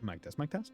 Mic test, mic test.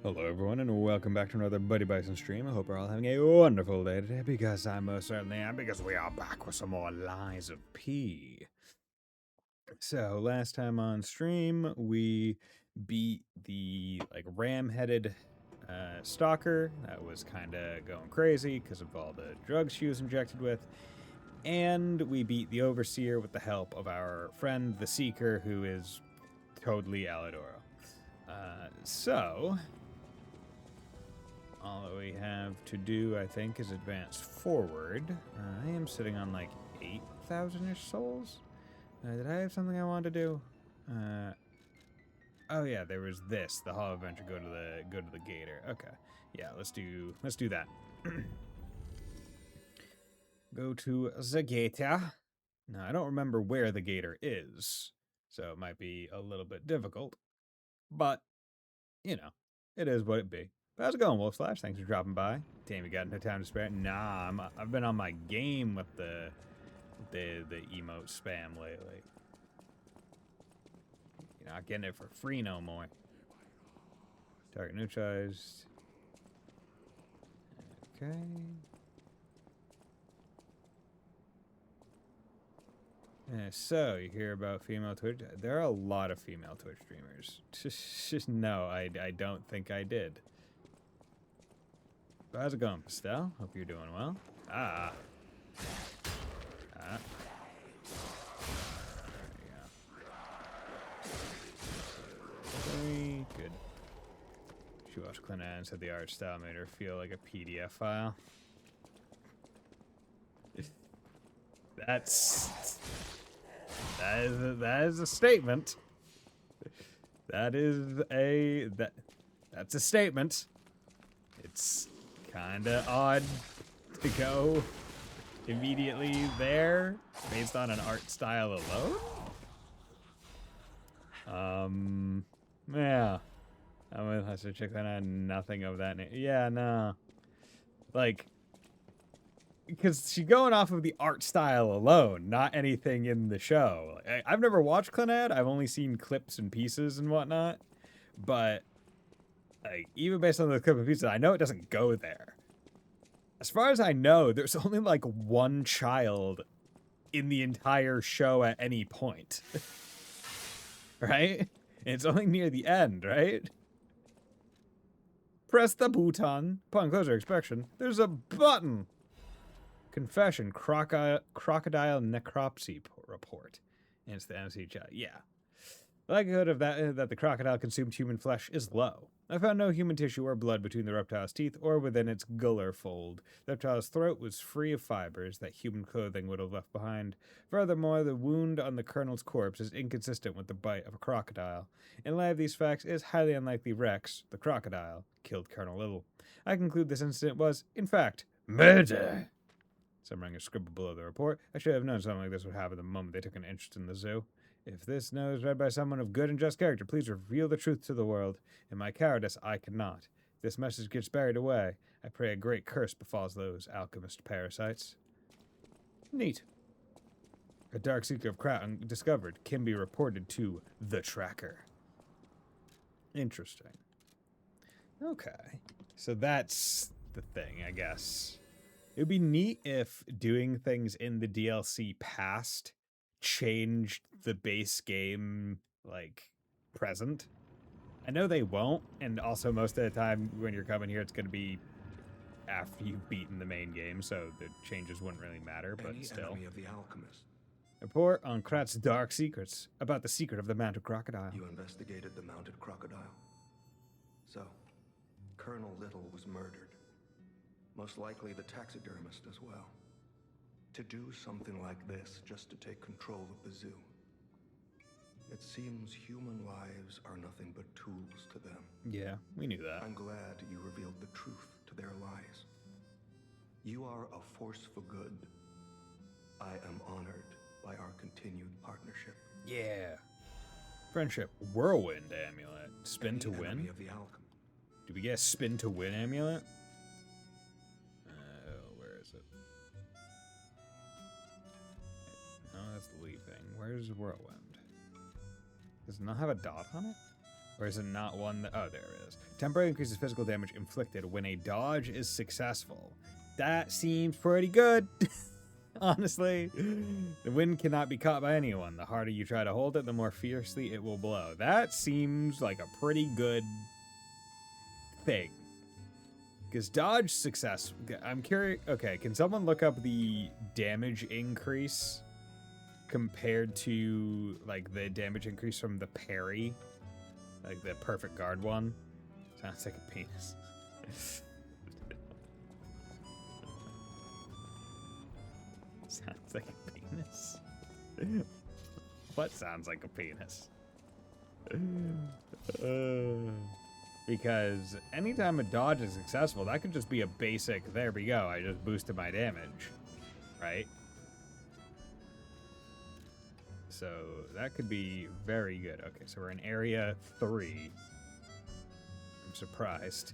Hello, everyone, and welcome back to another Buddy Bison stream. I hope you're all having a wonderful day today, because I most certainly am, because we are back with some more Lies of P. So, last time on stream, we beat the, ram-headed Stalker that was kind of going crazy because of all the drugs she was injected with. And we beat the Overseer with the help of our friend, the Seeker, who is totally Alidoro. So, all that we have to do, I think, is advance forward. I am sitting on like 8,000-ish souls. Did I have something I wanted to do? Oh yeah, there was this. The Hall Adventure. Go to the Gator. Okay, yeah, let's do that. Go to the Gator. Now I don't remember where the Gator is, so it might be a little bit difficult. But you know, it is what it be. But how's it going, Wolf Slash? Thanks for dropping by. Damn, you got no time to spare? Nah, I've been on my game with the emote spam lately. You're not getting it for free no more. Target neutralized. Okay. So, you hear about female Twitch? There are a lot of female Twitch streamers. Just no, I don't think I did. But how's it going, Pastel? Hope you're doing well. Ah. There you go. Very good. She watched Clint and said the art style made her feel like a PDF file. That is a statement. That's a statement. It's kind of odd to go immediately there based on an art style alone. Yeah. I'm gonna have to check that out. Nothing of that name. Yeah, no. Like, because she's going off of the art style alone, not anything in the show. I've never watched Clannad. I've only seen clips and pieces and whatnot. But, like, even based on the clip and pieces, I know it doesn't go there. As far as I know, there's only, like, one child in the entire show at any point. Right? And it's only near the end, right? Press the button. Upon closer inspection, there's a button. Confession, crocodile necropsy report. And it's the MC chat. Yeah. The likelihood of that the crocodile consumed human flesh is low. I found no human tissue or blood between the reptile's teeth or within its gular fold. The reptile's throat was free of fibers that human clothing would have left behind. Furthermore, the wound on the colonel's corpse is inconsistent with the bite of a crocodile. In light of these facts, it is highly unlikely Rex, the crocodile, killed Colonel Little. I conclude this incident was, in fact, murder. Summarizing a scribble below the report, I should have known something like this would happen the moment they took an interest in the zoo. If this note is read by someone of good and just character, please reveal the truth to the world. In my cowardice, I cannot. If this message gets buried away, I pray a great curse befalls those alchemist parasites. Neat. A dark secret of Crown discovered can be reported to the Tracker. Interesting. Okay. So that's the thing, I guess. It would be neat if doing things in the DLC past changed the base game, like, present. I know they won't, and also most of the time when you're coming here, it's going to be after you've beaten the main game, so the changes wouldn't really matter, but still. Enemy of the alchemist. Report on Krat's dark secrets about the secret of the mounted crocodile. You investigated the mounted crocodile. So, Colonel Little was murdered. Most likely the taxidermist as well. To do something like this just to take control of the zoo. It seems human lives are nothing but tools to them. Yeah, we knew that. I'm glad you revealed the truth to their lies. You are a force for good. I am honored by our continued partnership. Yeah. Friendship. Whirlwind amulet. Spin to win? Enemy of the alchemist. Do we get a spin to win amulet? Where is it? No, that's leaping. Where's Whirlwind? Does it not have a dot on it? Or is it not one that... Oh, there it is. Temporarily increases physical damage inflicted when a dodge is successful. That seems pretty good. Honestly. The wind cannot be caught by anyone. The harder you try to hold it, the more fiercely it will blow. That seems like a pretty good thing. Because dodge success. I'm curious. Okay, can someone look up the damage increase compared to like the damage increase from the parry, like the perfect guard one? Sounds like a penis. Sounds like a penis. What sounds like a penis? Because anytime a dodge is successful, that could just be a basic, there we go, I just boosted my damage, right? So that could be very good. Okay, so we're in area 3. I'm surprised.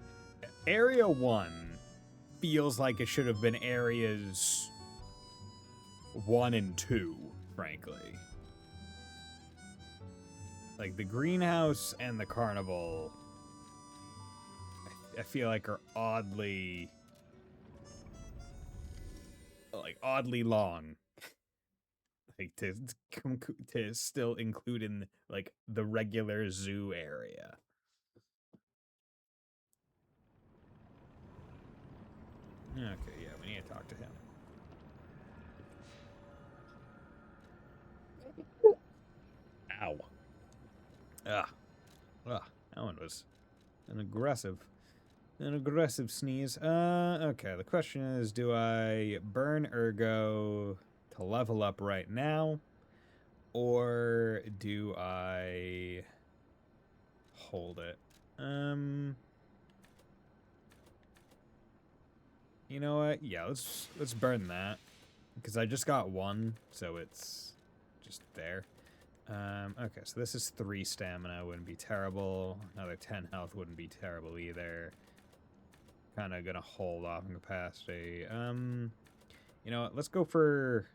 Area 1 feels like it should have been areas 1 and 2, frankly. Like the greenhouse and the carnival, I feel like are oddly long. Like to still include in like the regular zoo area. Okay, yeah, we need to talk to him. Ow. That one was an aggressive sneeze. Okay, the question is, do I burn Ergo to level up right now? Or do I hold it? You know what? Yeah, let's burn that. Because I just got 1, so it's just there. Okay, so this is 3 stamina, wouldn't be terrible. Another 10 health wouldn't be terrible either. Kind of gonna hold off in capacity. You know what? Let's go for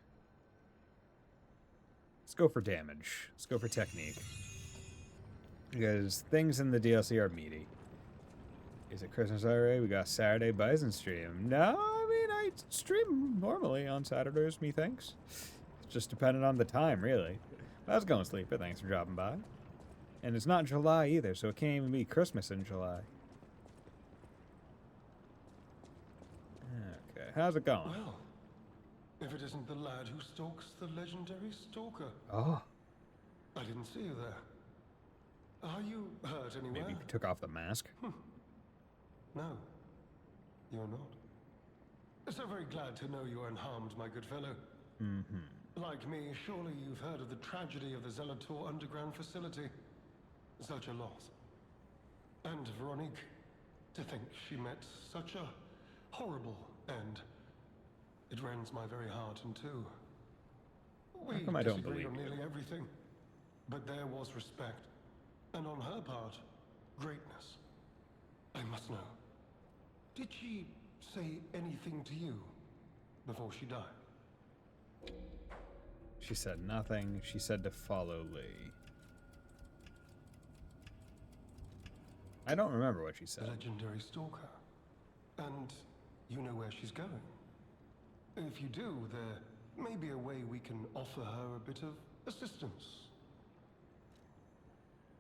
damage. Let's go for technique. Because things in the DLC are meaty. Is it Christmas already? We got Saturday Bison stream. No, I mean, I stream normally on Saturdays, methinks. It's just dependent on the time, really. I was going to sleep, but thanks for dropping by. And it's not July either, so it can't even be Christmas in July. Okay, how's it going? Well, if it isn't the lad who stalks the legendary Stalker. Oh. I didn't see you there. Are you hurt anywhere? Maybe he took off the mask. No, you're not. So very glad to know you're unharmed, my good fellow. Like me, surely you've heard of the tragedy of the Zelator underground facility. Such a loss. And Veronique, to think she met such a horrible end. It rends my very heart in two. We come I don't disagreed on believe you? nearly everything, but there was respect, and on her part, greatness. I must know. Did she say anything to you before she died? She said nothing. She said to follow Lee. I don't remember what she The said. legendary Stalker. And you know where she's going. If you do, there may be a way we can offer her a bit of assistance.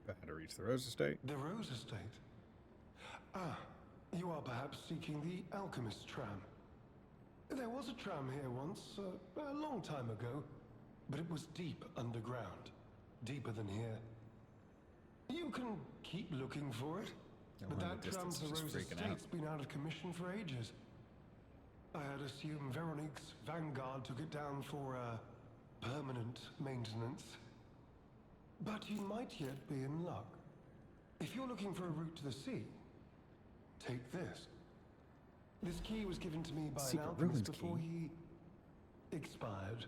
How to reach the Rose Estate? The Rose Estate? Ah, you are perhaps seeking the Alchemist tram. There was a tram here once, a long time ago, but it was deep underground. Deeper than here. You can keep looking for it, but that tram to Rose Estate's been out of commission for ages. I had assumed Veronique's Vanguard took it down for, permanent maintenance. But you might yet be in luck. If you're looking for a route to the sea, take this. This key was given to me by an alchemist before he expired.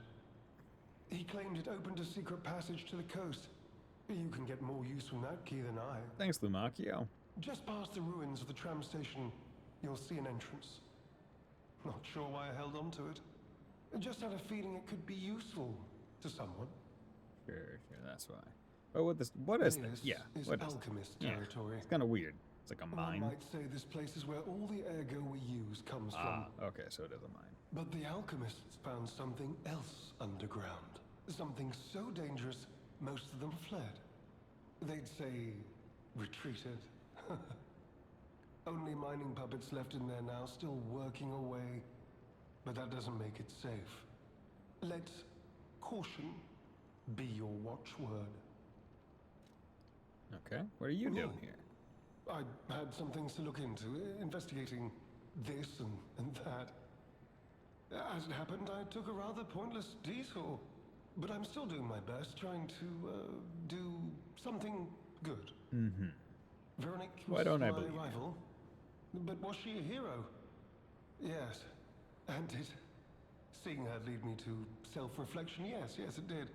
He claimed it opened a secret passage to the coast. You can get more use from that key than I. Thanks, Lumacchio. Just past the ruins of the tram station, you'll see an entrance. Not sure why I held on to it. I just had a feeling it could be useful to someone. Sure, that's why. But what is this? Yeah, what is alchemist territory? It's kind of weird. It's like a mine. One might say this place is where all the ergo we use comes from. Okay, so it is a mine. But the alchemists found something else underground. Something so dangerous, most of them fled. They'd say, retreated. Only mining puppets left in there now, still working away. But that doesn't make it safe. Let caution be your watchword. Okay, what are you doing here? I had some things to look into, investigating this and that. As it happened, I took a rather pointless detour. But I'm still doing my best, trying to do something good. Mm-hmm. Veronique Why was don't I my believe you? rival. But was she a hero? Yes. And did seeing her lead me to self-reflection? Yes, it did.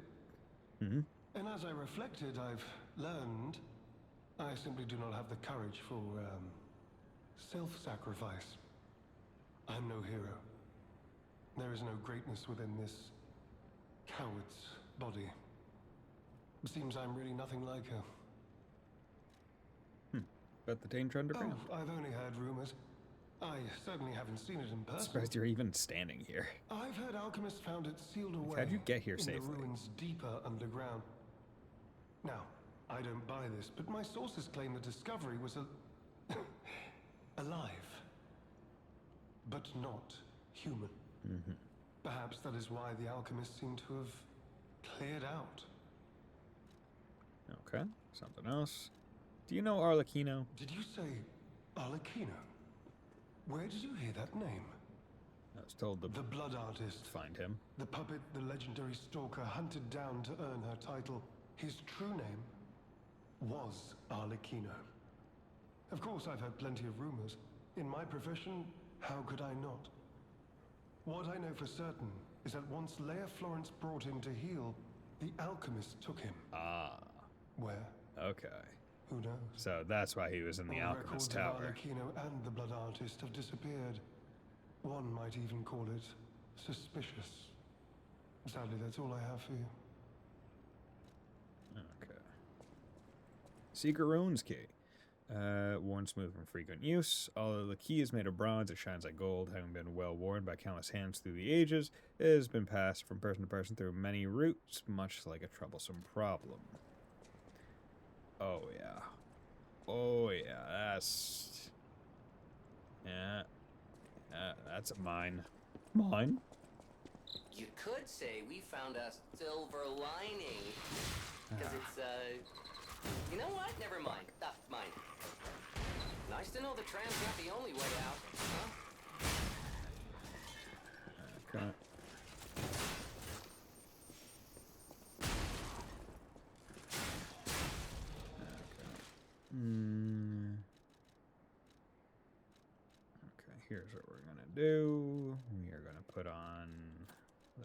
Mm-hmm. And as I reflected, I've learned I simply do not have the courage for self-sacrifice. I'm no hero. There is no greatness within this coward's body. It seems I'm really nothing like her. But the danger underground. Oh, I've only heard rumors. I certainly haven't seen it in person. Surprised you're even standing here. I've heard alchemists found it sealed away. How'd you get here in safely? the ruins deeper underground. Now, I don't buy this, but my sources claim the discovery was alive, but not human. Mm-hmm. Perhaps that is why the alchemists seem to have cleared out. Okay, something else. Do you know Arlecchino? Did you say Arlecchino? Where did you hear that name? I was told to The blood artist. find him. The puppet the legendary Stalker hunted down to earn her title. His true name was Arlecchino. Of course, I've heard plenty of rumors. In my profession, how could I not? What I know for certain is that once Leia Florence brought him to heal, the alchemist took him. Ah, Where? okay. Who knows? So that's why he was in the All Alchemist records of Tower. Arlecchino and the blood artist have disappeared. One might even call it suspicious. Sadly, that's all I have for you. Okay. Secret Runes Key. Worn smooth from frequent use. Although the key is made of bronze, it shines like gold, having been well worn by countless hands through the ages. It has been passed from person to person through many routes, much like a troublesome problem. Oh, yeah. Oh, yeah, that's... Yeah. That's a mine. Mine? You could say we found a silver lining. Because it's, you know what? Never mind. Mine. Nice to know the tram's not the only way out, huh? Okay. Okay, here's what we're gonna do. We are gonna put on the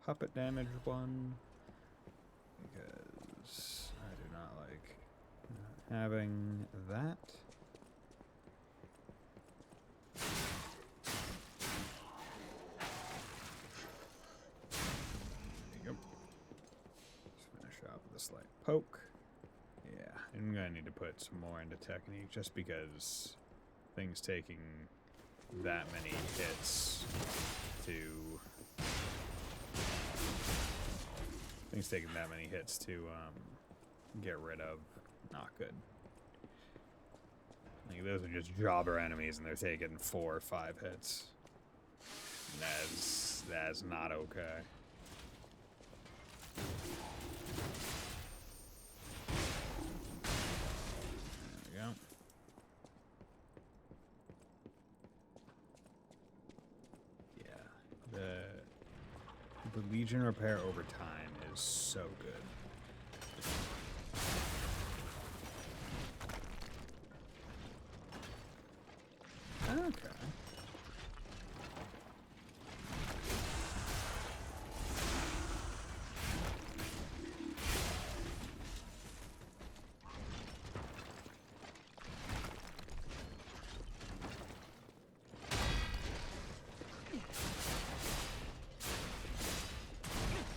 puppet damage one because I do not like not having that. There you go. Just finish off with a slight poke. Yeah, I'm gonna need to put some more into technique just because things taking that many hits to get rid of, not good. Like those are just jobber enemies and they're taking 4 or 5 hits. And that's not okay. There we go. Yeah, the Legion repair over time is so good. Okay.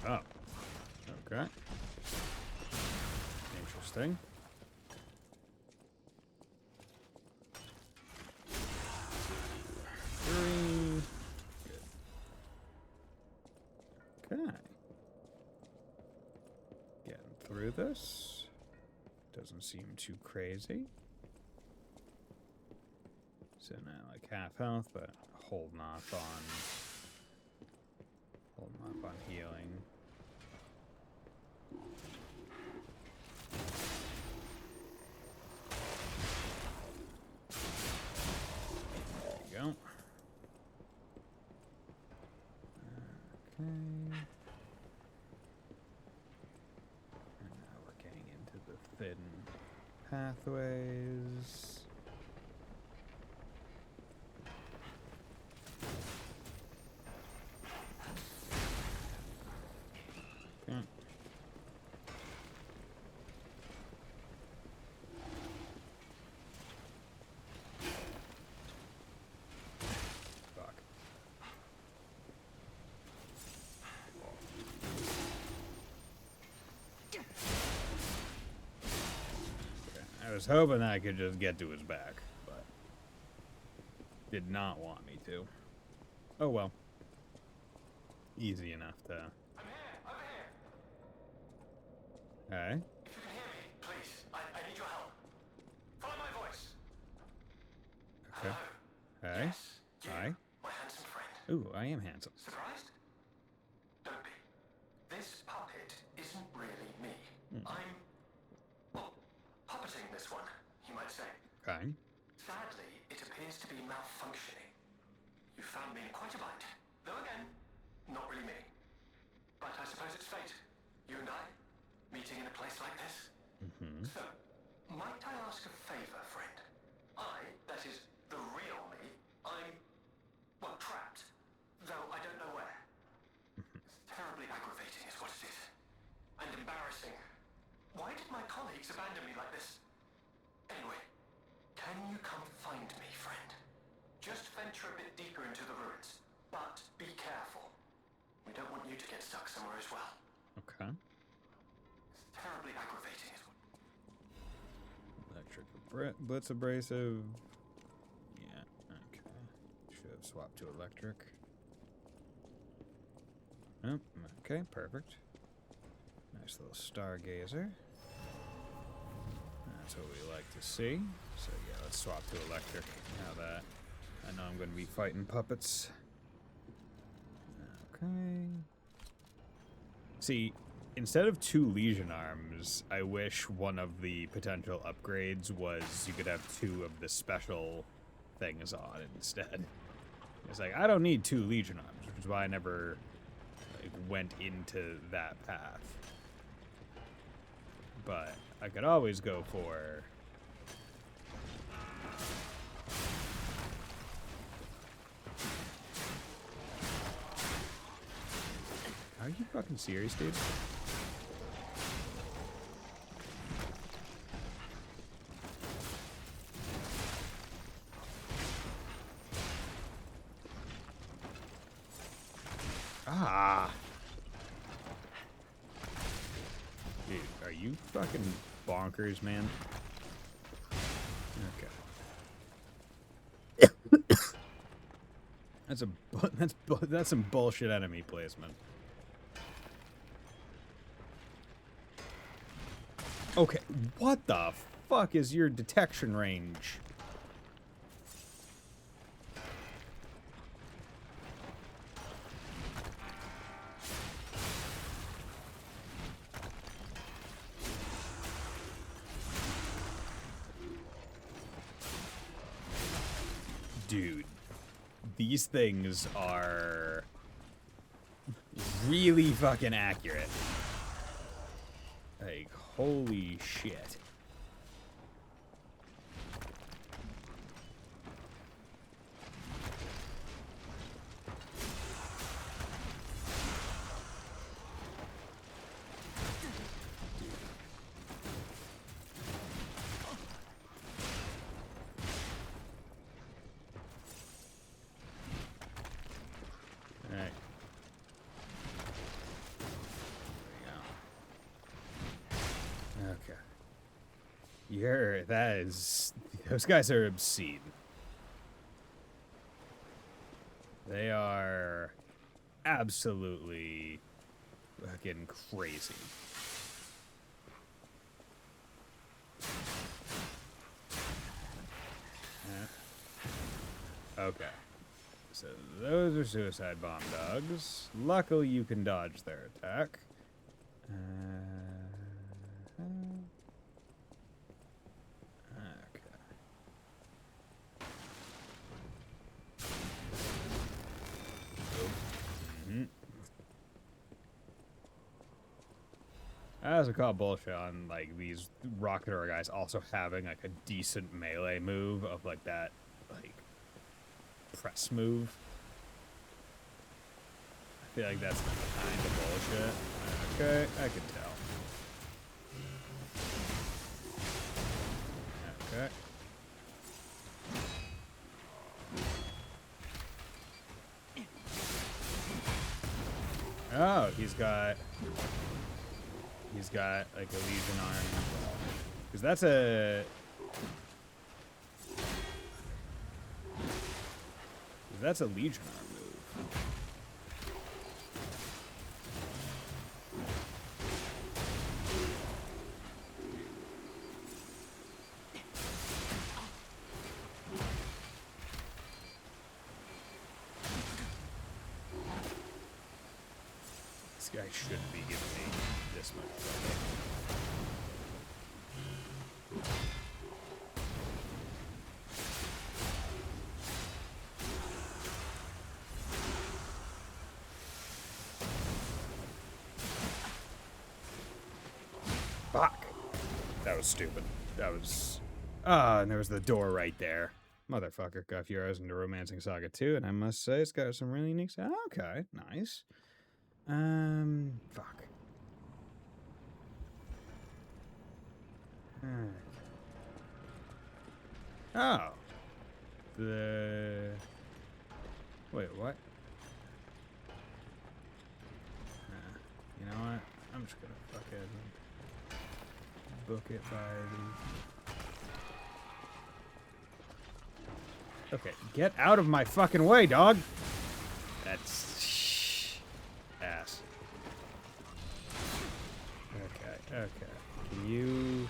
Oh. Okay. Interesting. Three. Good. Okay. Getting through this. Doesn't seem too crazy. So now like half health, but holding off on healing. There you go. Okay. And now we're getting into the thin pathways. Okay. Fuck. Okay. I was hoping I could just get to his back, but did not want me to. Oh well. Easy enough to. I'm here, over here. Hey. If you can hear me, please, I need your help. Follow my voice. Okay. Hello. Hey. Yes, you, Hi. my handsome friend. Ooh, I am handsome. Surprised? Don't be. This puppet isn't really me. I'm, well, puppeting this one, you might say. Okay. Sadly, it appears to be malfunctioning. You found me in quite a bind. Though again, not really me. But I suppose it's fate. You and I, meeting in a place like this. So, might I ask a favor, friend? That is, the real me, I'm, well, trapped. Though I don't know where. It's terribly aggravating is what it is. And embarrassing. Why did my colleagues abandon me like this? Anyway, can you come find me, friend? Just venture a bit deeper into the ruins. But be careful. We don't want you to get stuck somewhere as well. Okay. It's terribly aggravating is what... Electric blitz abrasive. Yeah. Okay. Should have swapped to electric. Oh, okay, perfect. Nice little stargazer. That's what we like to see. So yeah, let's swap to electric. Now that I know I'm going to be fighting puppets. Okay. See, instead of 2 Legion arms, I wish one of the potential upgrades was you could have 2 of the special things on instead. It's like, I don't need 2 Legion arms, which is why I never like, went into that path. But I could always go for... Are you fucking serious, dude? Ah! Dude, are you fucking bonkers, man? Okay. That's some bullshit enemy placement. Okay, what the fuck is your detection range? Dude, these things are really fucking accurate. Like, holy shit. Alright. There we go. Okay. Those guys are obscene. They are absolutely fucking crazy. Okay. So those are suicide bomb dogs. Luckily, you can dodge their attack. Okay. I also call bullshit on like these Rocketeer guys also having like a decent melee move of like that like press move. I feel like that's kind of bullshit. Okay, I can tell. Okay. Oh, he's got like a Legion arm. Because that's a... That's a Legion arm move. This guy shouldn't be giving me this much trouble. Fuck. That was stupid. That was... Ah, and there was the door right there. Motherfucker got Furious into Romancing Saga 2, and I must say it's got some really unique... Okay, nice. Fuck. Oh. Wait, what? You know what? I'm just gonna fucking book it by the... Okay, get out of my fucking way, dog! That's... ass. Okay. Can you...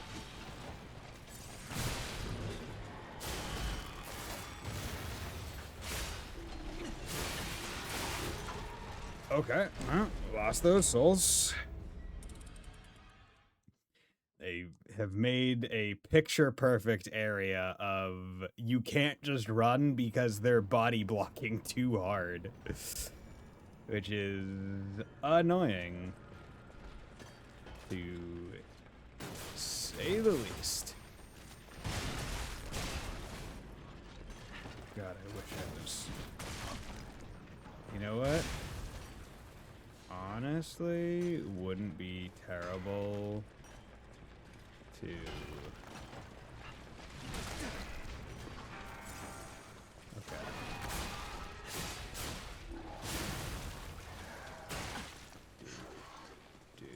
Okay, well, lost those souls. They have made a picture-perfect area of you can't just run because they're body blocking too hard. Which is annoying, to say the least. God, I wish I was... You know what? Honestly, wouldn't be terrible to... Okay. Dude.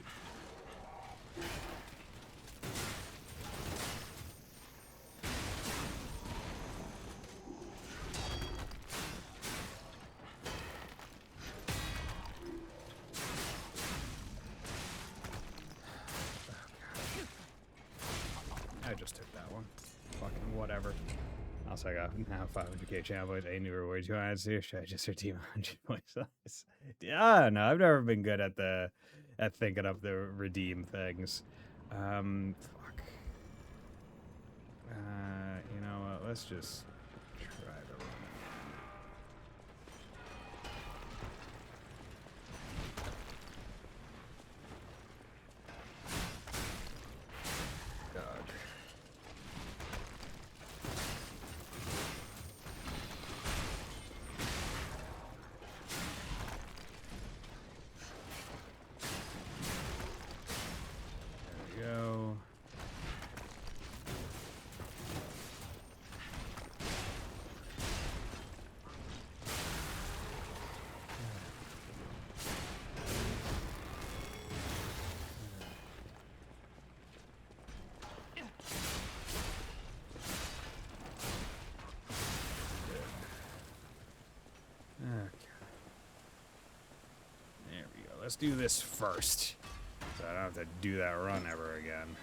I just took that one. Fucking whatever. Also, I got now 500k channel points, 8 new rewards. You want to see? Should I just redeem 100 points? Yeah, no, I've never been good at thinking of the redeem things. Fuck. You know what? Let's just try to run it. God. There we go. Okay. There we go. Let's do this first, so I don't have to do that run ever again.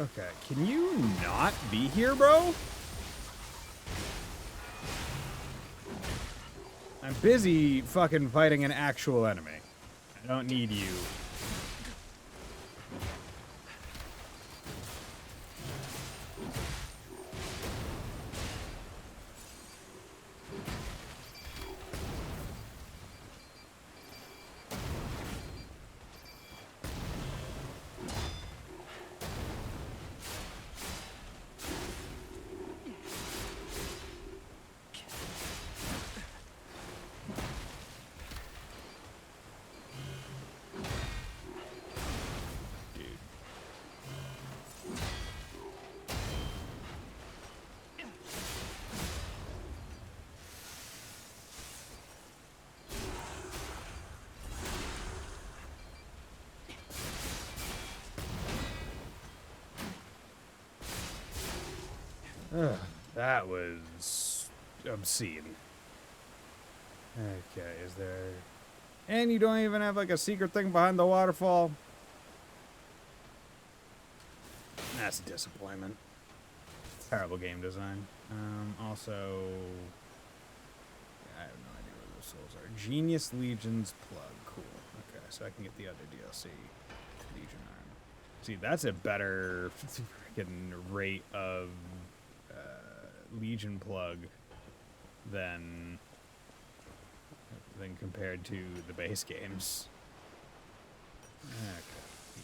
Okay, can you not be here, bro? I'm busy fucking fighting an actual enemy. I don't need you. Ugh, that was obscene. Okay, is there... And you don't even have, like, a secret thing behind the waterfall? That's a disappointment. Terrible game design. Also... I have no idea where those souls are. Genius Legion's plug. Cool. Okay, so I can get the other DLC. Legion Arm. See, that's a better freaking rate of Legion plug than compared to the base games. Okay.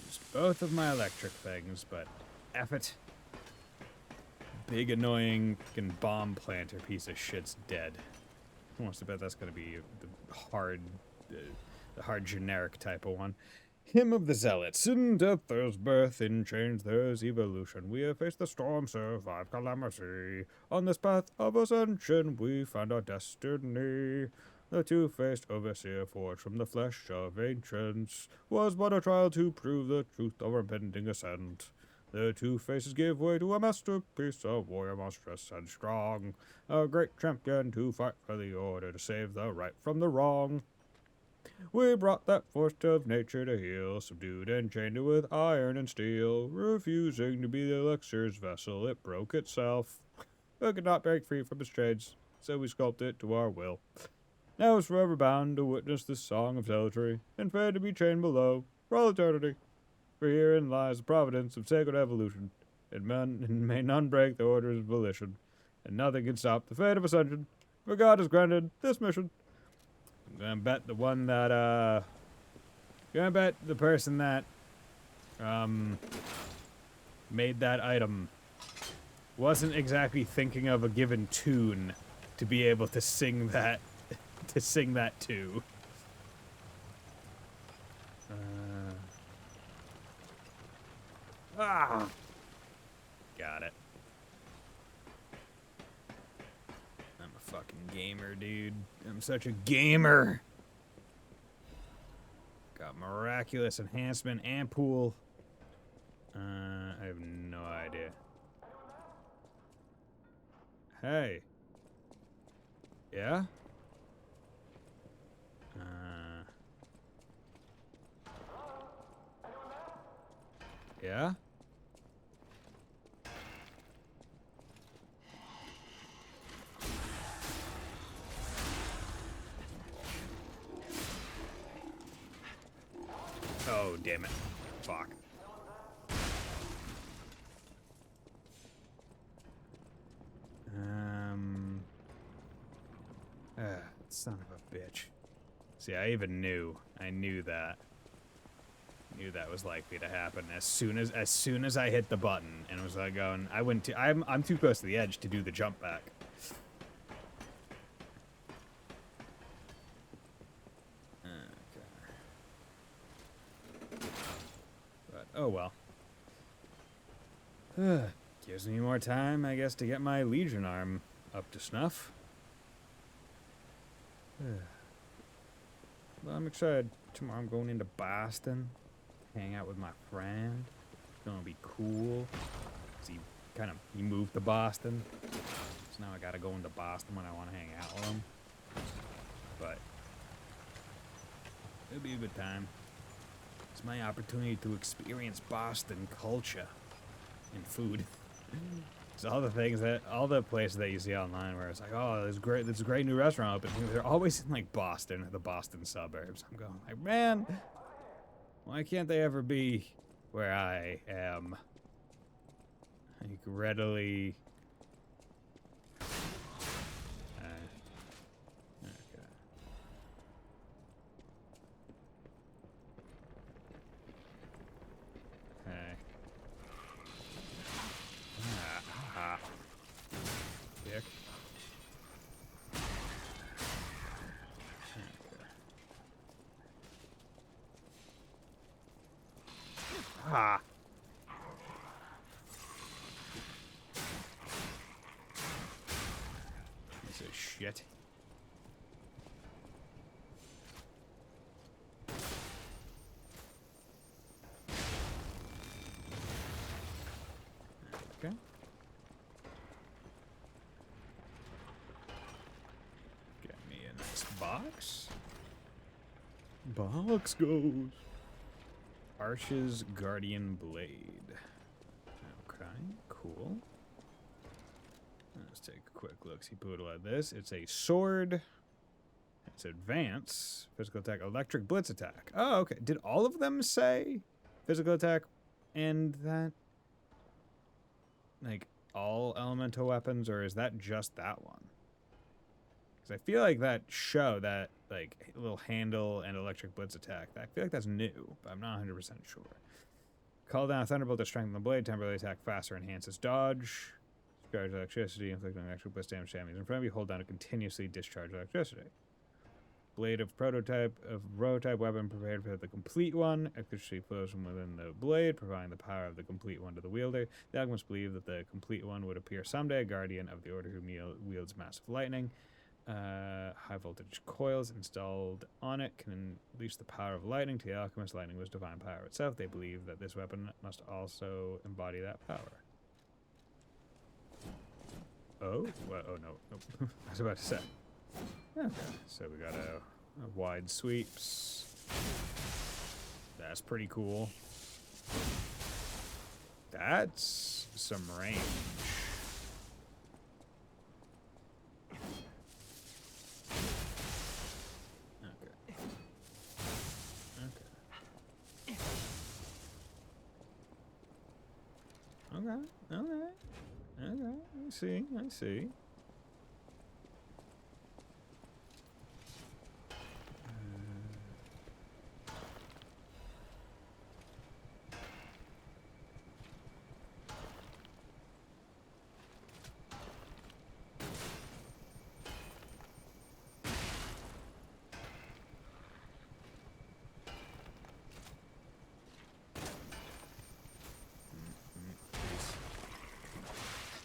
Used both of my electric things, but F it. Big annoying fucking bomb planter piece of shit's dead. Who wants to bet that's gonna be the hard generic type of one? Hymn of the Zealots. In death there's birth, in change there's evolution. We have faced the storm, survived calamity. On this path of ascension we find our destiny. The two-faced overseer forged from the flesh of ancients was but a trial to prove the truth of our impending ascent. The two faces give way to a masterpiece, a warrior monstrous and strong. A great champion to fight for the order, to save the right from the wrong. We brought that force of nature to heal, subdued and chained it with iron and steel. Refusing to be the elixir's vessel, it broke itself. It could not break free from its chains, so we sculpted it to our will. Now it's forever bound to witness this song of zealotry, and fated to be chained below, for all eternity. For herein lies the providence of sacred evolution, and may none break the order's volition, and nothing can stop the fate of ascension, for God has granted this mission. I'm gonna bet the one that, gonna bet the person that, made that item wasn't exactly thinking of a given tune to be able to sing that, to. Got it. I'm a fucking gamer, dude. I'm such a gamer. Got miraculous enhancement and pool. I have no idea. Hey. Yeah? Yeah? Oh, damn it. Fuck. Son of a bitch. See, I even knew. I knew that. Knew that was likely to happen as soon as I hit the button and was like going. I'm too close to the edge to do the jump back. Okay. But oh well. Gives me more time, I guess, to get my Legion arm up to snuff. Well, I'm excited. Tomorrow I'm going into Boston. Hang out with my friend. It's gonna be cool. He moved to Boston. So now I gotta go into Boston when I want to hang out with him. But it'll be a good time. It's my opportunity to experience Boston culture. and food. It's all the things that, all the places that you see online where it's like, oh, this great new restaurant opening. They're always in like Boston or the Boston suburbs. I'm going like, man, why can't they ever be where I am? Like readily. Okay. Okay. Dick. Ah. Piece of shit. Okay. Get me a nice box. Box goes. Arch's Guardian Blade. Okay, cool. Let's take a quick look. See poodle at this. It's a sword. It's advance. Physical attack. Electric blitz attack. Oh, okay. Did all of them say physical attack and that? Like all elemental weapons, or is that just that one? Because I feel like that show, that like little handle and electric blitz attack, I feel like that's new, but I'm not 100% sure. Call down a thunderbolt to strengthen the blade, temporarily attack faster, enhances dodge. Discharge electricity, inflicting electric blitz damage to enemies in front of you. Hold down to continuously discharge electricity. Blade of prototype weapon prepared for the complete one. Electricity flows from within the blade, providing the power of the complete one to the wielder. The alchemists believe that the complete one would appear someday, a guardian of the order who wields massive lightning. High voltage coils installed on it can unleash the power of lightning. To the alchemist, lightning was divine power itself. They believe that this weapon must also embody that power. Oh? What? Oh, no. Nope. I was about to say. Okay, so we got a wide sweeps. That's pretty cool. That's some range. Okay. Okay. Okay. Okay. I see. I see.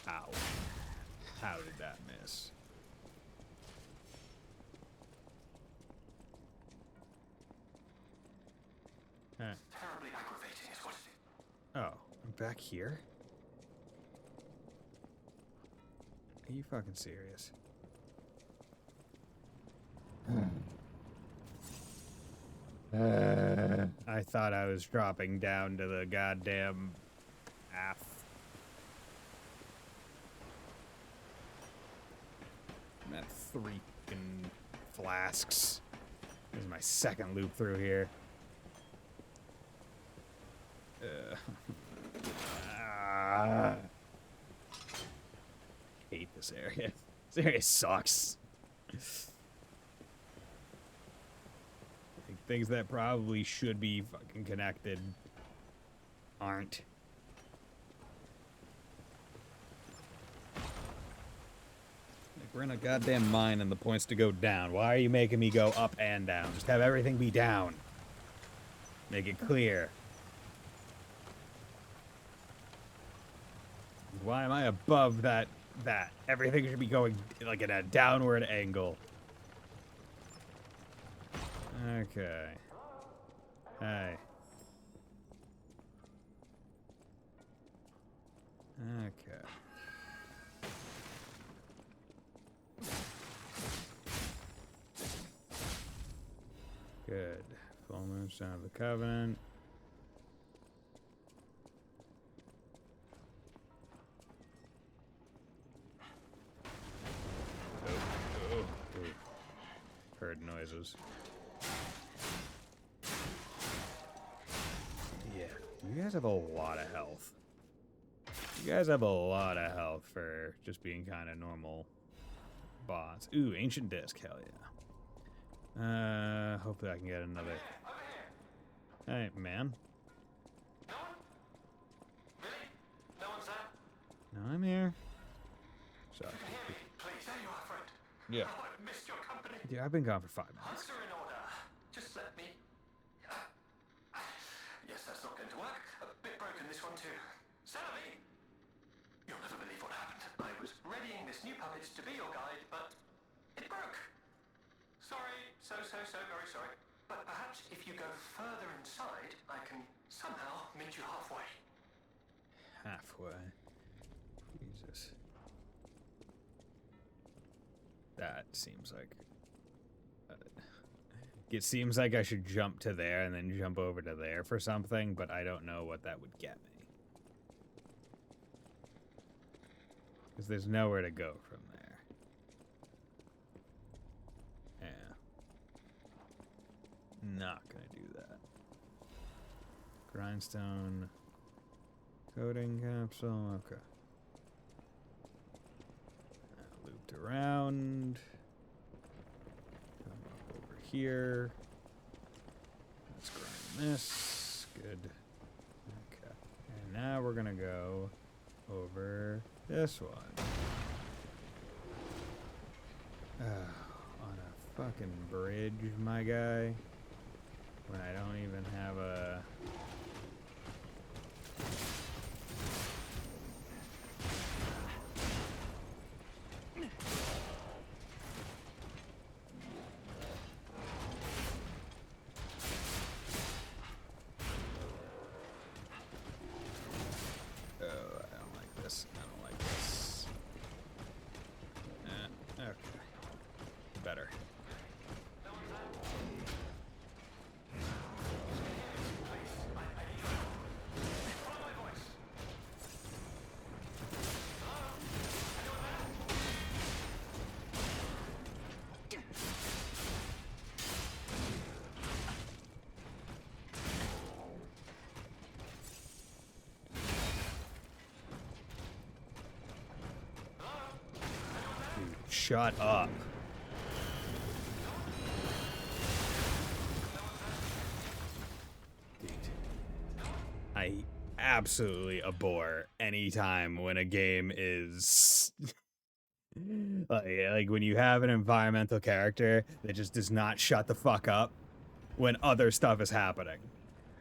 Ow. How did that miss? Huh. Terribly aggravating is what it is. Oh, I'm back here? Are you fucking serious? I thought I was dropping down to the goddamn path. I'm at 3 fucking flasks. This is my second loop through here. Hate this area. This area sucks. Like, things that probably should be fucking connected aren't. Like, we're in a goddamn mine and the point's to go down. Why are you making me go up and down? Just have everything be down. Make it clear. Why am I above that? Everything should be going like at a downward angle. Okay. Hey. Okay. Good. Full moon, Son of the Covenant. noises. Yeah, you guys have a lot of health. You guys have a lot of health for just being kind of normal bots. Ooh, ancient disc, hell yeah. Hopefully I can get another. Hey, man. No one? Really? No one's there? No, I'm here. Sorry. You can hear me, please. There you are, friend. Yeah. Oh, I've missed your company. Yeah, I've been gone for 5 minutes. Answer in order. Just let me. Yes, that's not going to work. A bit broken, this one too. Salome! You'll never believe what happened. I was readying this new puppet to be your guide, but it broke. Sorry, so very sorry. But perhaps if you go further inside, I can somehow meet you halfway. Halfway. Jesus. That seems like... it seems like I should jump to there and then jump over to there for something, but I don't know what that would get me. Because there's nowhere to go from there. Yeah. Not gonna do that. Grindstone. Coding capsule. Okay. Looped around. Come up over here. Let's grind this. Good. Okay. And now we're gonna go over this one. On a fucking bridge, my guy. When I don't even have a... Better. Dude, shut up. I absolutely abhor any time when a game is like when you have an environmental character that just does not shut the fuck up when other stuff is happening.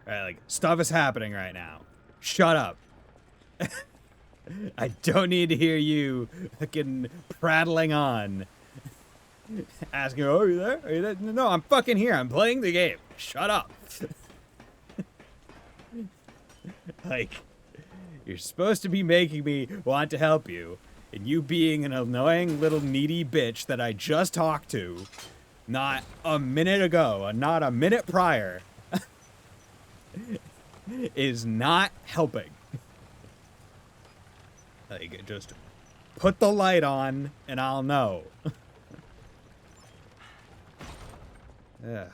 Right, like stuff is happening right now. Shut up. I don't need to hear you fucking prattling on. Asking, oh, are you there? Are you there? No, I'm fucking here. I'm playing the game. Shut up. Like, you're supposed to be making me want to help you, and you being an annoying little needy bitch that I just talked to not a minute ago, not a minute prior, is not helping. Like, just put the light on, and I'll know. Yeah.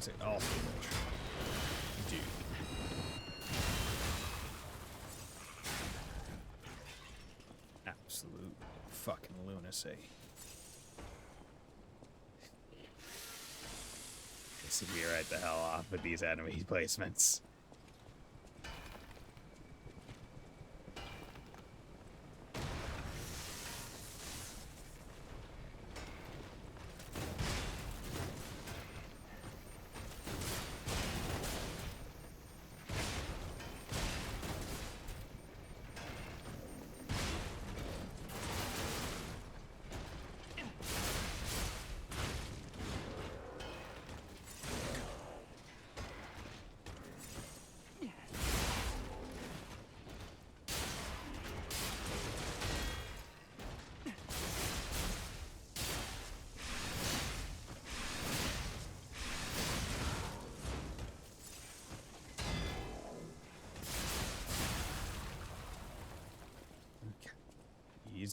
It also dude. Absolute fucking lunacy. This would be right the hell off with these enemy placements.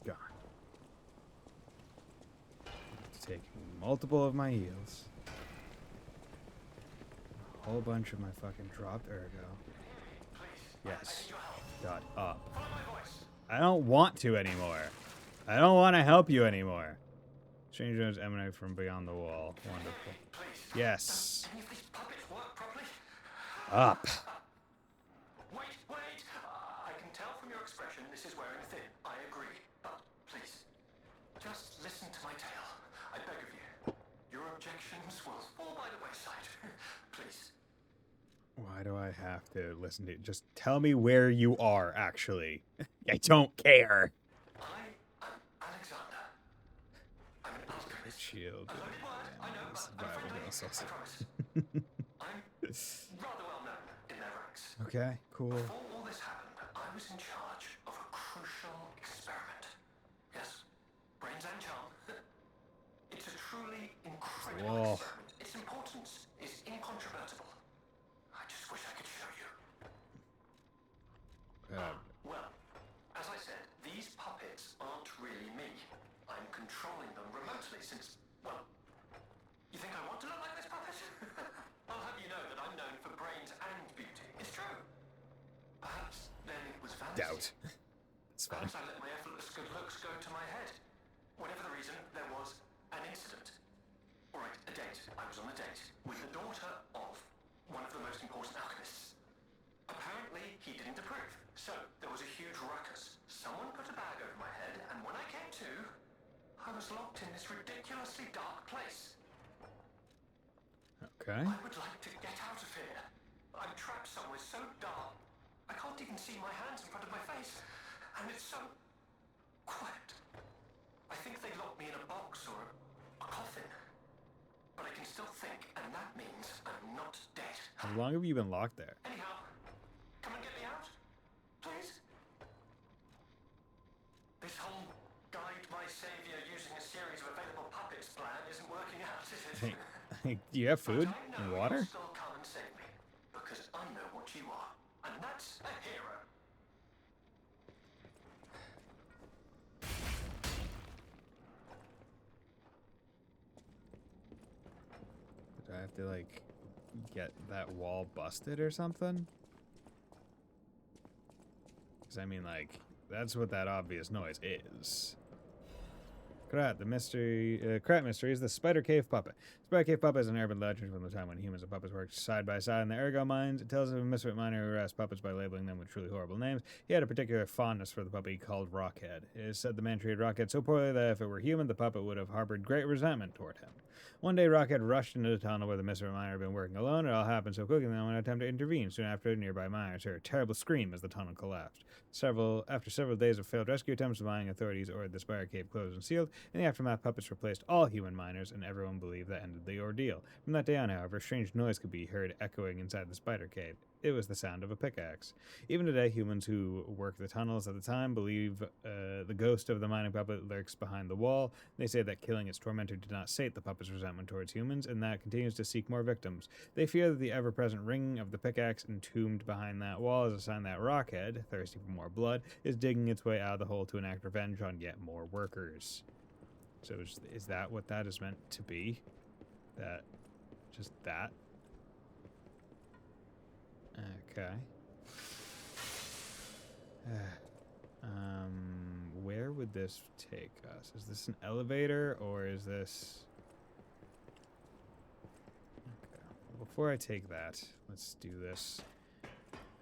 Gone. Taking multiple of my heals. A whole bunch of my fucking dropped ergo. Yes. Got up. I don't want to anymore. I don't want to help you anymore. Strange notes emanate from beyond the wall. Wonderful. Yes. Up. Wait! I can tell from your expression this is wearing thin. I agree. But please, just listen to my tale. I beg of you. Your objections will fall by the wayside. Please. Why do I have to listen to you? Just tell me where you are, actually. I don't care. I am Alexander. I'm an alchemist. Shield. A loaded word, I know, but I'm Survival friendly. muscles. I promise. I'm rather well known in their ranks. Okay, cool. Before all this happened, I was in charge of a crucial experiment. Yes, brains and charm. It's a truly incredible Whoa. experiment. Its importance is incontrovertible. I just wish I could show you. Well, as I said, these puppets aren't really me. I'm controlling them remotely since, well, you think I want to look like this puppet? I'll have you know that I'm known for brains and beauty. It's true. Perhaps then it was vanity. Doubt. It's fine. Perhaps I let my effortless good looks go to my head. Whatever the reason, there was an incident. All right, a date. I was on a date with the daughter of one of the most important alchemists. Apparently, he didn't approve. So, there was a huge ruckus. Someone put a bag over my head, and when I came to, I was locked in this ridiculously dark place. Okay. I would like to get out of here. I'm trapped somewhere so dark. I can't even see my hands in front of my face. And it's so quiet. I think they locked me in a box or a coffin. But I can still think, and that means I'm not dead. How long have you been locked there? Anyhow, come and get me out, please. This whole guide my savior using a series of available puppets plan isn't working out, is it? Hey, do you have food But I know and you'll water? still come and save me, because I know what you are, and that's a hero. Do I have to, like, get that wall busted or something? Because, I mean, like, that's what that obvious noise is. Krat, the mystery, Krat mystery is the Spider Cave Puppet. Spider Cave Puppet is an urban legend from the time when humans and puppets worked side by side in the ergo mines. It tells of a misfit miner who harassed puppets by labeling them with truly horrible names. He had a particular fondness for the puppet he called Rockhead. It is said the man treated Rockhead so poorly that if it were human, the puppet would have harbored great resentment toward him. One day, Rockhead rushed into the tunnel where the misfit miner had been working alone. It all happened so quickly that no one had time to intervene. Soon after, nearby miners heard a terrible scream as the tunnel collapsed. After several days of failed rescue attempts, the mining authorities ordered the Spider Cave closed and sealed. In the aftermath, puppets replaced all human miners, and everyone believed that ended the ordeal. From that day on, however, a strange noise could be heard echoing inside the Spider Cave. It was the sound of a pickaxe. Even today, humans who work the tunnels at the time believe the ghost of the mining puppet lurks behind the wall. They say that killing its tormentor did not sate the puppet's resentment towards humans, and that it continues to seek more victims. They fear that the ever-present ring of the pickaxe entombed behind that wall is a sign that Rockhead, thirsty for more blood, is digging its way out of the hole to enact revenge on yet more workers. So is that what that is meant to be? That... just that? Okay. Where would this take us? Is this an elevator, or is this... Okay. Well, before I take that, let's do this.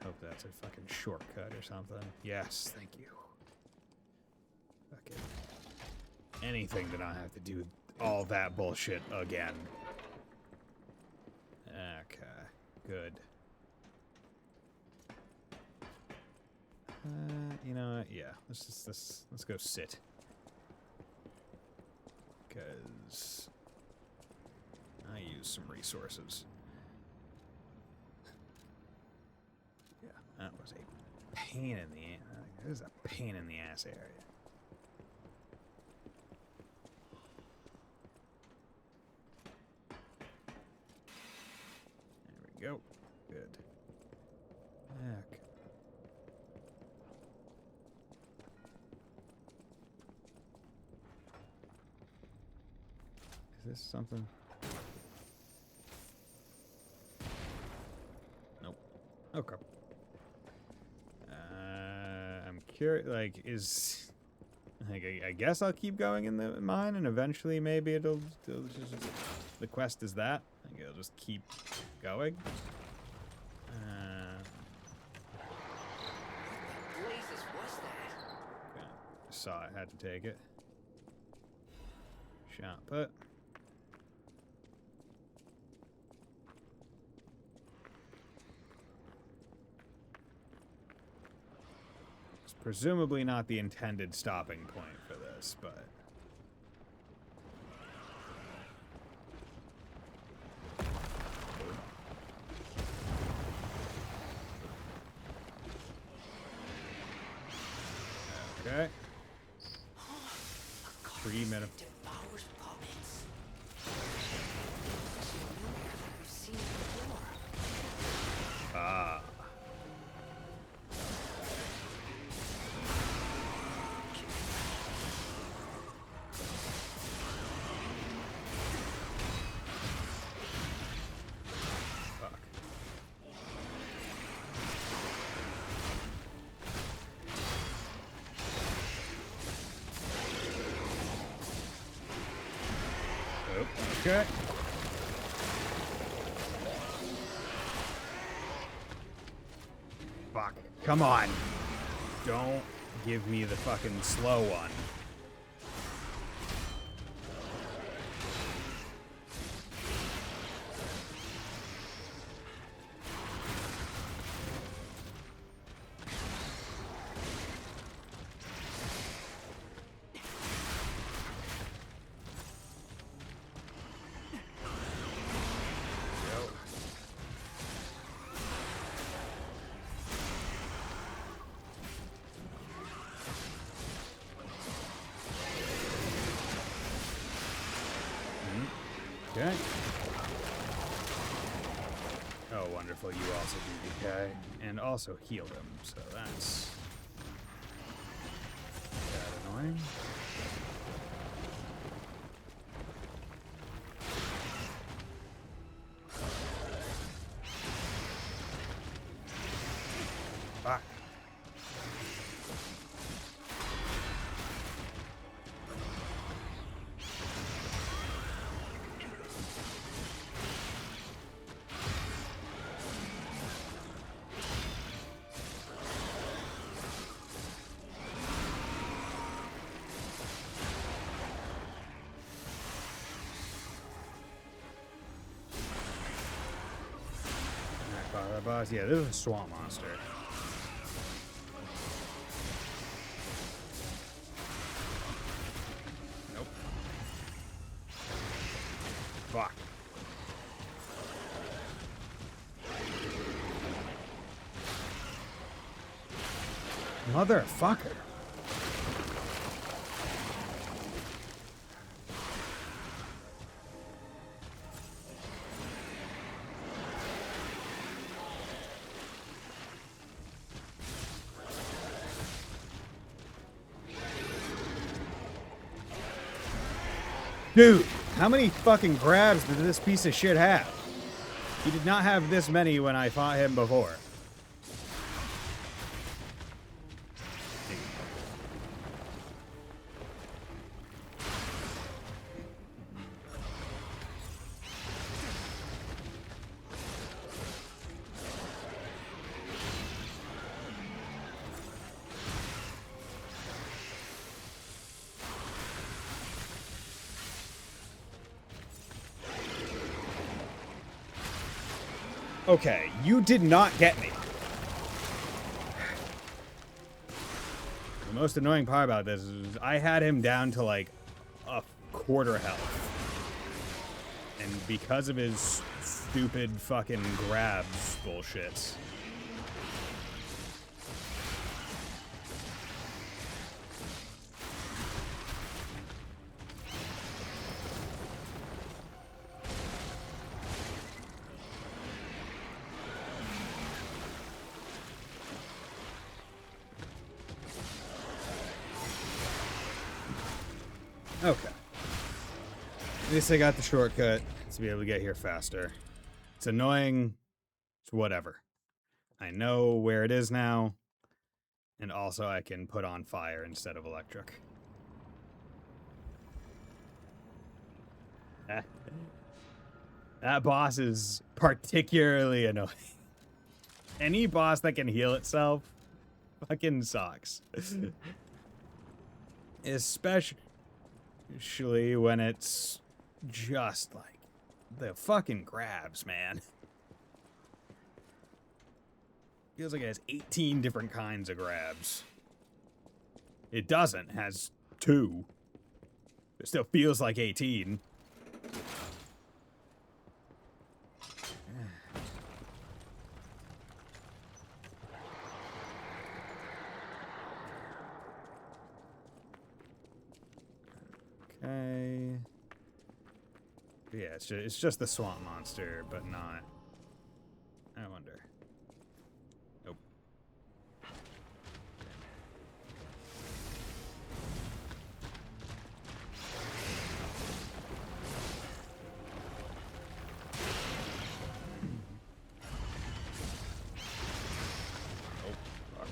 Hope that's a fucking shortcut or something. Yes, thank you. Okay. Anything that I have to do all that bullshit again. Okay. Good. You know what? Yeah, let's go sit. Because I use some resources. Yeah, that was a pain in the ass. That is a pain in the ass area. There we go. Good. Okay. Is this something? Nope. Okay. I'm curious. Like, is like I guess I'll keep going in the mine, and eventually maybe it'll just the quest is that. I think I'll just keep going. Blazes was that? Okay. Saw it. Had to take it. Shot put. It's presumably not the intended stopping point for this, but... Okay. 3 minutes. Devours puppets. We've seen it before. Ah. Fuck. Oh, okay. Fuck. Come on. Don't give me the fucking slow one. Okay. Oh, wonderful. You also do DK. And also heal him, so that's... that annoying. Fuck. That boss, yeah, this is a swamp monster. Nope. Fuck. Motherfucker. Dude, how many fucking grabs did this piece of shit have? He did not have this many when I fought him before. Okay, you did not get me. The most annoying part about this is I had him down to like a quarter health. And because of his stupid fucking grabs bullshit. Okay. At least I got the shortcut to be able to get here faster. It's annoying. It's whatever. I know where it is now. And also I can put on fire instead of electric. That boss is particularly annoying. Any boss that can heal itself fucking sucks. Especially when it's just like the fucking grabs, man. Feels like it has 18 different kinds of grabs. It doesn't. It has 2. It still feels like 18. Okay. Yeah, it's just the swamp monster, but not. I wonder. Nope. Oh, fuck.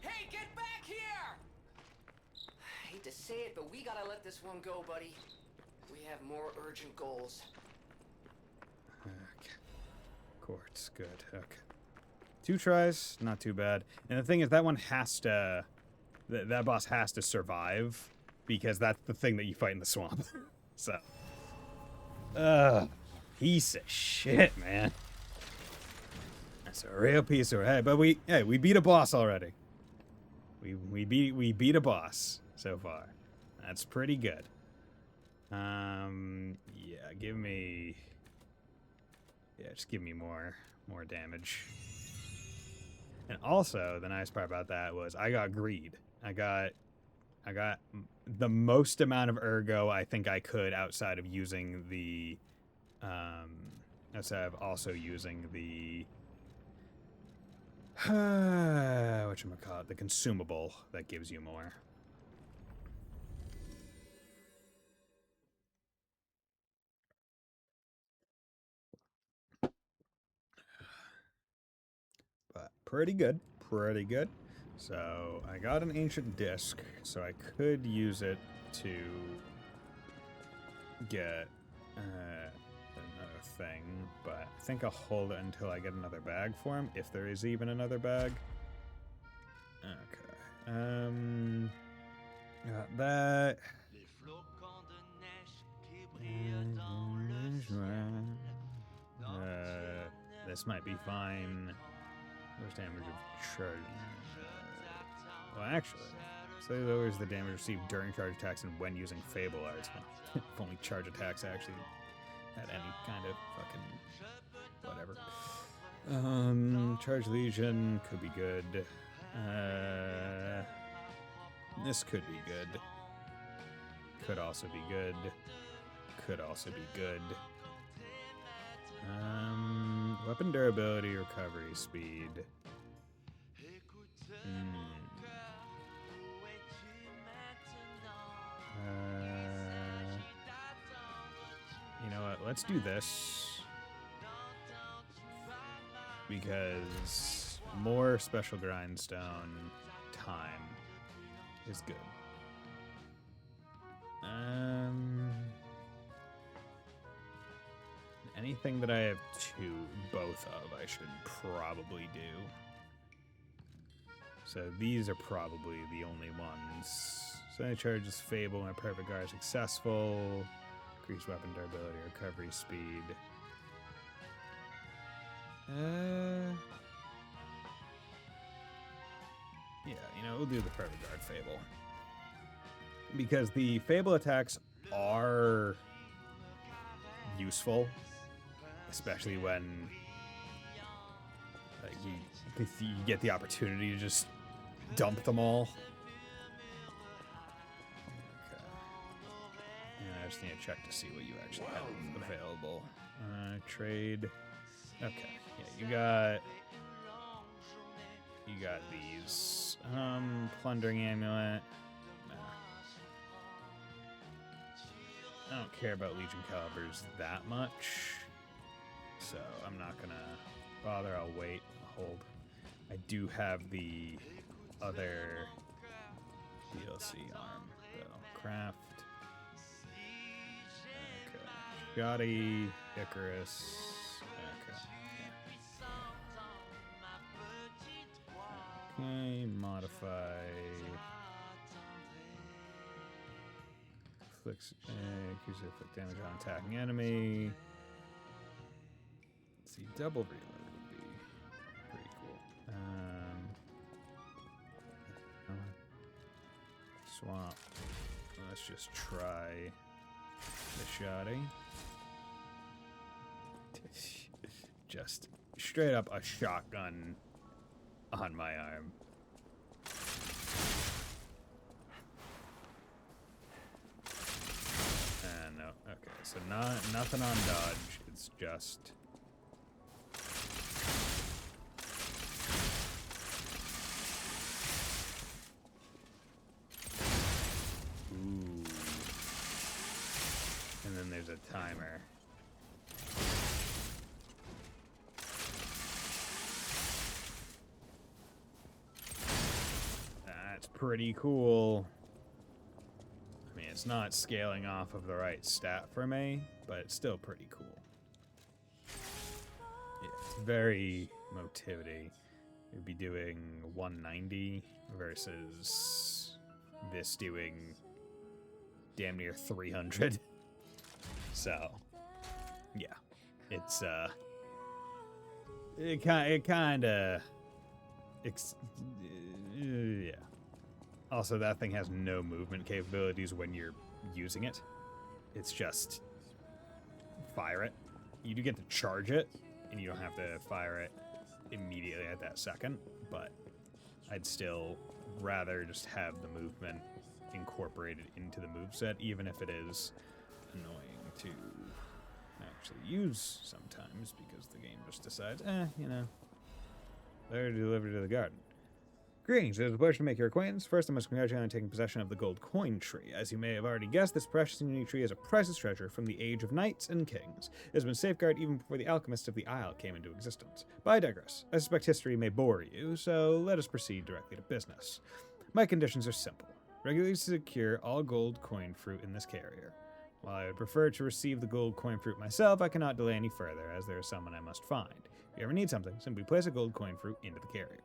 Hey, get back here! I hate to say it, but we gotta let this one go, buddy. We have more urgent goals. Okay. Quartz, good. Okay. 2 tries, not too bad. And the thing is, that one has to... that boss has to survive, because that's the thing that you fight in the swamp. So... piece of shit, man. That's a real piece of... Hey, but we beat a boss already. We beat a boss so far. That's pretty good. Yeah, give me... Yeah, just give me more damage. And also, the nice part about that was I got greed. I got the most amount of ergo I think I could outside of using the outside of also using the whatchamacallit, the consumable that gives you more. But pretty good. So I got an ancient disc, so I could use it to get another thing, but I think I'll hold it until I get another bag for him, if there is even another bag. Okay. Got that. This might be fine. Lowers damage of charge. Well, actually, so it lowers the damage received during charge attacks and when using Fable Arts. If only charge attacks actually had any kind of fucking whatever. Charge Legion could be good. This could be good. Could also be good. Could also be good. Weapon durability, recovery speed. let's do this. Because more special grindstone time is good. Anything that I have both of, I should probably do. So these are probably the only ones. So any charges Fable, my perfect guard is successful. Increased weapon durability, recovery speed. Yeah, we'll do the perfect guard Fable. Because the Fable attacks are useful, especially when you get the opportunity to just dump them all. Okay. And I just need to check to see what you actually have available. Trade. Okay. Yeah, you got these. Plundering amulet. I don't care about Legion calibers that much, so I'm not gonna bother. I'll wait. I'll hold. I do have the other DLC arm, though. Craft. Okay. Shoddy, Icarus. Okay. Yeah. Okay, modify. Inflicts damage on attacking enemy. Let's see, double reload would be pretty cool. Swap. Let's just try the shoddy. Just straight up a shotgun on my arm. No. Okay, so nothing on dodge. It's just ooh. And then there's a timer. That's pretty cool. It's not scaling off of the right stat for me, but it's still pretty cool. Yeah, it's very motivity. You'd be doing 190 versus this doing damn near 300. So, yeah, it's it kind of yeah. Also, that thing has no movement capabilities when you're using it. It's just fire it. You do get to charge it, and you don't have to fire it immediately at that second, but I'd still rather just have the movement incorporated into the moveset, even if it is annoying to actually use sometimes, because the game just decides, they're delivered to the garden. Greetings, it is a pleasure to make your acquaintance. First, I must congratulate you on taking possession of the gold coin tree. As you may have already guessed, this precious and unique tree is a priceless treasure from the age of knights and kings. It has been safeguarded even before the alchemists of the Isle came into existence. But I digress. I suspect history may bore you, so let us proceed directly to business. My conditions are simple. Regularly secure all gold coin fruit in this carrier. While I would prefer to receive the gold coin fruit myself, I cannot delay any further, as there is someone I must find. If you ever need something, simply place a gold coin fruit into the carrier.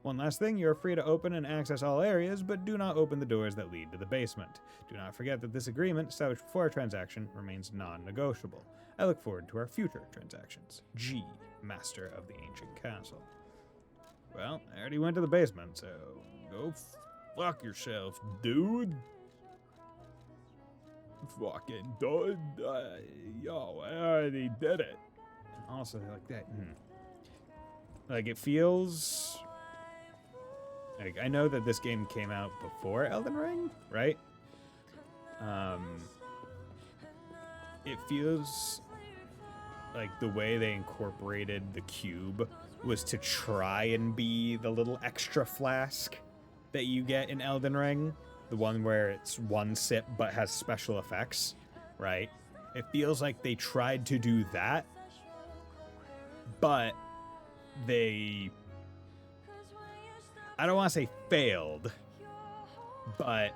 One last thing, you are free to open and access all areas, but do not open the doors that lead to the basement. Do not forget that this agreement, established before our transaction, remains non-negotiable. I look forward to our future transactions. G, Master of the Ancient Castle. Well, I already went to the basement, so go fuck yourself, dude. Fucking dude. Yo, I already did it. And also, like that. Like, it feels... Like, I know that this game came out before Elden Ring, right? It feels like the way they incorporated the cube was to try and be the little extra flask that you get in Elden Ring. The one where it's one sip but has special effects, right? It feels like they tried to do that, but they, I don't want to say failed, but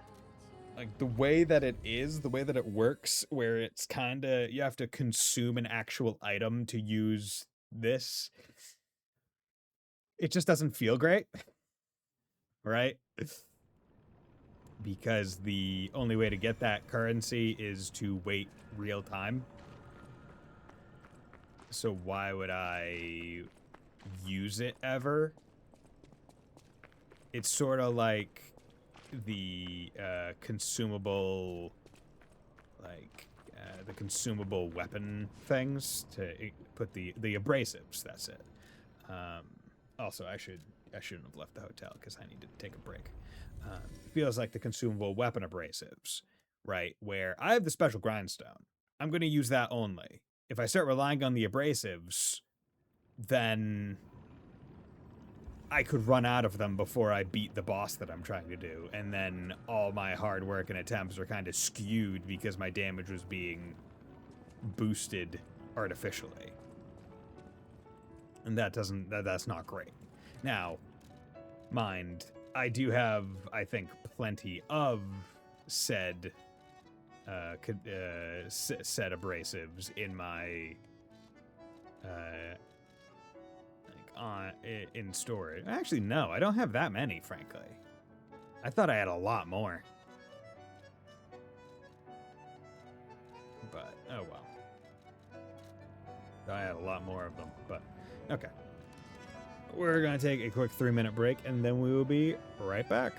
like the way that it is, the way that it works, where it's kind of, you have to consume an actual item to use this, it just doesn't feel great, right? Because the only way to get that currency is to wait real time. So why would I use it ever? It's sort of like the consumable, like the consumable weapon things to put the abrasives. That's it. Also, I shouldn't have left the hotel because I need to take a break. Feels like the consumable weapon abrasives, right? Where I have the special grindstone. I'm going to use that only. If I start relying on the abrasives, then I could run out of them before I beat the boss that I'm trying to do, and then all my hard work and attempts are kind of skewed because my damage was being boosted artificially. And that's not great. Now, mind, I do have, I think, plenty of said said abrasives in my in storage. Actually, no, I don't have that many, frankly. I thought I had a lot more. But, oh well. I had a lot more of them, but okay. We're going to take a quick 3-minute break, and then we will be right back.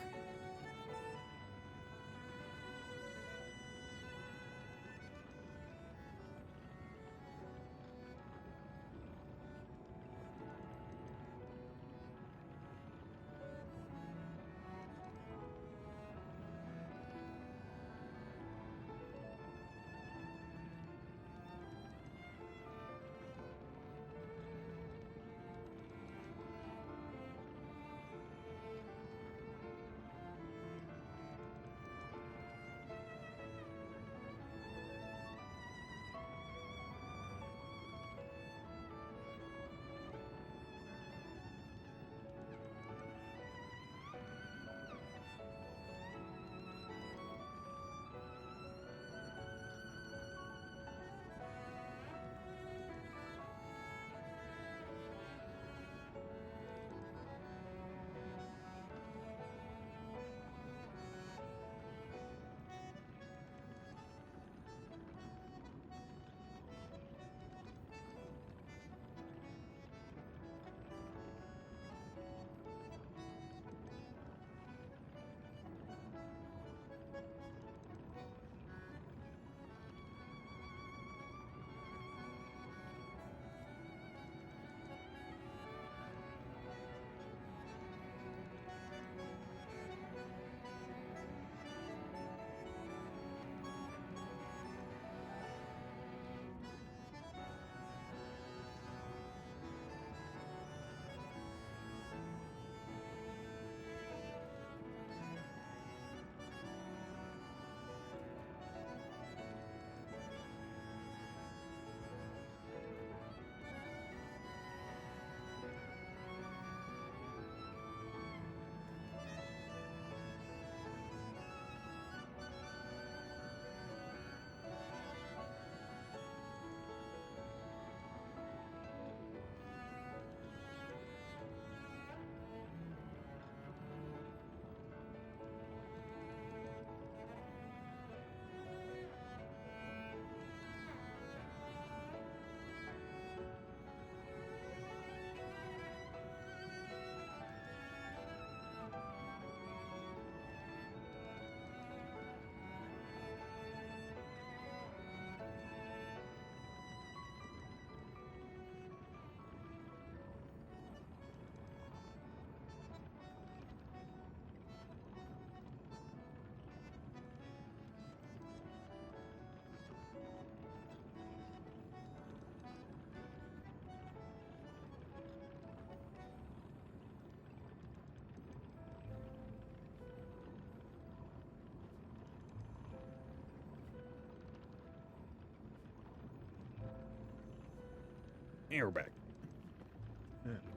Here we're back.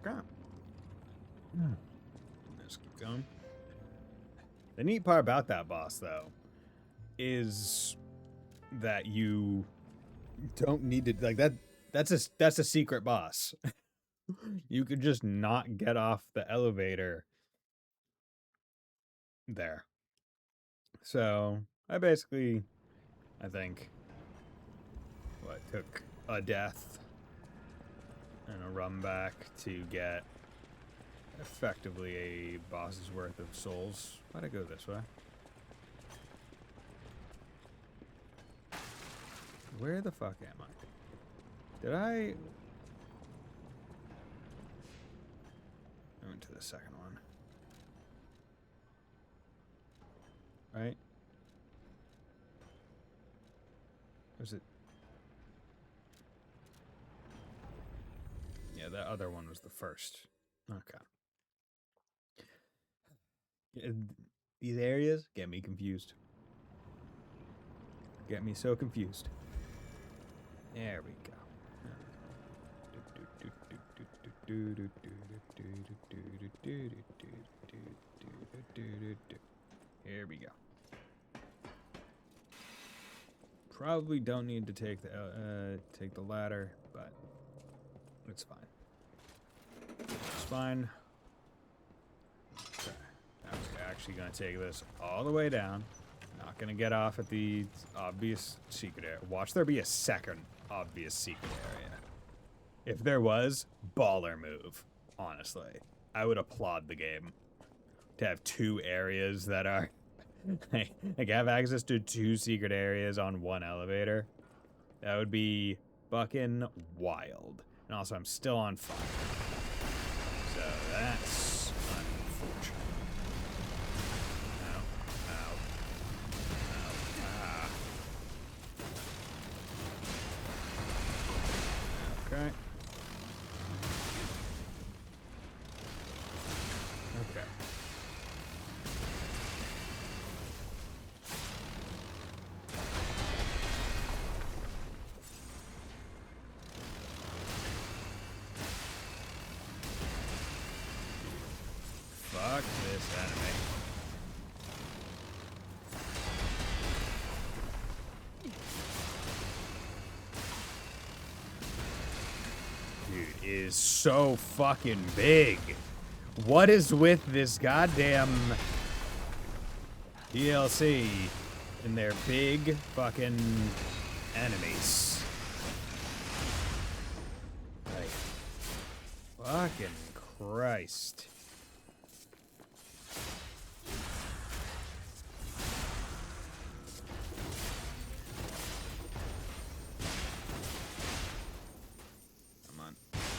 Okay. Let's keep going. The neat part about that boss, though, is that you don't need to like that. That's a secret boss. You could just not get off the elevator there. So I think, took a death and a run back to get effectively a boss's worth of souls. Why'd I go this way? Where the fuck am I? Did I went to the second one. Right? Was it? Yeah, that other one was the first. Okay. These areas get me confused. Get me so confused. There we go. Here we go. Probably don't need to take the ladder, but it's fine. It's fine. Okay. Now we're actually gonna take this all the way down. Not gonna get off at the obvious secret area. Watch there be a second obvious secret area. If there was, baller move. Honestly, I would applaud the game to have two areas that are like have access to two secret areas on one elevator. That would be fucking wild. And also, I'm still on fire, so that's unfortunate. Okay. Okay. Fuck this enemy. Dude is so fucking big. What is with this goddamn DLC and their big fucking enemies? Like, fucking Christ.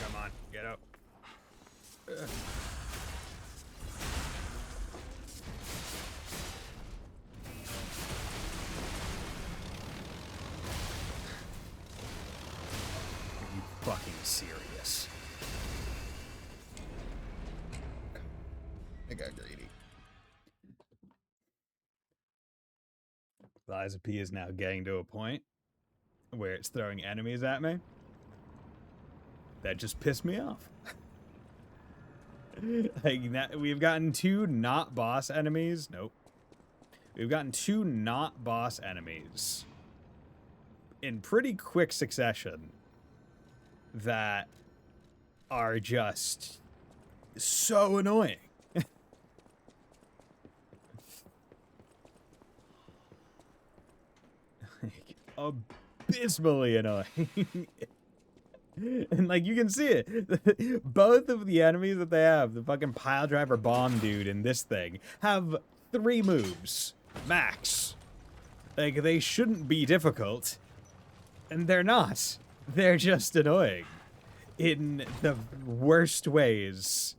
Come on, get up. Are you fucking serious? I got greedy. Liza P is now getting to a point where it's throwing enemies at me. That just pissed me off. Like that, we've gotten two not boss enemies. Nope. We've gotten two not boss enemies in pretty quick succession that are just so annoying. Like, abysmally annoying. And like you can see it, both of the enemies that they have, the fucking pile driver bomb dude and this thing, have 3 moves max. Like they shouldn't be difficult, and they're not. They're just annoying in the worst ways.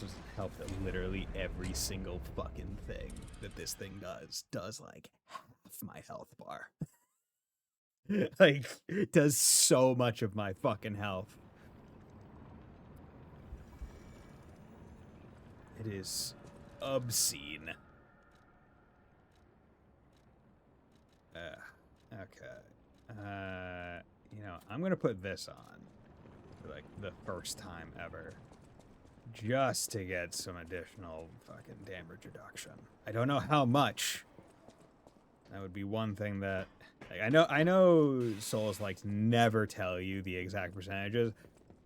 doesn't help that literally every single fucking thing that this thing does like half my health bar. Like, it does so much of my fucking health. It is obscene. Okay. You know, I'm gonna put this on for like the first time ever, just to get some additional fucking damage reduction. I don't know how much. That would be one thing that, like, I know Souls like never tell you the exact percentages.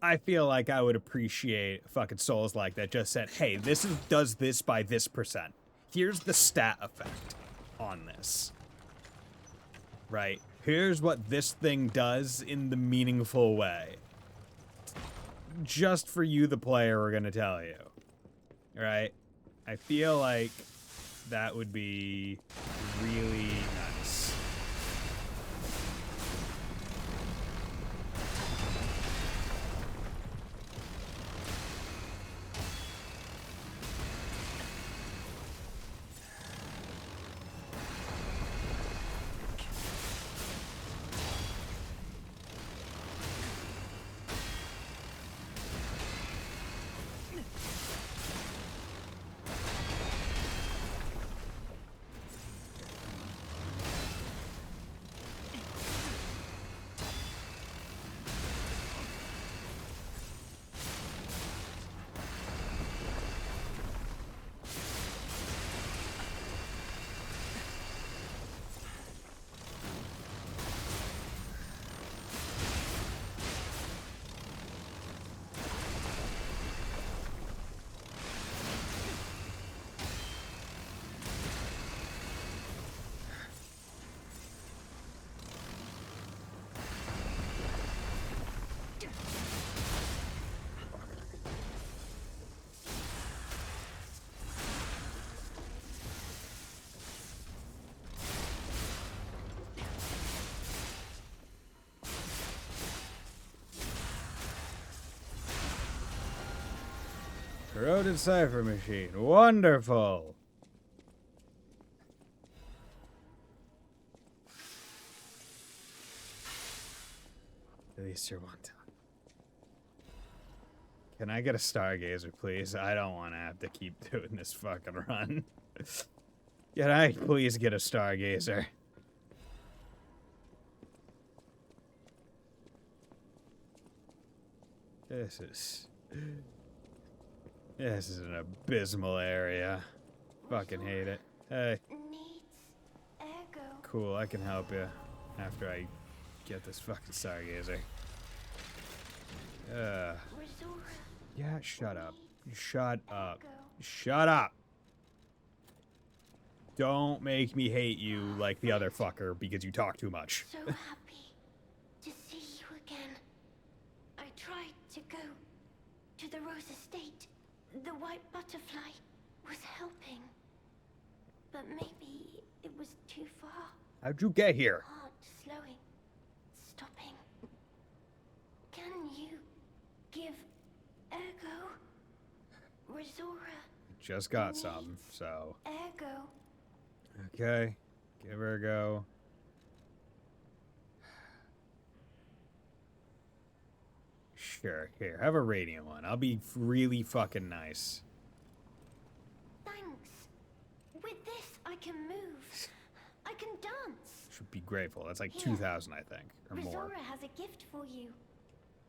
I feel like I would appreciate fucking Souls like that just said, hey, this does this by this percent. Here's the stat effect on this. Right? Here's what this thing does in the meaningful way. Just for you, the player, we're gonna tell you. Right? I feel like that would be really nice. Corroded cipher machine. Wonderful. At least you're one time. Can I get a stargazer, please? I don't want to have to keep doing this fucking run. Can I please get a stargazer? This is an abysmal area. Fucking hate it. Hey. Needs ergo. Cool, I can help you after I get this fucking stargazer. Resora. Yeah, shut up. Shut up. Ergo. Shut up. Don't make me hate you like the other fucker because you talk too much. So happy to see you again. I tried to go to the Rose Estate. The white butterfly was helping. But maybe it was too far. How'd you get here? Heart slowing. Stopping. Can you give ergo? Resora. Just got some, so. Ergo. Okay. Give her a go. Sure, here, have a radiant one. I'll be really fucking nice. Thanks. With this, I can move. I can dance. Should be grateful. That's like Here. 2,000, I think, or more. Resora has a gift for you.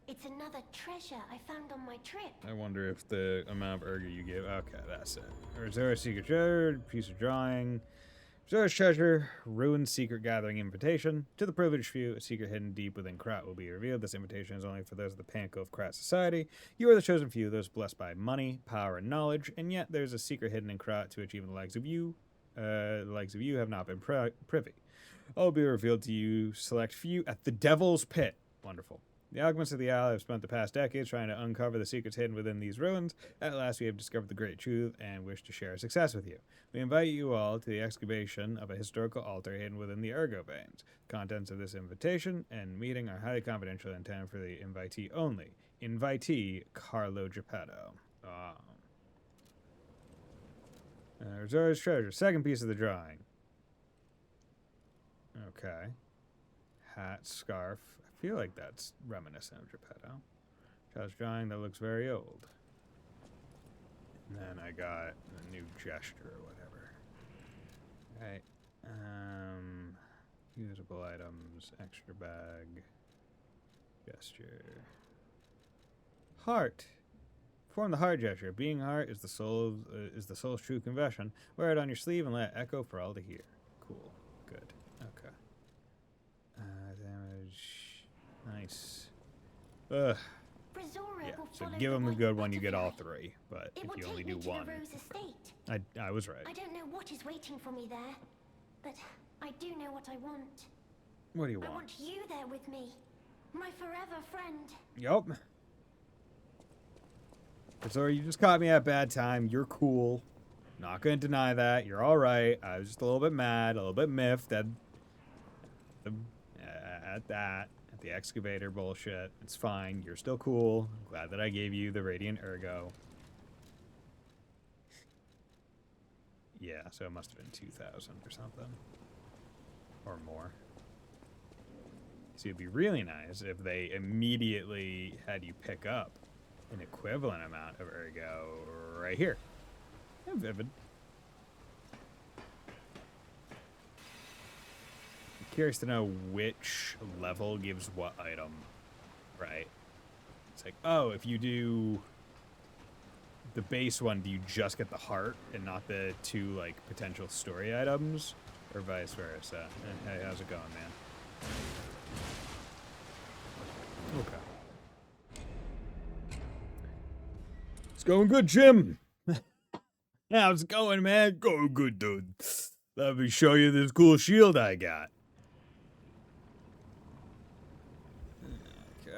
It's another treasure I found on my trip. I wonder if the amount of ergo you give. Okay, that's it. Resora secret treasure, piece of drawing. Resora's treasure, ruined secret gathering invitation. To the privileged few, a secret hidden deep within Krat will be revealed. This invitation is only for those of the pinnacle of Krat society. You are the chosen few, those blessed by money, power, and knowledge, and yet there's a secret hidden in Krat to which even the likes of you have not been privy. All will be revealed to you, select few at the Devil's Pit. Wonderful. The alchemists of the Isle have spent the past decades trying to uncover the secrets hidden within these ruins. At last we have discovered the great truth and wish to share our success with you. We invite you all to the excavation of a historical altar hidden within the Ergo Veins. Contents of this invitation and meeting are highly confidential and intended for the invitee only. Invitee, Carlo Geppetto. Resort's treasure. Second piece of the drawing. Okay. Hat, scarf. I feel like that's reminiscent of Geppetto. Child's drawing that looks very old. And then I got a new gesture or whatever. Right. Usable items, extra bag, gesture. Heart. Perform the heart gesture. Being heart is the soul's true confession. Wear it on your sleeve and let it echo for all to hear. Cool. Good. Okay. Damage. Nice. Ugh. Yeah, so give him the good one, you get all three. But if you only do one, I was right. I don't know what is waiting for me there, but I do know what I want. What do you want? I want you there with me, my forever friend. Yup. Sorry, you just caught me at a bad time. You're cool. Not gonna deny that. You're all right. I was just a little bit mad, a little bit miffed at the excavator bullshit. It's fine. You're still cool. I'm glad that I gave you the Radiant Ergo. Yeah, so it must have been 2,000 or something. Or more. So it'd be really nice if they immediately had you pick up an equivalent amount of Ergo right here. Yeah, vivid. Curious to know which level gives what item, right? It's like, oh, if you do the base one, do you just get the heart and not the two, like, potential story items? Or vice versa? Hey, how's it going, man? Okay. It's going good, Jim! How's it going, man? Going good, dude. Let me show you this cool shield I got.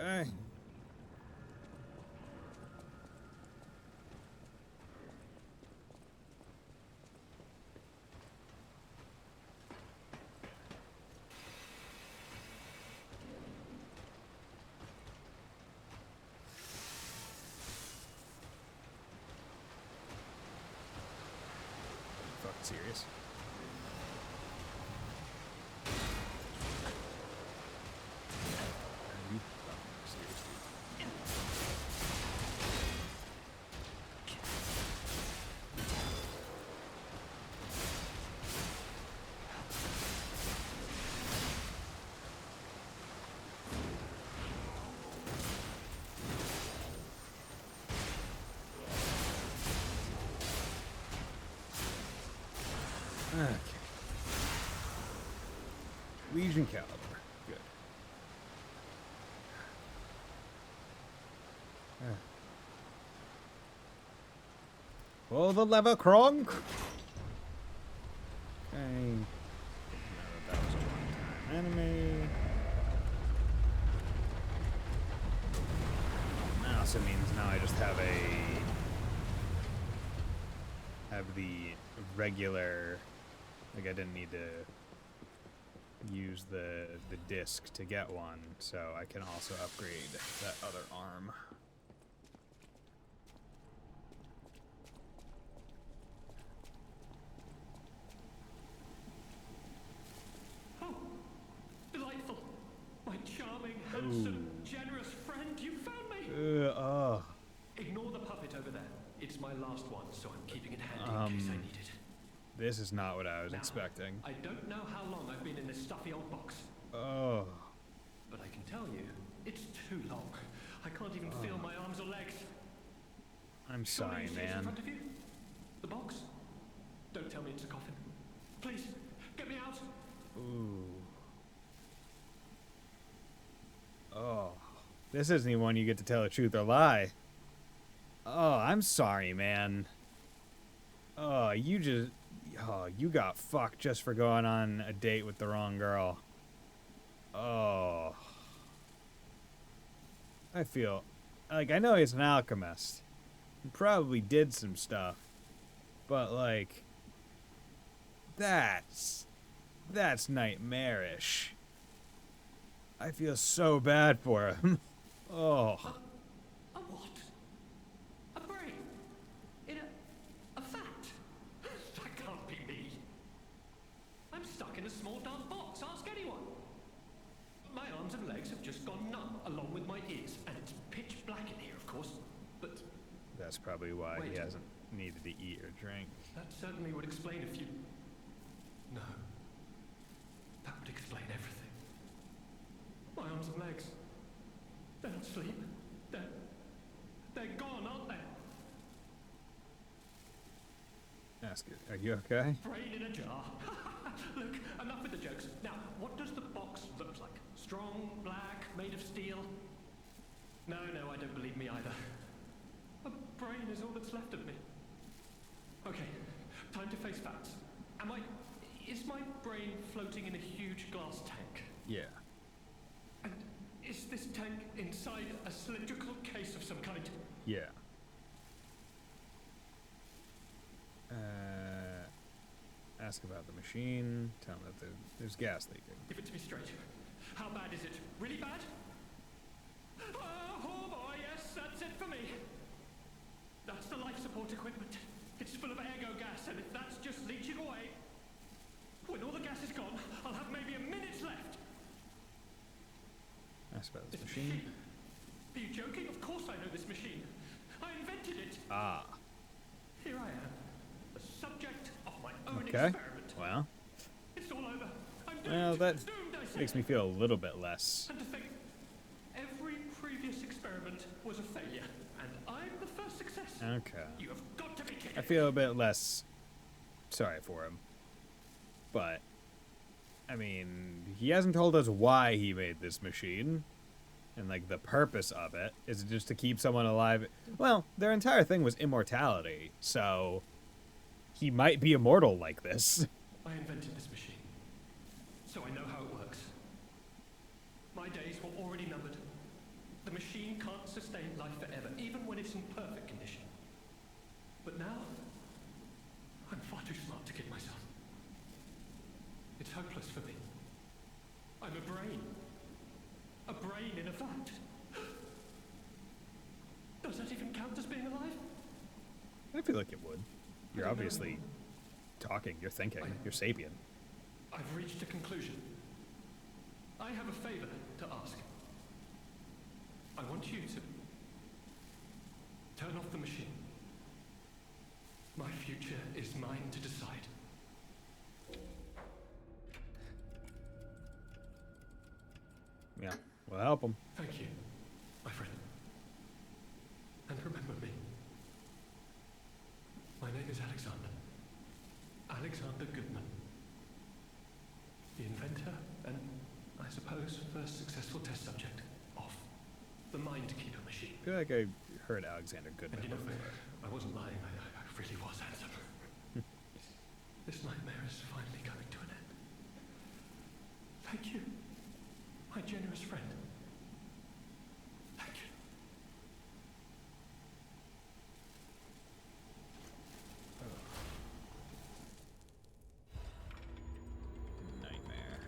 Okay. Fucking serious. Are you fucking serious, dude? Okay. Legion Caliber. Good. Pull the lever, Kronk! Okay. That was a one-time enemy. That also means now I just have the regular. Like, I didn't need to use the disc to get one, so I can also upgrade that other arm. Oh, delightful. My charming, handsome, generous friend, you found me. Oh. Ignore the puppet over there. It's my last one, so I'm keeping it handy in case I need it. This is not what I was expecting. I don't know how long I've been in this stuffy old box. Oh. But I can tell you, it's too long. I can't even feel my arms or legs. I'm sorry, Surely you see it in man. front of you? The box? Don't tell me it's a coffin. Please, get me out. Ooh. Oh. This isn't even one you get to tell the truth or lie. Oh, I'm sorry, man. Oh, you got fucked just for going on a date with the wrong girl. Oh. I feel like I know he's an alchemist. He probably did some stuff. But like that's nightmarish. I feel so bad for him. Oh. A what? A brain? In a fat? That's probably why he Wait. hasn't needed to eat or drink. That certainly would explain a few... No. That would explain everything. My arms and legs. They're not asleep. They're gone, aren't they? Ask it. Are you okay? Brain in a jar. Look, enough with the jokes. Now, what does the box look like? Strong, black, made of steel? No, I don't believe me either. A brain is all that's left of me. Okay, time to face facts. Is my brain floating in a huge glass tank? Yeah. And is this tank inside a cylindrical case of some kind? Yeah. Ask about the machine. Tell him that there's gas leaking. Give it to me straight. How bad is it? Really bad? Oh boy, yes, that's it for me. That's the life support equipment. It's full of ergo gas, and if that's just leaching away, when all the gas is gone, I'll have maybe a minute left. Ask about this machine. Are you joking? Of course I know this machine. I invented it. Ah. Here I am, the subject of my own Okay. experiment. Well. It's all over. I'm doomed. Well, that Doomed, I say. makes me feel a little bit less. And to think, every previous experiment was a failure, and I'm the first success. Okay. You have got to be kidding. I feel a bit less sorry for him. But, I mean, he hasn't told us why he made this machine. And, like, the purpose of it is just to keep someone alive. Well, their entire thing was immortality, so he might be immortal like this. I invented this machine, so I know how it works. My days were already numbered. The machine can't sustain life forever, even when it's in perfect condition. But now, I'm far too smart to kid myself. It's hopeless for me. I'm a brain. A brain in a vat. Does that even count as being alive? I feel like it would. You're I don't know obviously anymore. talking, you're thinking, you're sapient. I've reached a conclusion. I have a favor to ask. I want you to turn off the machine. My future is mine to decide. Yeah, we'll help him. Thank you, my friend. And remember me. My name is Alexander. Alexander Goodman. The inventor and, I suppose, first successful test subject of the Mindkeeper machine. I feel like I heard Alexander Goodman And you know, before. I wasn't lying. I really was handsome. This nightmare is finally coming to an end. Thank you, my generous friend. Thank you. Nightmare.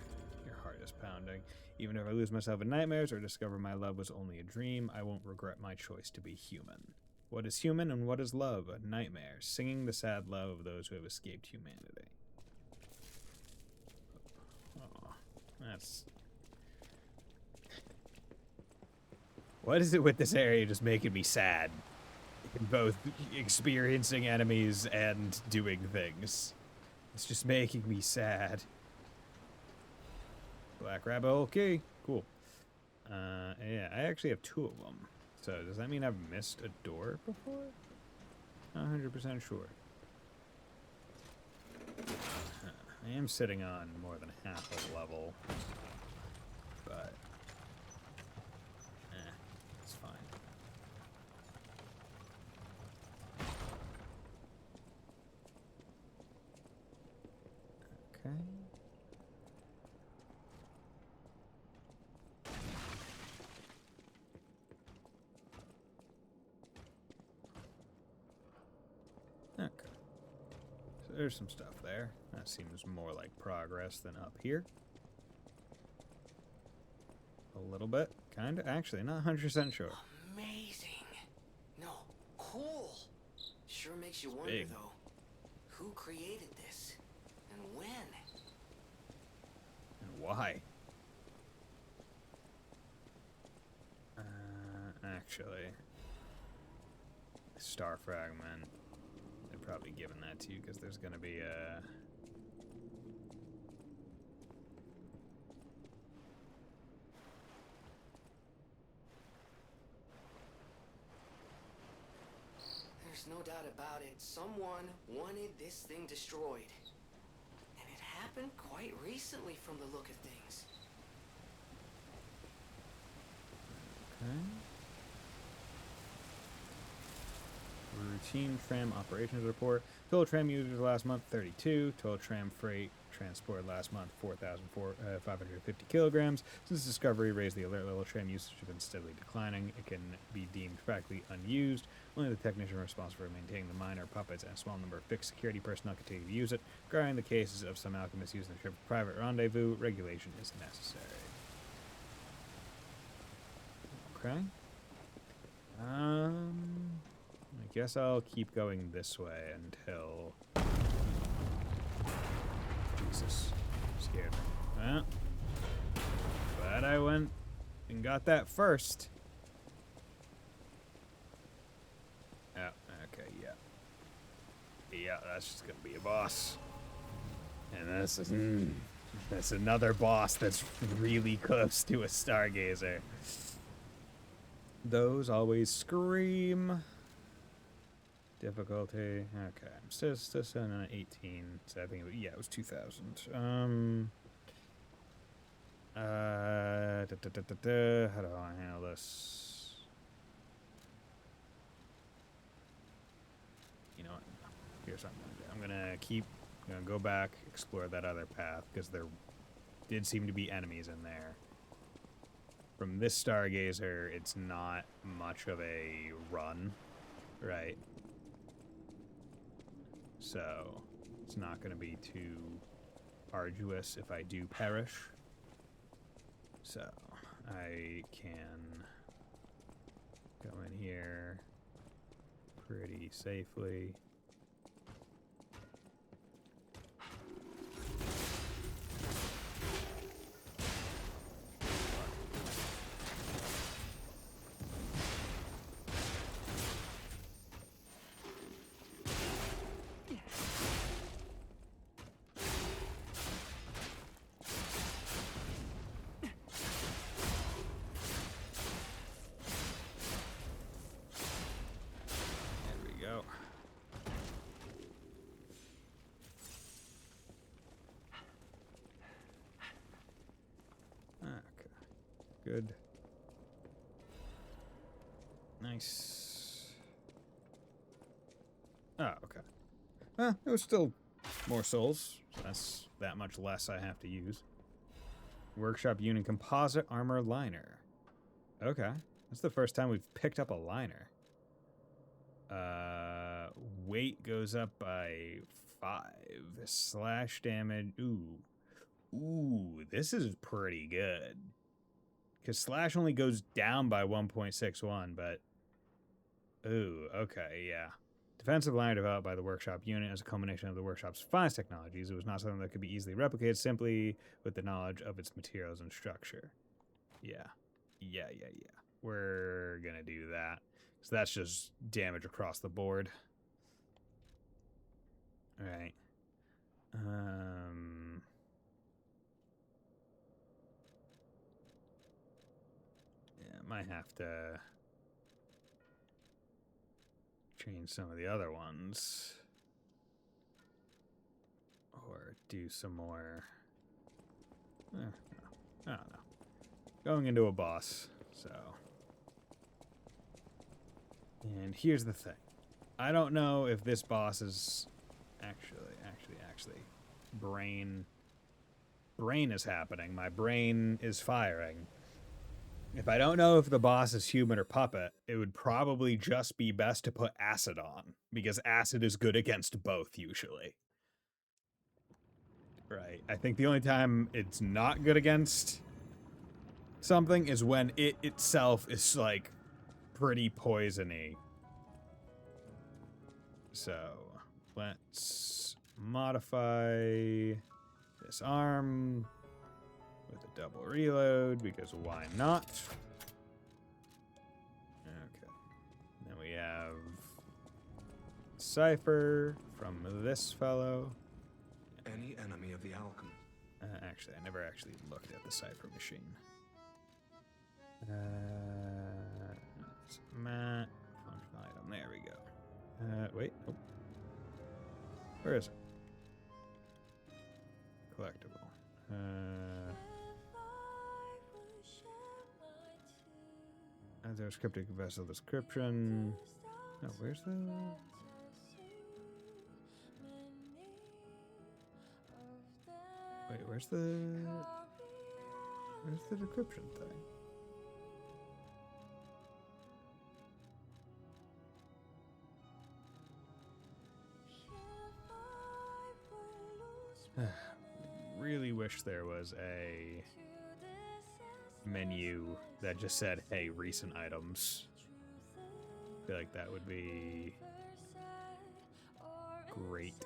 Your heart is pounding. Even if I lose myself in nightmares or discover my love was only a dream, I won't regret my choice to be human. What is human and what is love? A nightmare, singing the sad love of those who have escaped humanity. Oh, that's... What is it with this area just making me sad? In both experiencing enemies and doing things. It's just making me sad. Black rabbit hole key. Cool. Yeah, I actually have 2 of them. So does that mean I've missed a door before? Not 100% sure. I am sitting on more than half a level. But... it's fine. Okay. Okay. So there's some stuff there. That seems more like progress than up here. A little bit, kind of. Actually, not 100% sure. Amazing. No, cool. Sure makes you wonder, big. though. Who created this? And when? And why? Actually, I star fragment. They're probably giving that to you because there's going to be a... There's no doubt about it. Someone wanted this thing destroyed. And it happened quite recently from the look of things. Okay. Routine tram operations report. Total tram users last month, 32. Total tram freight transported last month, 4,550 kilograms. Since discovery raised the alert level, tram usage has been steadily declining. It can be deemed practically unused. Only the technician responsible for maintaining the mine or puppets and a small number of fixed security personnel continue to use it. Regarding the cases of some alchemists using the ship for private rendezvous, regulation is necessary. Okay. I guess I'll keep going this way until... Jesus. Scared me. Well, glad I went and got that first. Oh, okay, yeah. Yeah, that's just gonna be a boss. And that's another boss that's really close to a stargazer. Those always scream. Difficulty. Okay, I'm still sitting on 18. So I think it was 2000. How do I handle this? You know what? Here's what I'm gonna do. I'm gonna go back, explore that other path because there did seem to be enemies in there. From this stargazer, it's not much of a run, right? So, it's not going to be too arduous if I do perish. So, I can go in here pretty safely. Good. Nice. Oh, okay. It was still more souls, so that's that much less I have to use. Workshop unit composite armor liner. Okay. That's the first time we've picked up a liner. Weight goes up by 5. Slash damage. Ooh, this is pretty good. Because slash only goes down by 1.61, but... Ooh, okay, yeah. Defensive line developed by the workshop unit as a combination of the workshop's finest technologies. It was not something that could be easily replicated simply with the knowledge of its materials and structure. Yeah. Yeah. We're gonna do that. So that's just damage across the board. Alright. Yeah, might have to change some of the other ones. Or do some more... I don't know. Going into a boss, so... And here's the thing. I don't know if this boss is... Actually... Brain is happening. My brain is firing. If I don't know if the boss is human or puppet, it would probably just be best to put acid on, because acid is good against both, usually. Right. I think the only time it's not good against something is when it itself is, like, pretty poisony. So, let's modify this arm with a double reload, because why not? Okay. Then we have cipher from this fellow. Any enemy of the alchemist. Actually, I never actually looked at the cipher machine. Matt, functional item. There we go. Wait. Oh. Where is it? Collectible. There's cryptic vessel description. No, where's the? Wait, where's the decryption thing? Really wish there was a menu that just said, hey, recent items. I feel like that would be great.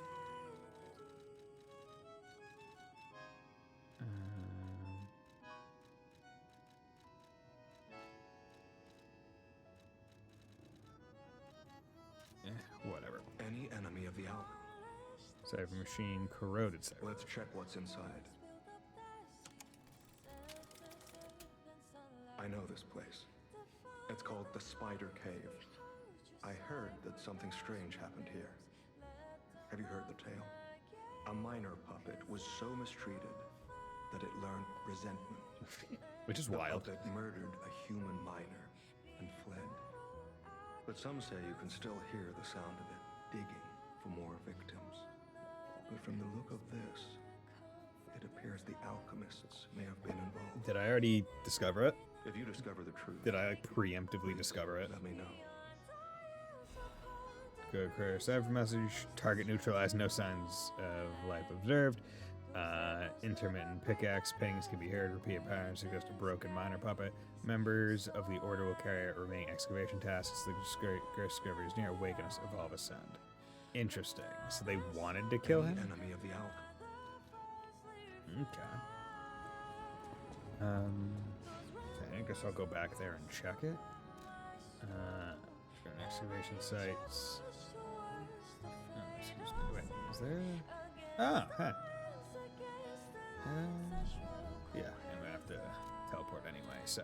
Whatever. Any enemy of the alchemist. Cipher machine, corroded cipher. Let's check what's inside. I know this place. It's called the Spider Cave. I heard that something strange happened here. Have you heard the tale? A minor puppet was so mistreated that it learned resentment. Which is The wild. puppet murdered a human miner and fled. But some say you can still hear the sound of it digging for more victims. But from the look of this, it appears the alchemists may have been involved. Did I already discover it? If you discover the truth, Did I like preemptively discover it? let me know. Go career cipher message. Target neutralized. No signs of life observed. Intermittent pickaxe pings can be heard. Repeated patterns suggest a broken minor puppet. Members of the order will carry out remaining excavation tasks. The discovery is near. Awakeness. Evolve. Ascend. Interesting. So they wanted to kill Any him? enemy of the alchemist. Okay. Okay, I guess I'll go back there and check it. Excavation sites. Oh, excuse me. Wait, is there? Oh, hey. Yeah, I'm gonna have to teleport anyway, so.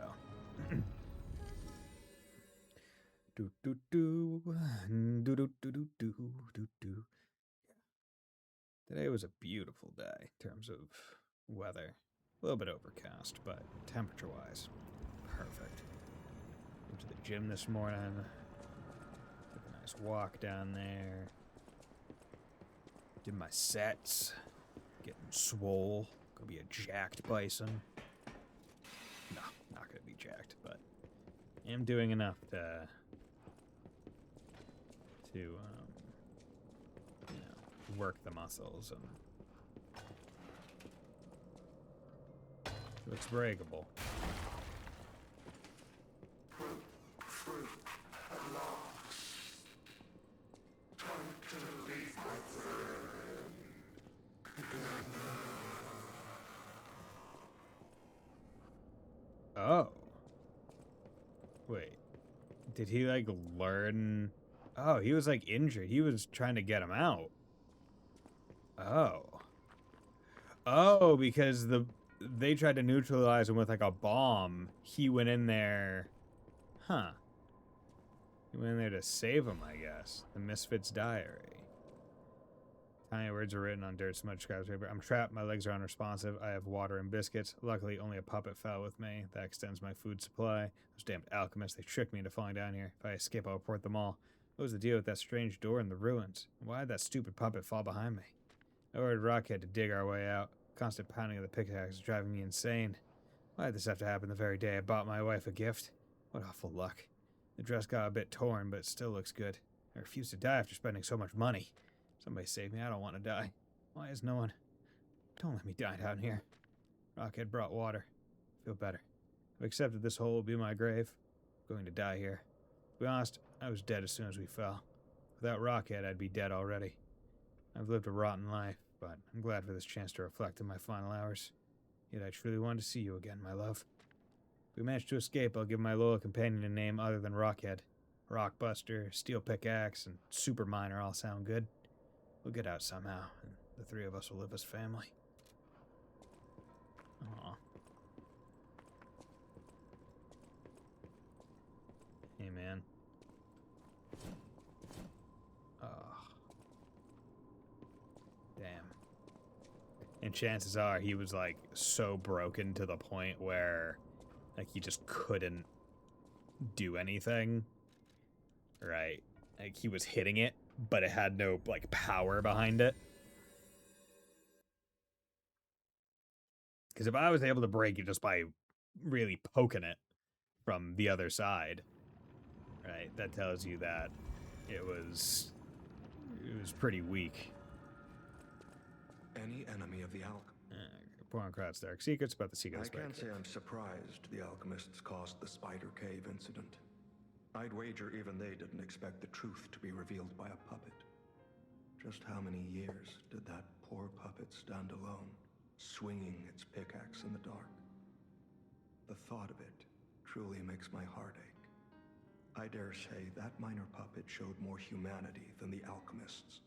do do do do do do do do do do. Today was a beautiful day in terms of weather. A little bit overcast, but temperature-wise, perfect. Went to the gym this morning. Took a nice walk down there. Did my sets. Getting swole. Gonna be a jacked bison. No, not gonna be jacked, but am doing enough to work the muscles and looks breakable. Oh. Wait. Did he like learn? Oh, he was like injured. He was trying to get him out. Oh. Oh, because they tried to neutralize him with like a bomb. He went in there. Huh. He went in there to save him, I guess. The Misfit's Diary. Tiny words are written on dirt smudged skyscraper. I'm trapped. My legs are unresponsive. I have water and biscuits. Luckily, only a puppet fell with me. That extends my food supply. Those damned alchemists, they tricked me into falling down here. If I escape, I'll report them all. What was the deal with that strange door in the ruins? Why did that stupid puppet fall behind me? I ordered Rockhead to dig our way out. Constant pounding of the pickaxe is driving me insane. Why did this have to happen the very day I bought my wife a gift? What awful luck. The dress got a bit torn, but it still looks good. I refuse to die after spending so much money. Somebody save me. I don't want to die. Why is no one? Don't let me die down here. Rockhead brought water. Feel better. I've accepted this hole will be my grave. I'm going to die here. To be honest, I was dead as soon as we fell. Without Rockhead, I'd be dead already. I've lived a rotten life, but I'm glad for this chance to reflect in my final hours. Yet I truly wanted to see you again, my love. If we manage to escape, I'll give my loyal companion a name other than Rockhead. Rockbuster, Steel Pickaxe, and Super Miner all sound good. We'll get out somehow, and the three of us will live as family. Aw. Hey, man. Ugh. Damn. And chances are he was, like, so broken to the point where, like, he just couldn't do anything. Right? Like, he was hitting it, but it had no, like, power behind it. Because if I was able to break it just by really poking it from the other side, right, that tells you that it was pretty weak. Any enemy of the Pouring across dark secrets about the secret I of Spider can't say Cave. I'm surprised the alchemists caused the Spider Cave incident. I'd wager even they didn't expect the truth to be revealed by a puppet. Just how many years did that poor puppet stand alone, swinging its pickaxe in the dark? The thought of it truly makes my heart ache. I dare say that minor puppet showed more humanity than the alchemists.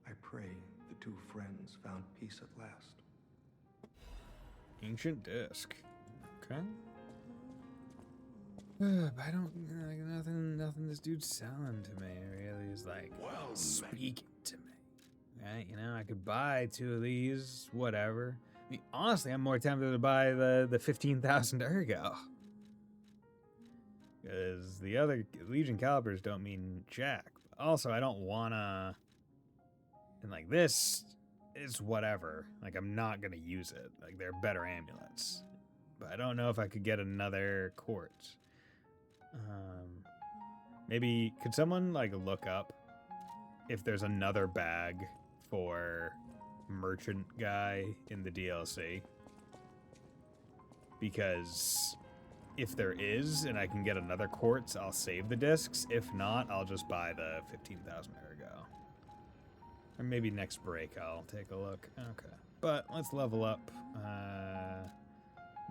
I pray the two friends found peace at last. Ancient disc. Okay. But I don't like nothing this dude's selling to me really is like speaking to me. Right? You know, I could buy two of these, whatever. I mean, honestly, I'm more tempted to buy the 15,000 ergo. Because the other Legion calibers don't mean jack. Also, I don't wanna. And like this is whatever. Like I'm not gonna use it. Like they're better amulets. But I don't know if I could get another quartz. Maybe could someone like look up if there's another bag for merchant guy in the DLC? Because if there is and I can get another quartz, I'll save the discs. If not, I'll just buy the 15,000 ergo. Or maybe next break I'll take a look. Okay. But let's level up.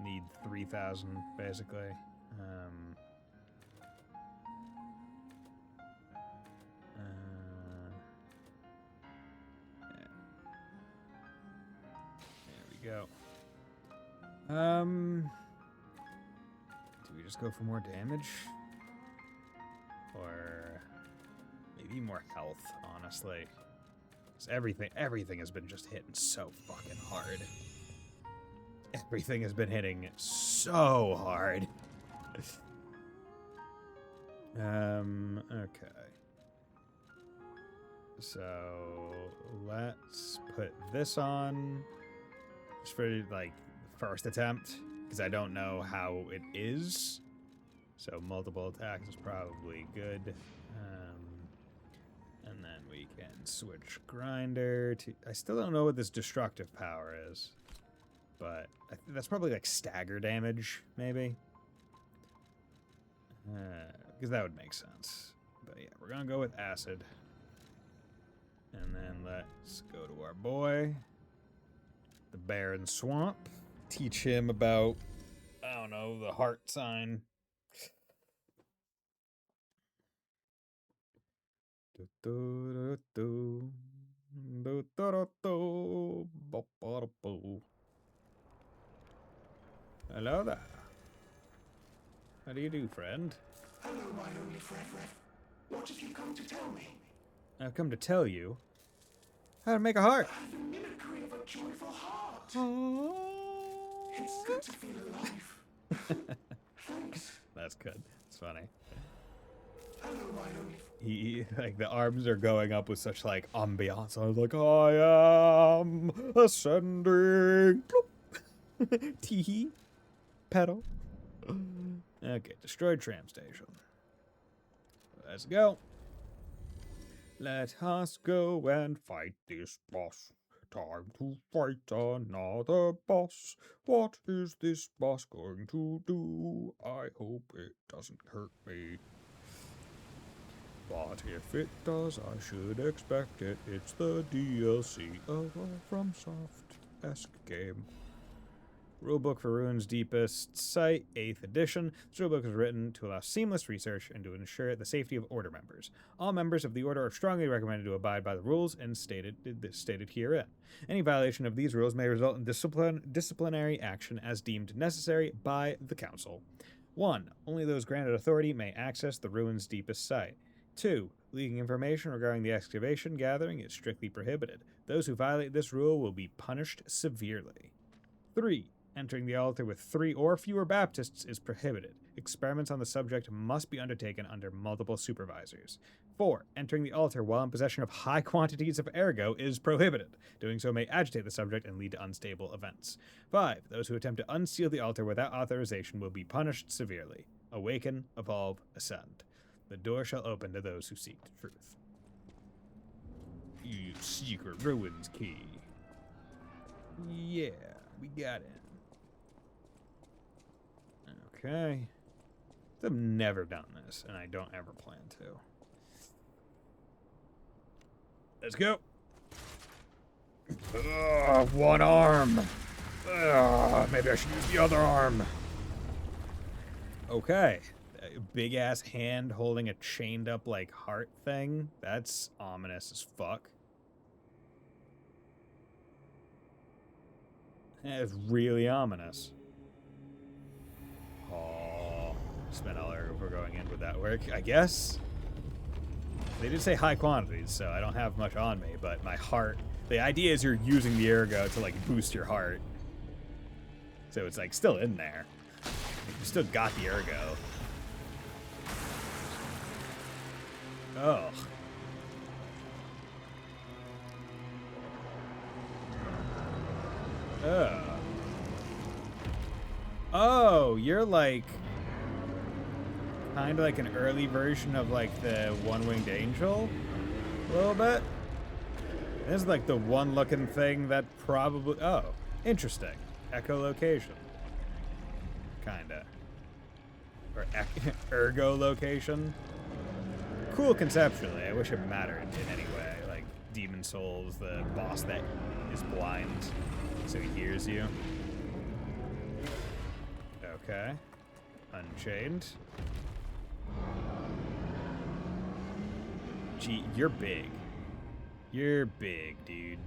Need 3,000 basically. There we go. Do we just go for more damage? Or maybe more health, honestly. 'Cause everything has been just hitting so fucking hard. Everything has been hitting so hard. Okay. So let's put this on just for like first attempt because I don't know how it is. So multiple attacks is probably good. And then we can switch grinder to. I still don't know what this destructive power is, but that's probably like stagger damage, maybe. Because that would make sense. But yeah, we're gonna go with acid. And then let's go to our boy, the Barren Swamp. Teach him about, I don't know, the heart sign. Hello there. How do you do, friend? Hello, my only friend. What have you come to tell me? I've come to tell you how to make a heart. The mimicry of a joyful heart. It's good to feel alive. Thanks. That's good. It's funny. Hello, my only He like the arms are going up with such like ambiance. I was like, I am ascending. Tee pedal. Okay, destroyed tram station. Let's go. Let us go and fight this boss. Time to fight another boss. What is this boss going to do? I hope it doesn't hurt me. But if it does, I should expect it. It's the DLC of a FromSoft-esque game. Rulebook for Ruin's Deepest Site, 8th edition. This rulebook is written to allow seamless research and to ensure the safety of Order members. All members of the Order are strongly recommended to abide by the rules and stated herein. Any violation of these rules may result in disciplinary action as deemed necessary by the Council. 1. Only those granted authority may access the Ruin's Deepest Site. 2. Leaking information regarding the excavation gathering is strictly prohibited. Those who violate this rule will be punished severely. 3. Entering the altar with 3 or fewer Baptists is prohibited. Experiments on the subject must be undertaken under multiple supervisors. 4. Entering the altar while in possession of high quantities of ergo is prohibited. Doing so may agitate the subject and lead to unstable events. 5. Those who attempt to unseal the altar without authorization will be punished severely. Awaken, evolve, ascend. The door shall open to those who seek the truth. You secret ruins key. Yeah, we got it. Okay. I've never done this, and I don't ever plan to. Let's go. Ugh, one arm. Ugh, maybe I should use the other arm. Okay. Big ass hand holding a chained up like heart thing. That's ominous as fuck. That is really ominous. Oh, spent all our for going in. Would that work? I guess. They did say high quantities, so I don't have much on me, but my heart. The idea is you're using the ergo to like boost your heart. So it's like still in there. You still got the ergo. Oh. Oh, you're like kind of like an early version of like the one-winged angel, a little bit. This is like the one-looking thing that probably. Oh, interesting. Echolocation. Kinda. Or ergo location. Cool conceptually. I wish it mattered in any way. Like Demon Souls, the boss that is blind, so he hears you. Okay. Unchained. Gee, you're big. You're big, dude.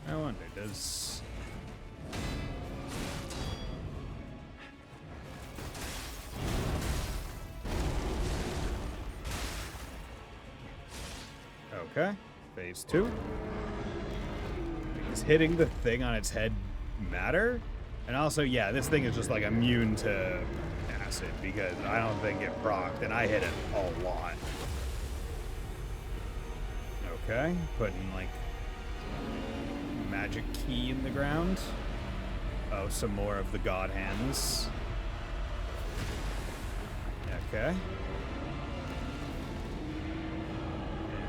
I wonder, does... Okay, phase 2. Is hitting the thing on its head matter? And also, yeah, this thing is just like immune to acid because I don't think it procced, and I hit it a lot. Okay, putting like magic key in the ground. Oh, some more of the god hands. Okay.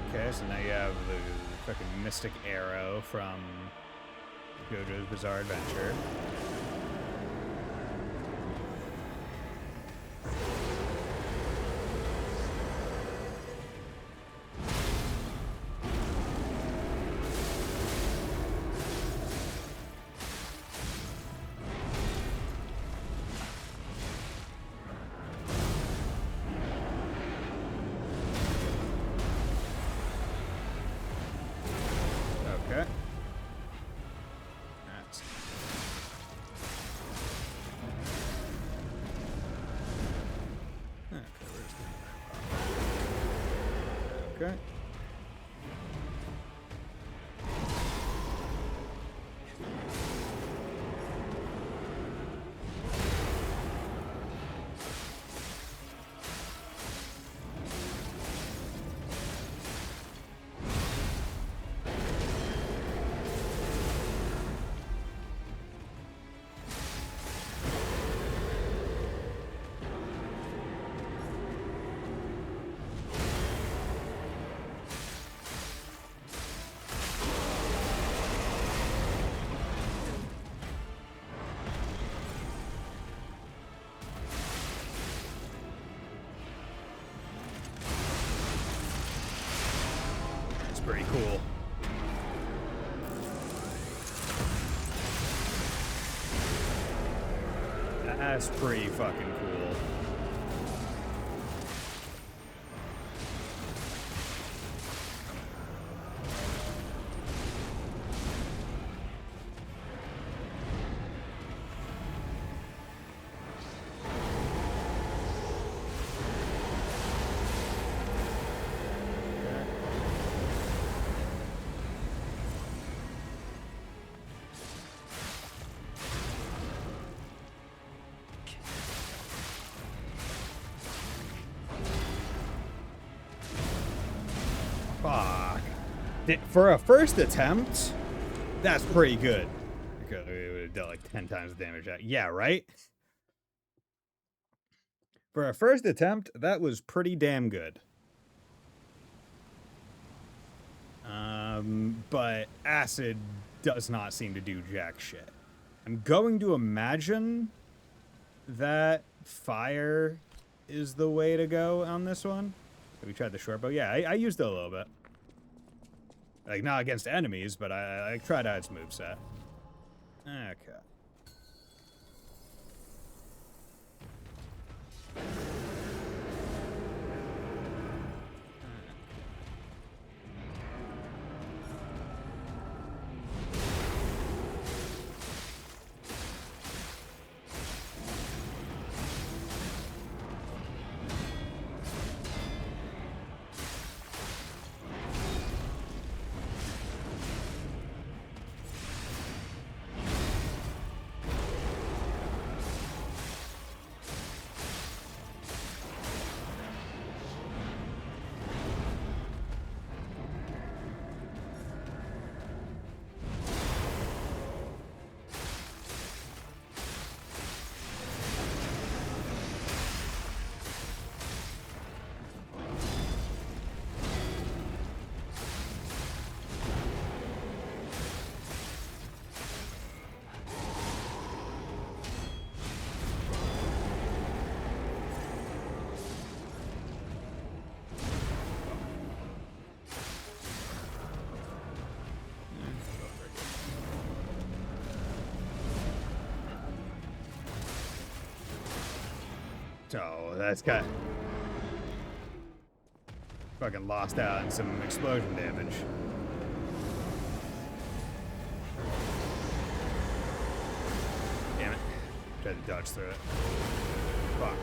Okay, so now you have the fucking mystic arrow from JoJo's Bizarre Adventure. That's pretty fucking cool. Fuck. For a first attempt, that's pretty good. Because we would have dealt like 10 times the damage. Yeah, right? For a first attempt, that was pretty damn good. But acid does not seem to do jack shit. I'm going to imagine that fire is the way to go on this one. We tried the short bow. Yeah, I used it a little bit. Like, not against enemies, but I tried out its moveset. Okay. Oh, that's got fucking lost out on some explosion damage. Damn it. Tried to dodge through it. Fuck.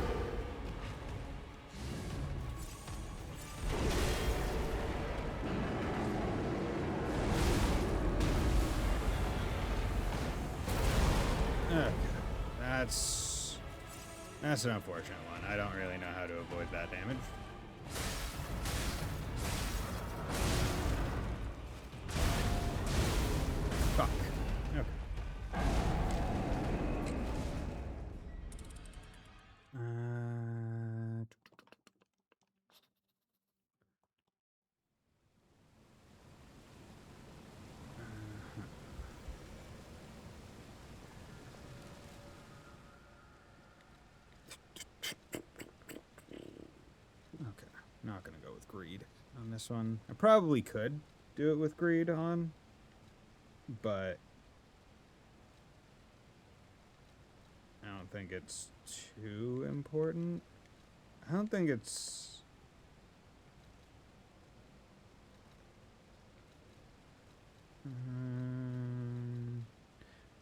Okay. That's an unfortunate one. I don't really know how to avoid that damage. Fuck. Okay. Okay, not gonna go with greed on this one. I probably could do it with greed on, but I don't think it's too important. I don't think it's...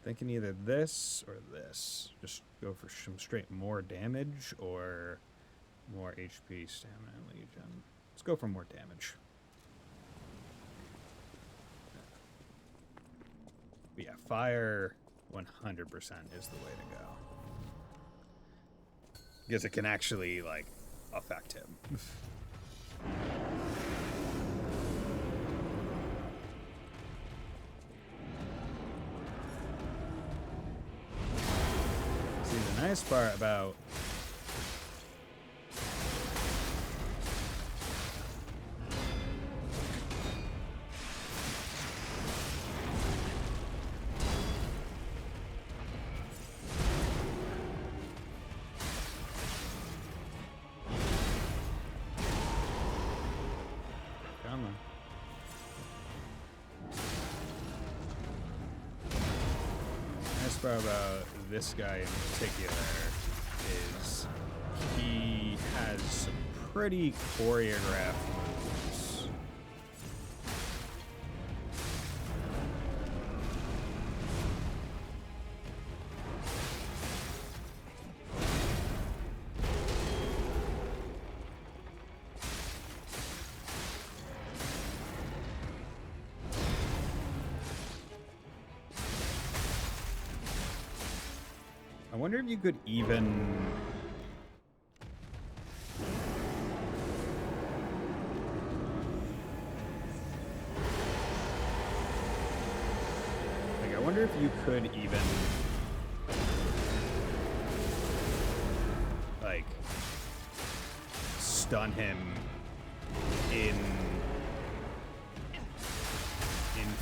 thinking either this or this. Just go for some straight more damage or more HP, stamina, and legion. Let's go for more damage. But yeah, fire 100% is the way to go. Because it can actually, like, affect him. See, the nice part about... part about this guy in particular is he has some pretty choreographed moves. I wonder if you could even... Like, I wonder if you could even... like, stun him in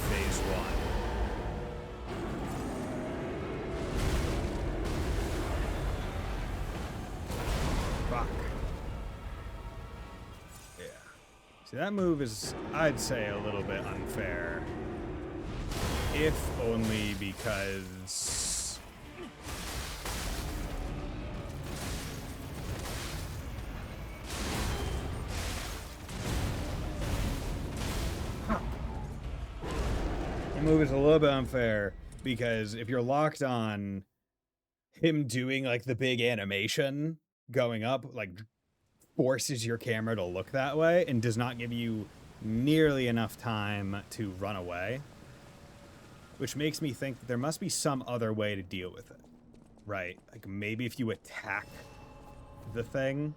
phase 1. Fuck. Yeah. See, that move is, I'd say, a little bit unfair. If only because... the move is a little bit unfair because if you're locked on him doing, like, the big animation going up, like, forces your camera to look that way and does not give you nearly enough time to run away. Which makes me think that there must be some other way to deal with it. Right? Like, maybe if you attack the thing,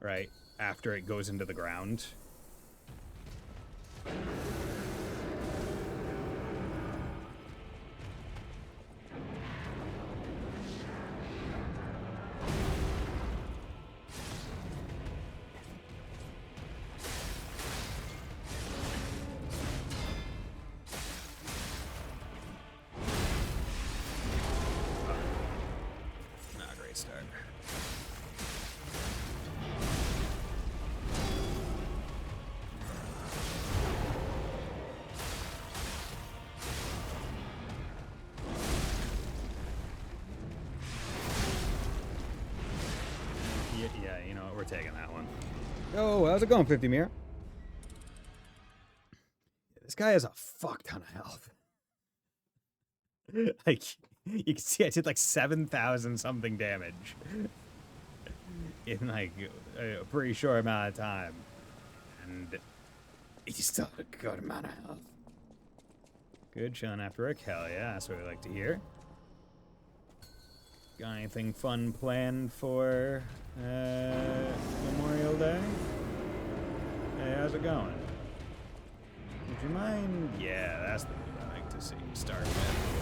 right, after it goes into the ground. Start. Yeah, you know what? We're taking that one. Oh, how's it going, 50 Mir? This guy has a fuck ton of health. Like, you can see I did like 7,000 something damage in like a pretty short amount of time. And he's still a good amount of health. Good, chilling after work. Hell yeah, that's what we like to hear. Got anything fun planned for Memorial Day? Hey, how's it going? Would you mind? Yeah, that's the move I like to see start with.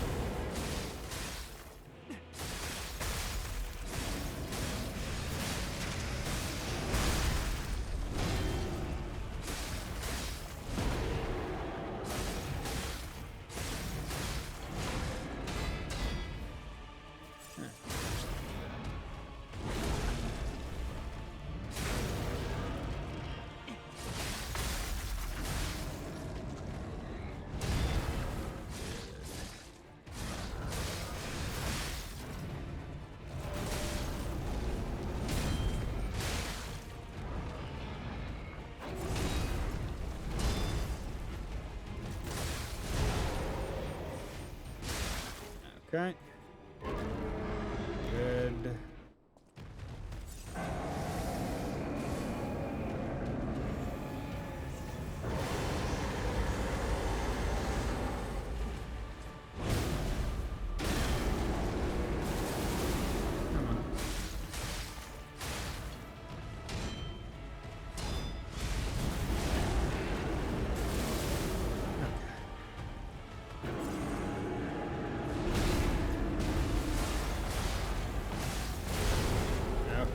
Okay. Good.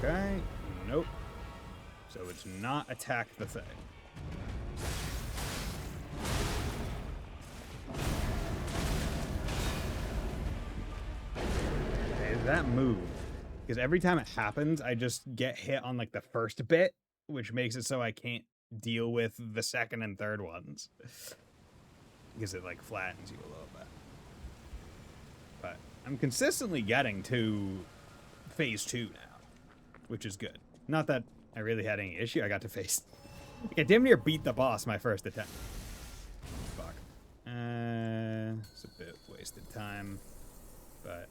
Okay. Nope. So it's not attack the thing. Okay, that move. Because every time it happens, I just get hit on like the first bit, which makes it so I can't deal with the second and third ones. Because it like flattens you a little bit. But I'm consistently getting to phase 2 now, which is good. Not that I really had any issue. I got to phase. Like, I damn near beat the boss my first attempt. Fuck. It's a bit wasted time, but.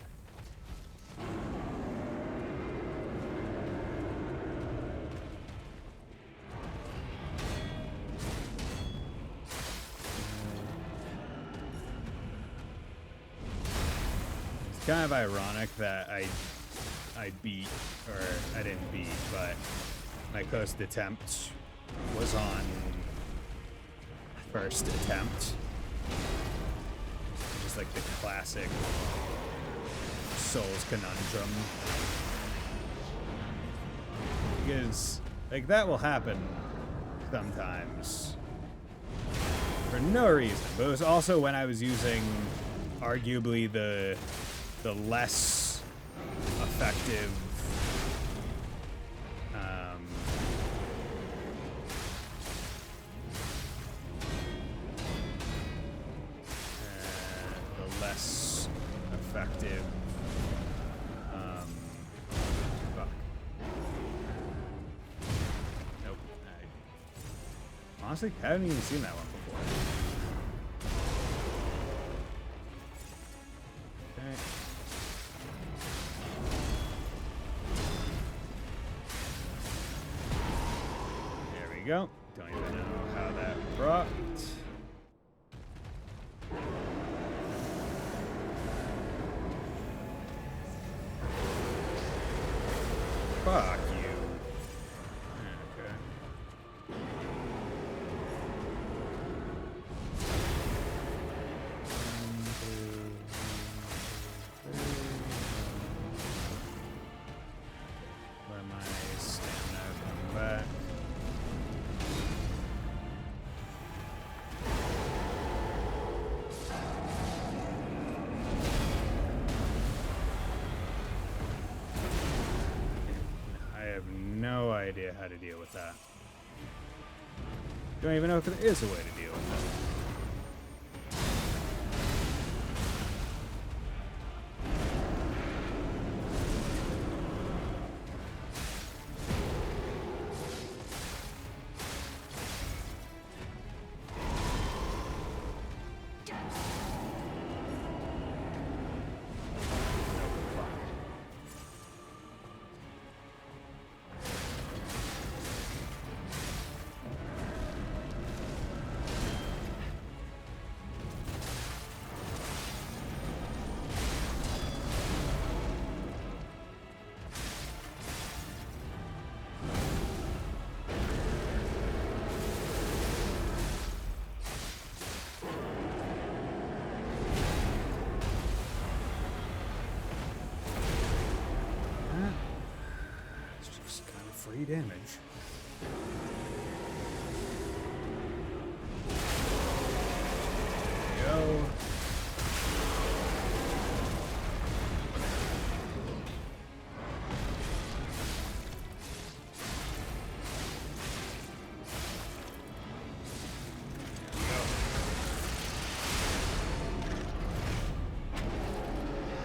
It's kind of ironic that I beat, or I didn't beat, but my first attempt was on first attempt. Just like the classic Souls conundrum. Because, like, that will happen sometimes for no reason. But it was also when I was using arguably the less effective fuck. Nope. Honestly, I haven't even seen that one before. Okay. There we go. Don't even know how that brought. Fuck you. Okay. Let my stamina come back. I have no idea how to deal with that. Don't even know if there is a way to deal with that. It's just kind of free damage. There we go.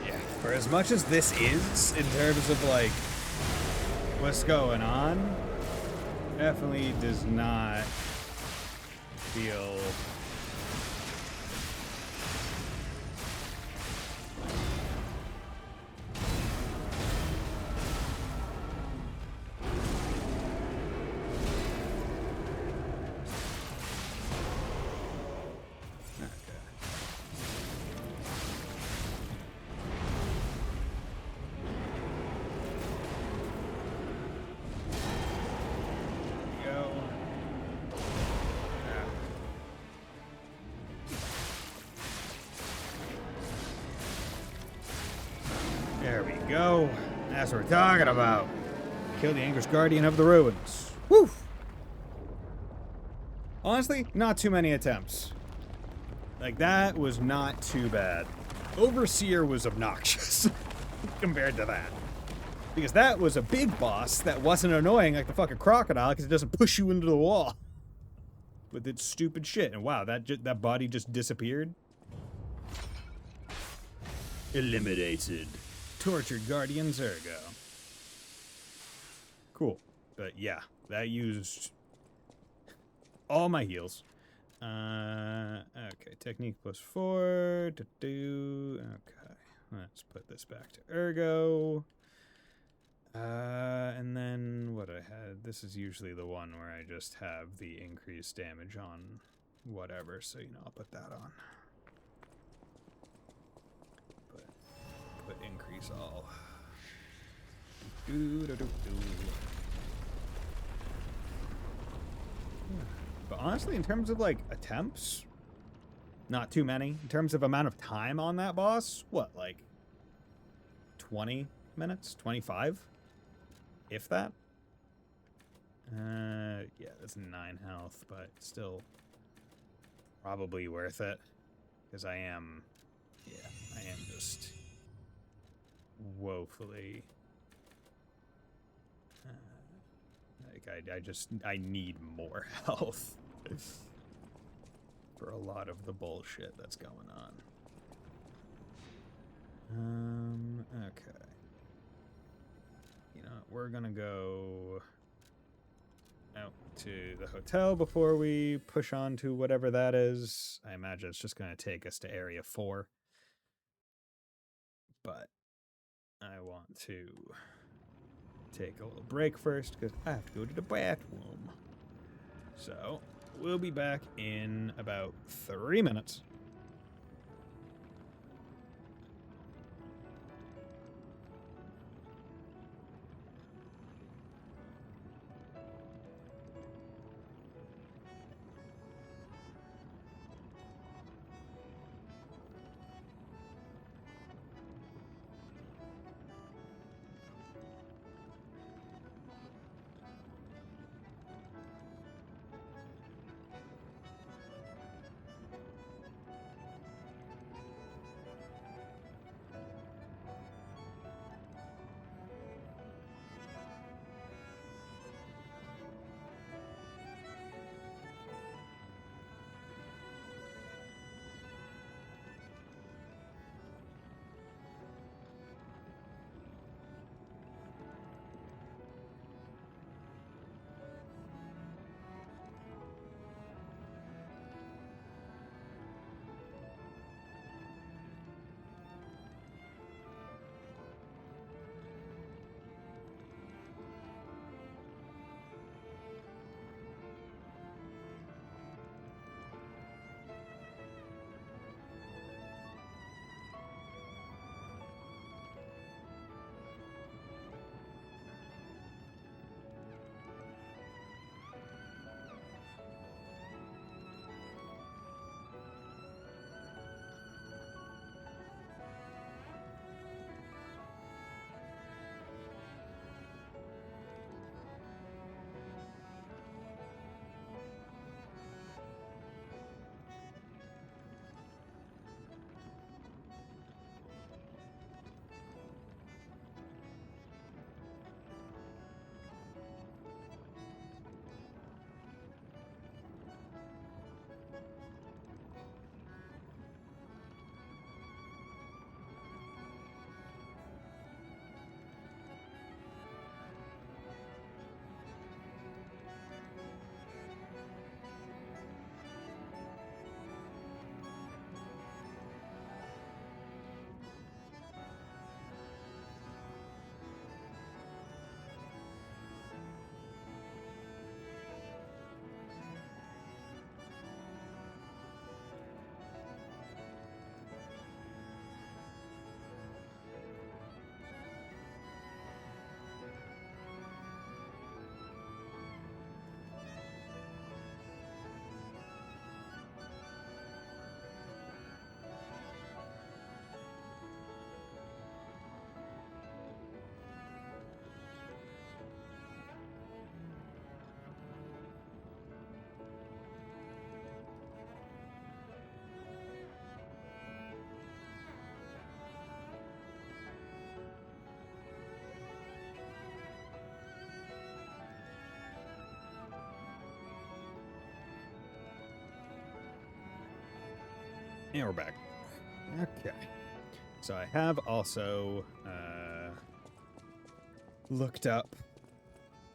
Yeah, for as much as this is, in terms of, like, what's going on, definitely does not feel There we go. That's what we're talking about. Kill the Anger's Guardian of the Ruins. Woo! Honestly, not too many attempts. Like, that was not too bad. Overseer was obnoxious compared to that. Because that was a big boss that wasn't annoying like the fucking crocodile because it doesn't push you into the wall with its stupid shit. And wow, that body just disappeared. Eliminated. Tortured Guardian Zergo. Cool. But yeah, that used all my heals. Okay, technique +4. Okay, let's put this back to Ergo. And then what I had, this is usually the one where I just have the increased damage on whatever, so I'll put that on. Put increase all. But honestly, in terms of like attempts, not too many. In terms of amount of time on that boss, what, like 20 minutes? 25? If that? Yeah, that's 9 health, but still probably worth it. Because I am just woefully... I need more health for a lot of the bullshit that's going on. Okay. We're gonna go out to the hotel before we push on to whatever that is. I imagine it's just gonna take us to Area 4. But I want to take a little break first because I have to go to the bathroom. So, we'll be back in about 3 minutes. And we're back. Okay. So I have also looked up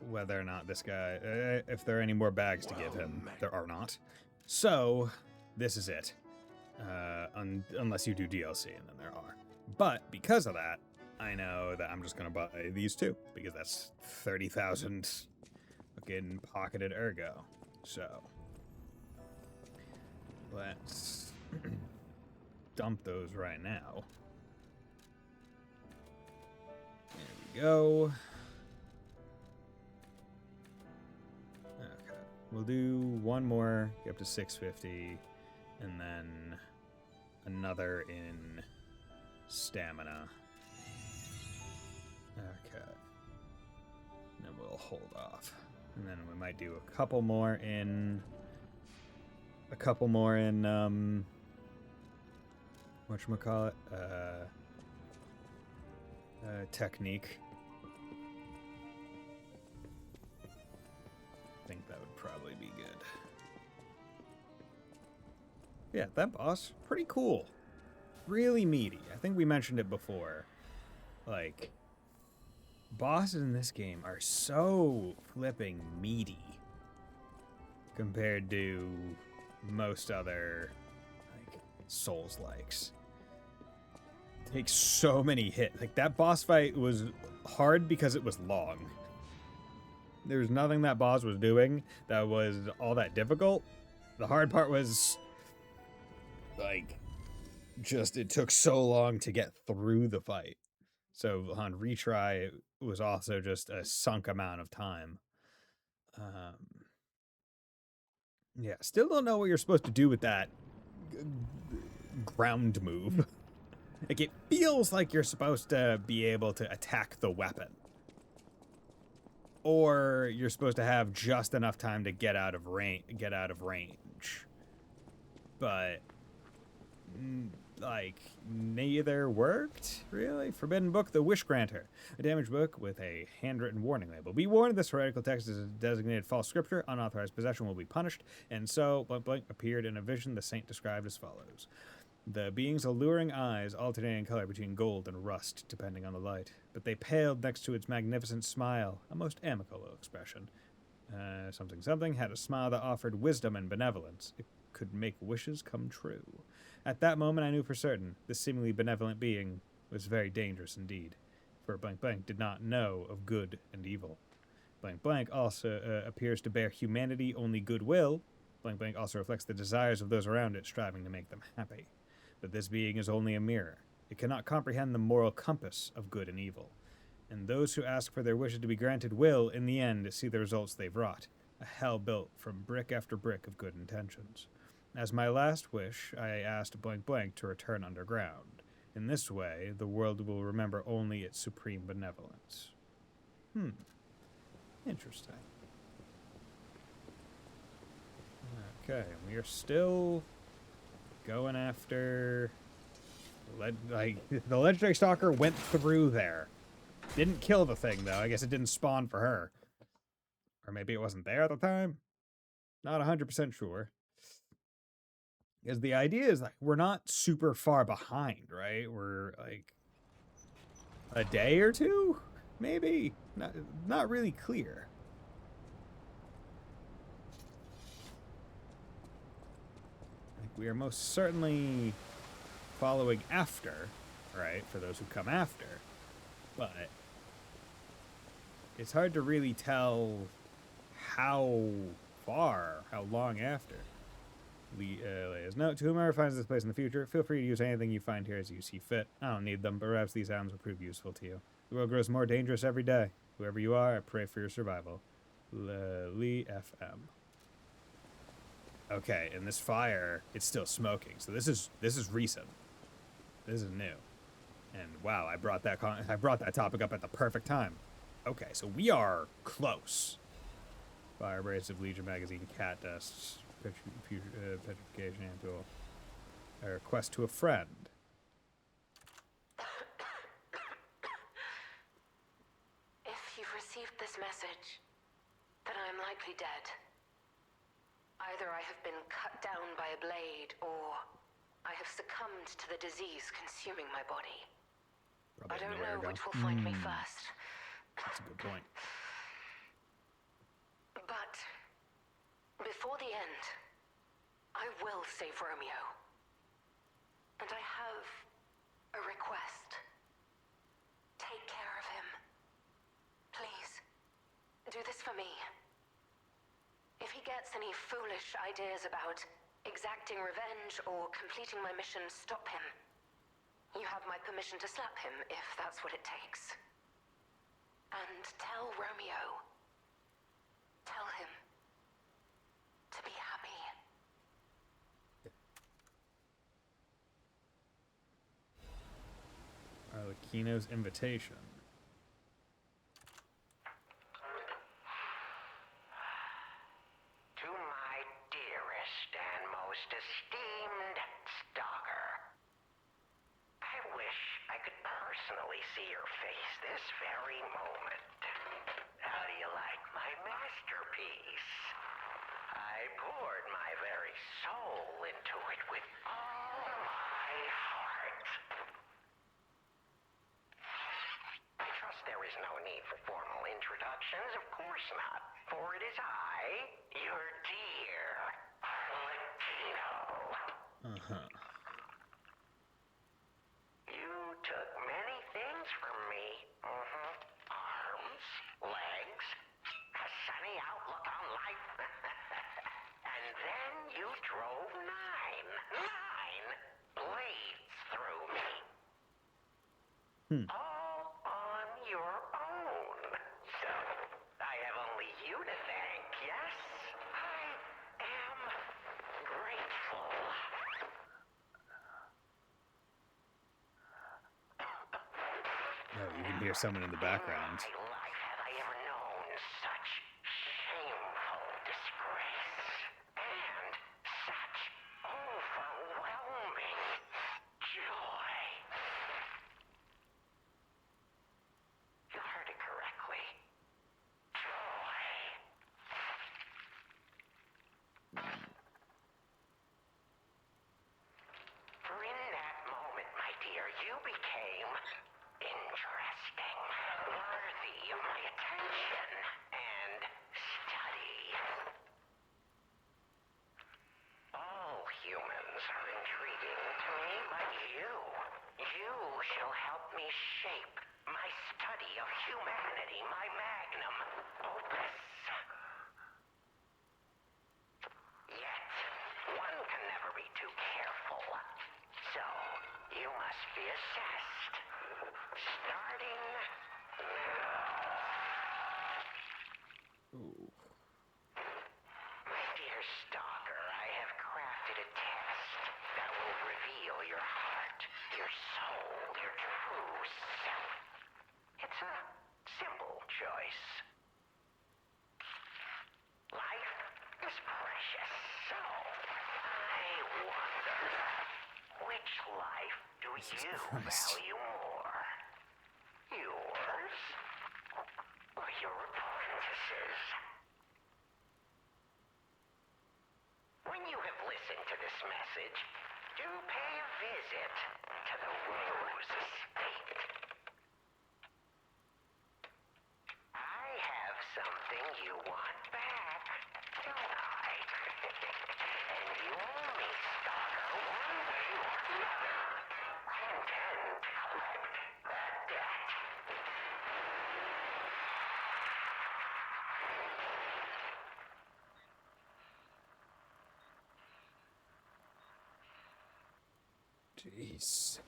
whether or not this guy, if there are any more bags to give him. There are not. So this is it. Unless you do DLC, and then there are. But because of that, I know that I'm just going to buy these two, because that's 30,000 fucking pocketed ergo. So let's dump those right now. There we go. Okay. We'll do one more, get up to 650, and then another in stamina. Okay. And then we'll hold off. And then we might do a couple more in whatchamacallit? Technique. I think that would probably be good. Yeah, that boss, pretty cool. Really meaty. I think we mentioned it before. Like, bosses in this game are so flipping meaty compared to most other, like, Souls-likes. Takes so many hits. Like, that boss fight was hard because it was long. There was nothing that boss was doing that was all that difficult. The hard part was, like, just it took so long to get through the fight. So on retry, it was also just a sunk amount of time. Yeah, still don't know what you're supposed to do with that ground move. Like, it feels like you're supposed to be able to attack the weapon. Or you're supposed to have just enough time to get out of range. But, like, neither worked, really. Forbidden Book, The Wish Granter. A damaged book with a handwritten warning label. Be warned, this heretical text is a designated false scripture. Unauthorized possession will be punished. And so, blank blank appeared in a vision the saint described as follows. The being's alluring eyes alternating in color between gold and rust, depending on the light. But they paled next to its magnificent smile, a most amicable expression. Something had a smile that offered wisdom and benevolence. It could make wishes come true. At that moment I knew for certain this seemingly benevolent being was very dangerous indeed, for blank blank did not know of good and evil. Blank blank also appears to bear humanity only goodwill. Blank blank also reflects the desires of those around it, striving to make them happy. But this being is only a mirror. It cannot comprehend the moral compass of good and evil. And those who ask for their wishes to be granted will, in the end, see the results they've wrought. A hell built from brick after brick of good intentions. As my last wish, I asked blank blank to return underground. In this way, the world will remember only its supreme benevolence. Interesting. Okay, we are still going after... the legendary Stalker went through there. Didn't kill the thing, though. I guess it didn't spawn for her. Or maybe it wasn't there at the time. Not 100% sure. Because the idea is, like, we're not super far behind, right? We're, like, a day or two? Maybe? Not really clear. Like, we are most certainly following after, right? For those who come after. But it's hard to really tell how long after. Leia's note, to whomever finds this place in the future, feel free to use anything you find here as you see fit. I don't need them, but perhaps these items will prove useful to you. The world grows more dangerous every day. Whoever you are, I pray for your survival. Lee FM. Okay, and this fire, it's still smoking, so this is recent. This is new. And wow, I brought that topic up at the perfect time. Okay, so we are close. Fire abrasive Legion magazine, cat dust, petrification ampoule. A request to a friend. If you've received this message, then I am likely dead. Either I have been cut down by a blade, or I have succumbed succumbed to the disease consuming my body. Probably I don't nowhere know to go. which will find me first. That's a good point. But before the end, I will save Romeo. And I have a request. Take care of him. Please, do this for me. If he gets any foolish ideas about exacting revenge or completing my mission, stop him. You have my permission to slap him if that's what it takes. And tell Romeo. Tell him to be happy. Arlecchino's invitation. To my dearest and most esteemed Stalker, I wish I could personally see your face this very moment. How do you like my masterpiece? I poured my very soul into it with all my heart. I trust there is no need for formal introductions, of course not, for it is I, your dear Latino. Uh-huh. You took many things from me. Arms, legs, a sunny outlook on life. And then you drove nine blades through me. All on your own. So, I have only you to thank, yes? I am grateful. Oh, you can hear someone in the background. In my life have I ever known such shameful disgrace and such overwhelming joy. You heard it correctly. Joy. For in that moment, my dear, you became interesting, worthy of my attention and study. All humans are intriguing to me, but you shall help me shape my study of humanity, my magnum opus. Yet, one can never be too careful. So, you must be assessed. Starting now. Ooh. My dear Stalker, I have crafted a test that will reveal your heart, your soul, your true self. It's a simple choice. Life is precious, so I wonder, which life do Jesus you Christ. value more? Yours or your apprentices? When you have listened to this message, do pay a visit to the Rose Estate. I have something you want back, don't I? And you owe me, Stalker, one way or another. I intend to collect that debt. Jeez.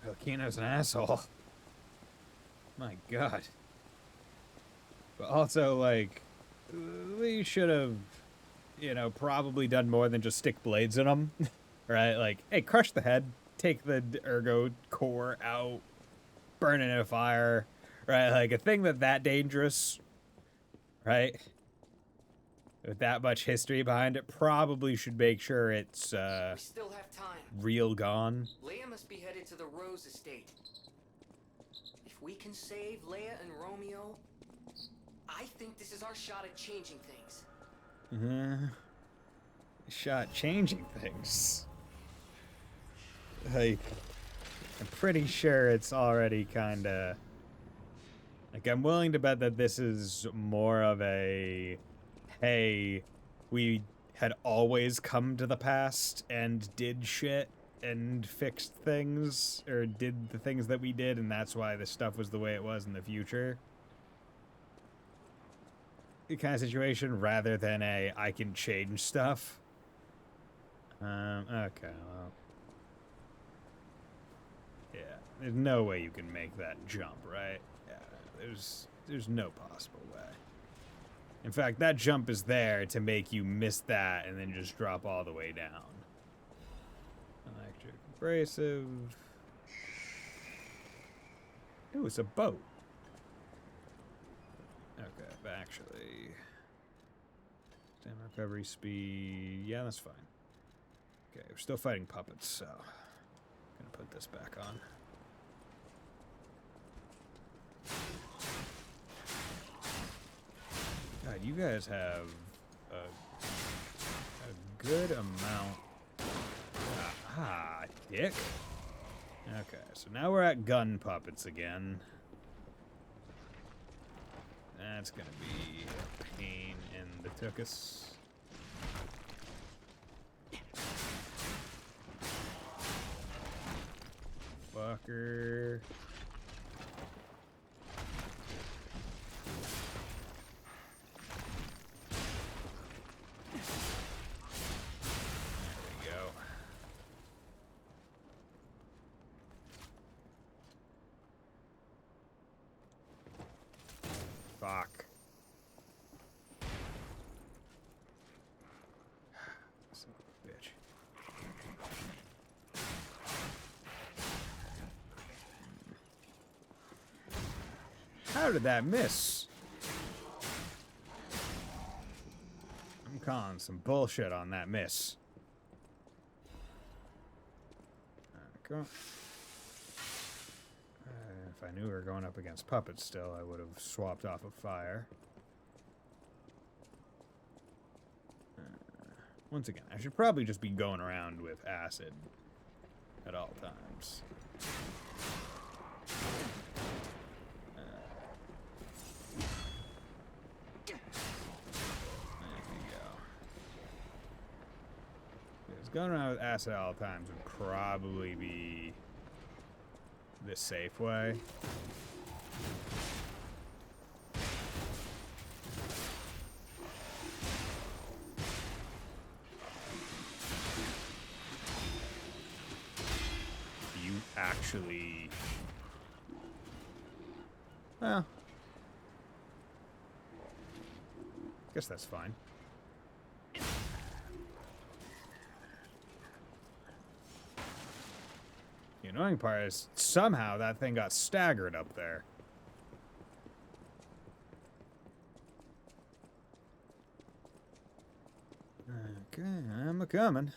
Arlecchino's an asshole. My god. But also, like, we should have, you know, probably done more than just stick blades in them. Right? Like, hey, crush the head, take the ergo core out, burn it in a fire. Right? Like, a thing that dangerous, right? With that much history behind it, probably should make sure it's, We still have time. real gone. Leia must be headed to the Rose Estate. If we can save Leia and Romeo, I think this is our shot at changing things. Shot changing things. I'm pretty sure it's already kind of... Like, I'm willing to bet that this is more of a... Hey, we had always come to the past and did shit and fixed things, or did the things that we did, and that's why this stuff was the way it was in the future. Kind of situation, rather than a I can change stuff. Okay, well, yeah, there's no way you can make that jump, right? Yeah, there's no possible way. In fact, that jump is there to make you miss that and then just drop all the way down. Electric abrasive. Ooh, it's a boat. Okay, but actually, stamina recovery speed. Yeah, that's fine. Okay, we're still fighting puppets, so I'm gonna put this back on. God, you guys have a good amount. Dick. Okay, so now we're at gun puppets again. That's gonna be a pain in the tuchus. Fucker. There we go. Fuck. Son of a bitch. How did that miss? I'm calling some bullshit on that miss. Okay. If I knew we were going up against puppets still, I would have swapped off of fire. Once again, I should probably just be going around with acid at all times. There we go. Because going around with acid at all times would probably be the safe way. You actually... Well... guess that's fine. The annoying part is somehow that thing got staggered up there. Okay, I'm a-coming.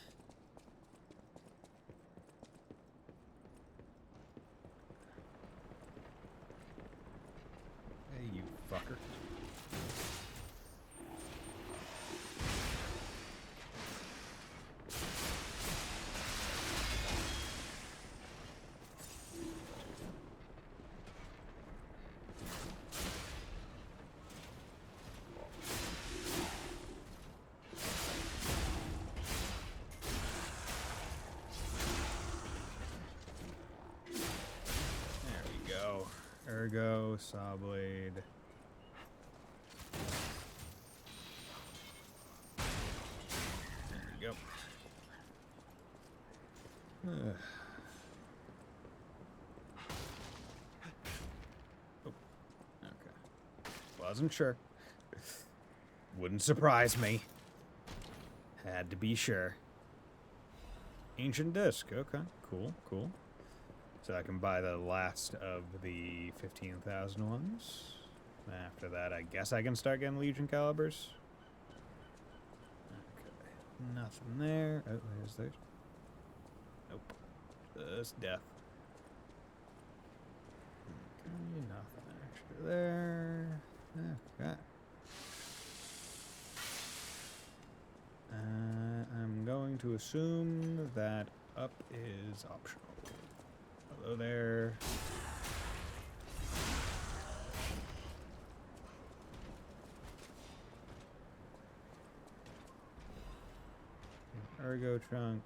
Hey, you fucker. Ergo, saw blade. There we go. Oh, okay. Wasn't sure. Wouldn't surprise me. Had to be sure. Ancient disc. Okay, cool, cool. So I can buy the last of the 15,000 ones. After that, I guess I can start getting Legion calibers. Okay, nothing there. Oh, there's those. Nope. Just death. Okay, nothing extra there. Okay. I'm going to assume that Up is optional. Hello there. Ergo trunk.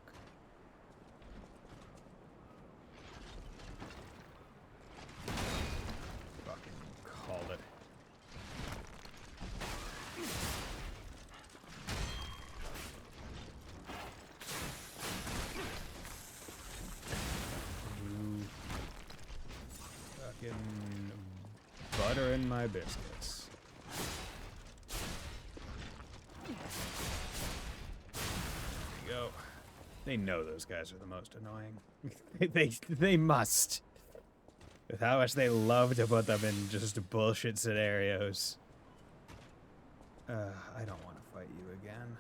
Fucking called it. You fucking butter in my biscuits. Go. They know those guys are the most annoying. they must. With how much they love to put them in just bullshit scenarios. I don't want to fight you again.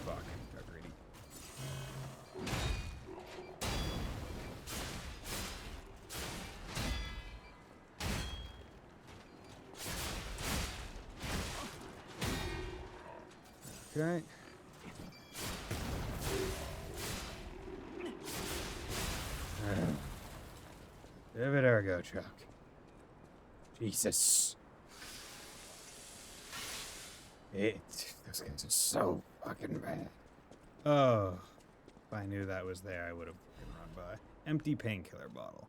Fuck, got greedy. Okay. David Ergo truck. Jesus. Those guys are so fucking bad. Oh. If I knew that was there, I would have run by. Empty painkiller bottle.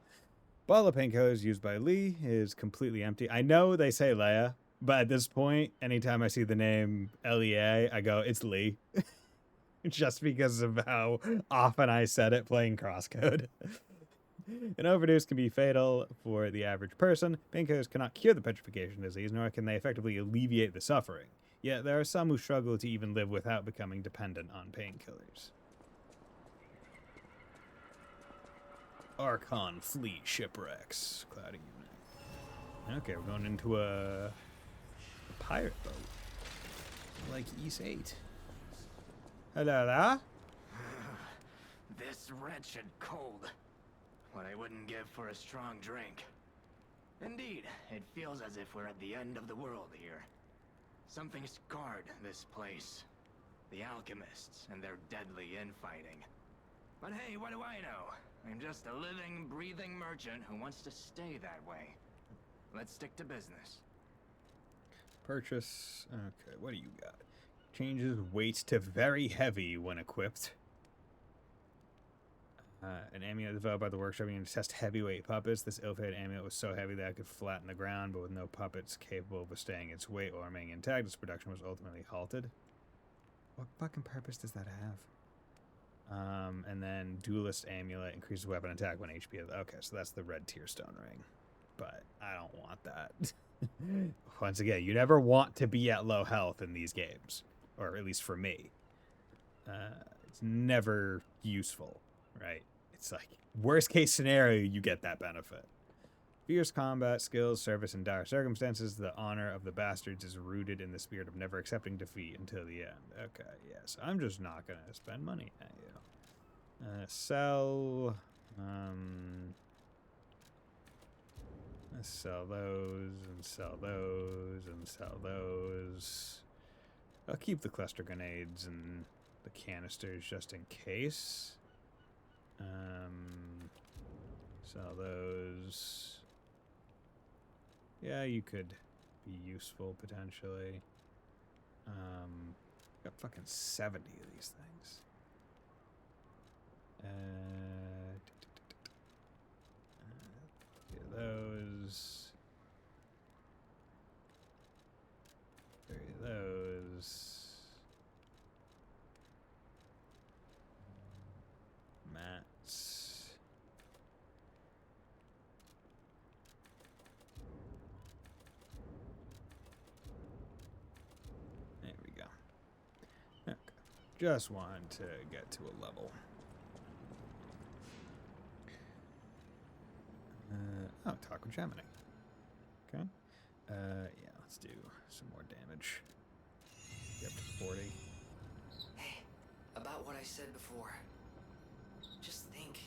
Bottle of painkillers used by Lee is completely empty. I know they say Leia, but at this point, anytime I see the name Lea, I go, it's Lee. Just because of how often I said it playing crosscode. An overdose can be fatal for the average person. Painkillers cannot cure the petrification disease, nor can they effectively alleviate the suffering. Yet there are some who struggle to even live without becoming dependent on painkillers. Archon Fleet Shipwrecks. Cloudy evening. Okay, we're going into a pirate boat. Like East 8. Hello there. This wretched cold. What I wouldn't give for a strong drink. Indeed, it feels as if we're at the end of the world here. Something scarred this place. The alchemists and their deadly infighting. But hey, what do I know? I'm just a living, breathing merchant who wants to stay that way. Let's stick to business. Purchase. Okay, what do you got? Changes weight to very heavy when equipped. An amulet developed by the workshop being to test heavyweight puppets. This ill-fated amulet was so heavy that it could flatten the ground, but with no puppets capable of withstanding its weight or remaining intact, its production was ultimately halted. What fucking purpose does that have? And then duelist amulet increases weapon attack when HP. Okay, so that's the red tear stone ring. But I don't want that. Once again, you never want to be at low health in these games. Or at least for me. It's never useful, right? It's like, worst case scenario, you get that benefit. Fierce combat skills, service in dire circumstances. The honor of the bastards is rooted in the spirit of never accepting defeat until the end. Okay, yes. I'm just not going to spend money at you. Sell. Let's sell those, and sell those, and sell those. I'll keep the cluster grenades and the canisters just in case. Sell those. Yeah, you could be useful potentially. Got fucking 70 of these things. Those. Those. Mats. There we go. Okay. Just wanted to get to a level. Oh, talk with Gemini. Okay. Yeah, let's do some more damage. Get up to 40. Hey, about what I said before. Just think,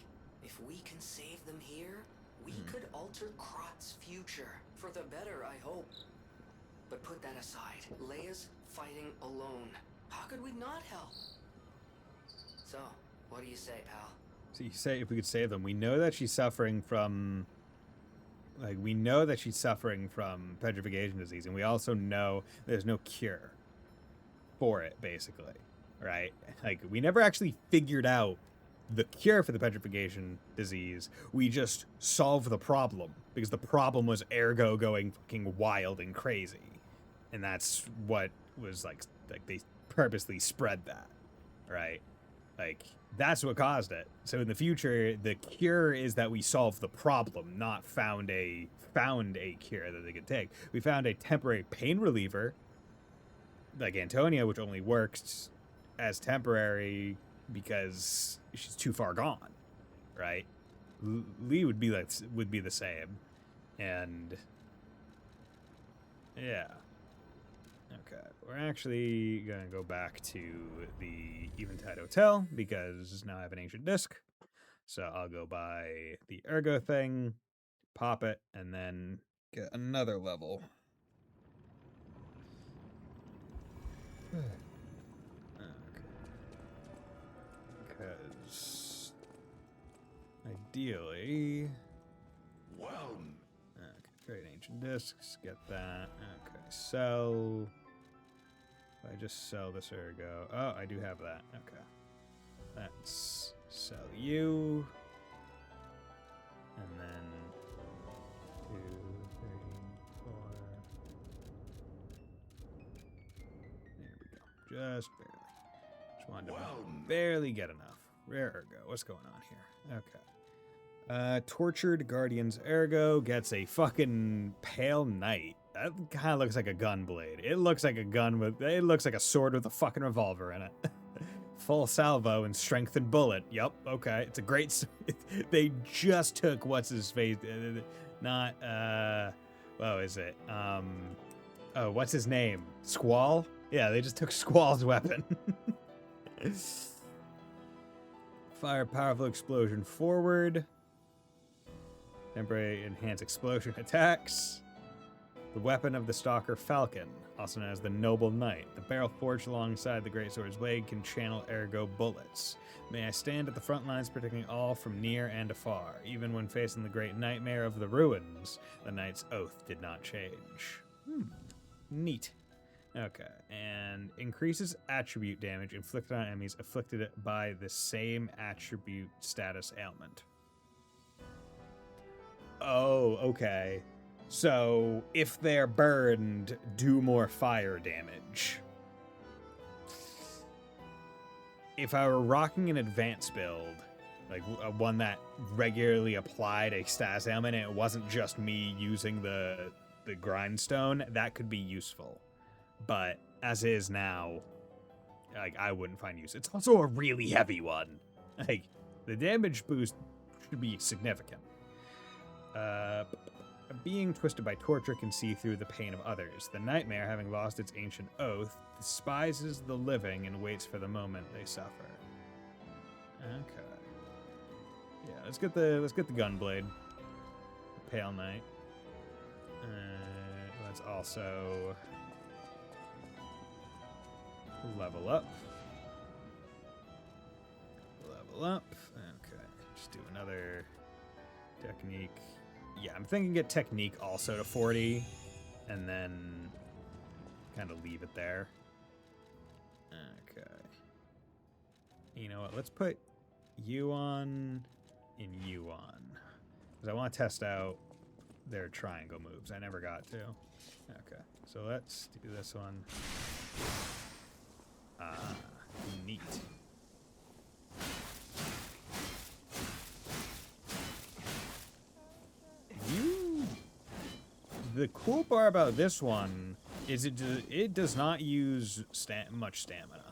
if we can save them here, we could alter Krot's future. For the better, I hope. But put that aside. Leia's fighting alone. How could we not help? So, what do you say, pal? So you say if we could save them, we know that she's suffering from, like, we know that she's suffering from petrification disease, and we also know there's no cure for it, basically, right? Like, we never actually figured out the cure for the petrification disease. We just solved the problem, because the problem was Ergo going fucking wild and crazy. And that's what was, like they purposely spread that, right? Like, that's what caused it. So in the future, the cure is that we solve the problem, not found a cure that they could take. We found a temporary pain reliever, like Antonia, which only works as temporary because she's too far gone, right? Lee would be the same, and yeah. Okay, we're actually gonna go back to the Eventide Hotel because now I have an ancient disc. So I'll go buy the Ergo thing, pop it, and then get another level. Okay. Because ideally, Well, okay, trade ancient discs, get that. Okay, sell. If I just sell this Ergo. Oh, I do have that. Okay. Let's sell you. And then 2, 3, 4. There we go. Just barely. Just wanted to barely get enough. Rare Ergo. What's going on here? Okay. Tortured Guardian's Ergo gets a fucking Pale Knight. That kind of looks like a gun blade. It looks like a gun with... It looks like a sword with a fucking revolver in it. Full salvo and strengthened bullet. Yup, okay. It's a great... They just took what's-his-face... Not, what is it? Oh, what's his name? Squall? Yeah, they just took Squall's weapon. Fire powerful explosion forward. Temporary enhance explosion attacks. The weapon of the Stalker Falcon, also known as the Noble Knight. The barrel forged alongside the Greatsword's blade can channel Ergo bullets. May I stand at the front lines protecting all from near and afar. Even when facing the great nightmare of the ruins, the Knight's oath did not change. Neat. Okay, and increases attribute damage inflicted on enemies afflicted by the same attribute status ailment. Oh, okay. So, if they're burned, do more fire damage. If I were rocking an advanced build, like one that regularly applied a status ailment and it wasn't just me using the grindstone, that could be useful. But as is now, like, I wouldn't find use. It's also a really heavy one. Like, the damage boost should be significant. Being twisted by torture can see through the pain of others. The nightmare, having lost its ancient oath, despises the living and waits for the moment they suffer. Okay. Yeah, let's get the gunblade. The Pale Knight. Let's also level up. Level up. Okay. Just do another technique. Yeah, I'm thinking get technique also to 40, and then kind of leave it there. Okay. You know what? Let's put Yuan and Yuan. Because I want to test out their triangle moves. I never got to. Okay, so let's do this one. Ah, neat. The cool part about this one is it does not use much stamina.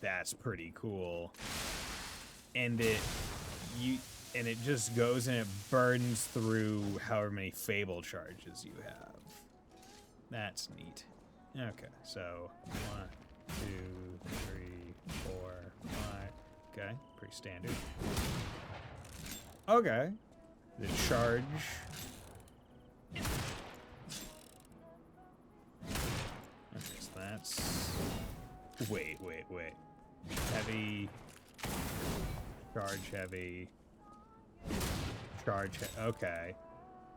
That's pretty cool. And it just goes and it burns through however many Fable charges you have. That's neat. Okay, so 1, 2, 3, 4, 5. Okay, pretty standard. Okay. The charge. Okay, so that's... Wait. Heavy. Charge heavy. Charge okay.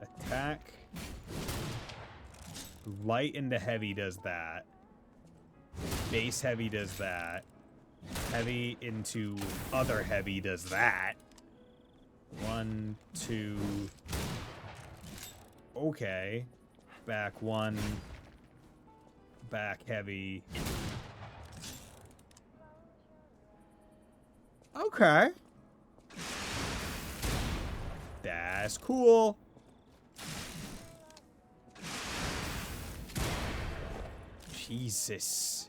Attack. Light into heavy does that. Base heavy does that. Heavy into other heavy does that. 1, 2. Okay. Back 1. Back heavy. Okay. That's cool. Jesus.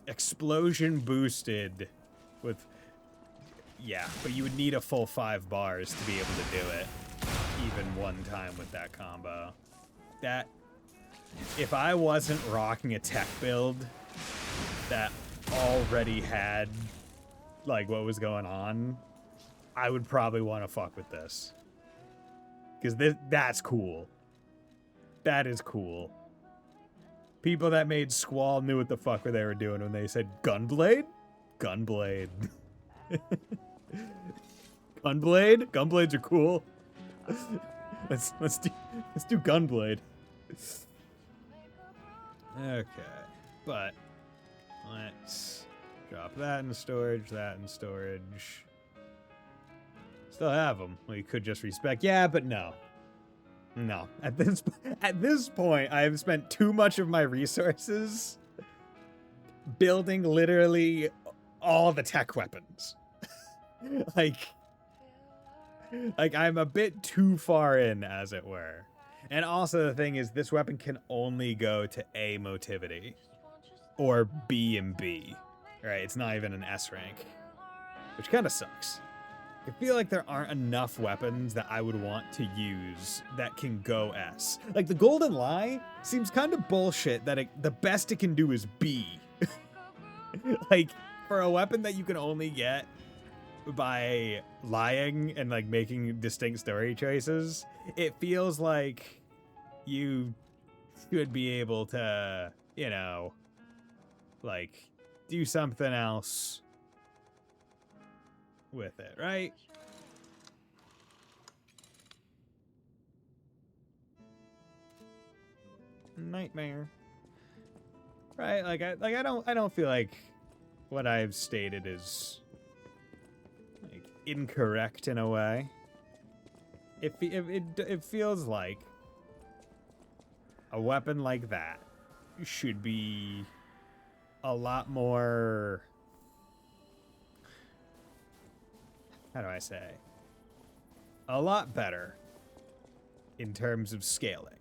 Explosion boosted with... Yeah, but you would need a full 5 bars to be able to do it. Even one time with that combo. That... If I wasn't rocking a tech build that already had, like, what was going on, I would probably want to fuck with this. Because that's cool. That is cool. People that made Squall knew what the fuck they were doing when they said Gunblade? Gunblade. Gunblade? Gunblades are cool. Let's do Gunblade. Okay, but let's drop that in storage, that in storage. Still have them. Well, you could just respec. Yeah, but no. No. At this point, I have spent too much of my resources building literally all the tech weapons. like I'm a bit too far in, as it were. And also the thing is, this weapon can only go to A motivity. Or B and B. Right, it's not even an S rank. Which kind of sucks. I feel like there aren't enough weapons that I would want to use that can go S. Like, the Golden Lie seems kind of bullshit that the best it can do is B. Like, for a weapon that you can only get by lying and, like, making distinct story choices, it feels like you should be able to, you know, like, do something else with it, right? Nightmare. Right? Like I don't feel like what I've stated is like incorrect in a way. It feels like a weapon like that should be a lot more, how do I say, a lot better in terms of scaling,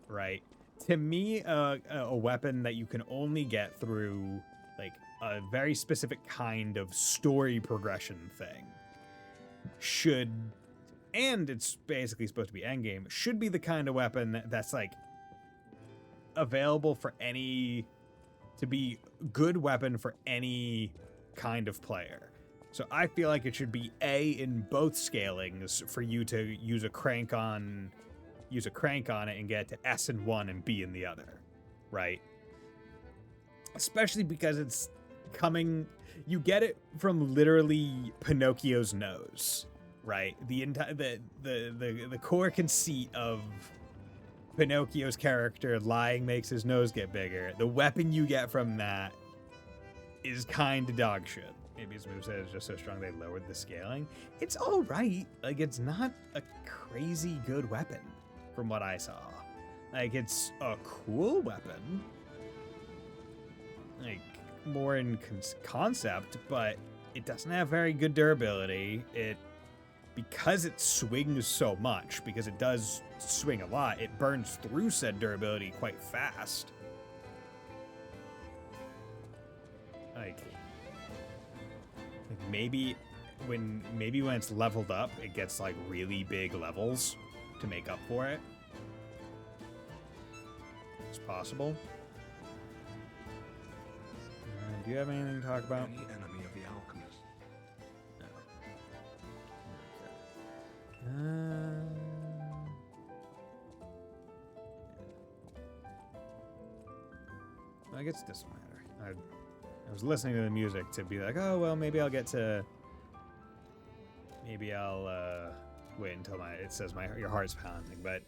right? To me, a weapon that you can only get through like a very specific kind of story progression thing should, and it's basically supposed to be endgame, should be the kind of weapon that's like available for any, to be good weapon for any kind of player. So I feel like it should be A in both scalings for you to use a crank on it and get to S in one and B in the other, right? Especially because it's coming, you get it from literally Pinocchio's nose, right? The entire the core conceit of Pinocchio's character lying makes his nose get bigger. The weapon you get from that is kind of dog shit. Maybe his moveset is just so strong they lowered the scaling. It's all right. Like, it's not a crazy good weapon from what I saw. Like, it's a cool weapon. Like, more in concept, but it doesn't have very good durability. Because it swings so much, because it does swing a lot, it burns through said durability quite fast. Like maybe when it's leveled up, it gets like really big levels to make up for it. It's possible. Do you have anything to talk about? Any enemy of the alchemist. I guess it doesn't matter. I was listening to the music to be like, oh, well, maybe I'll wait until it says your heart's pounding, but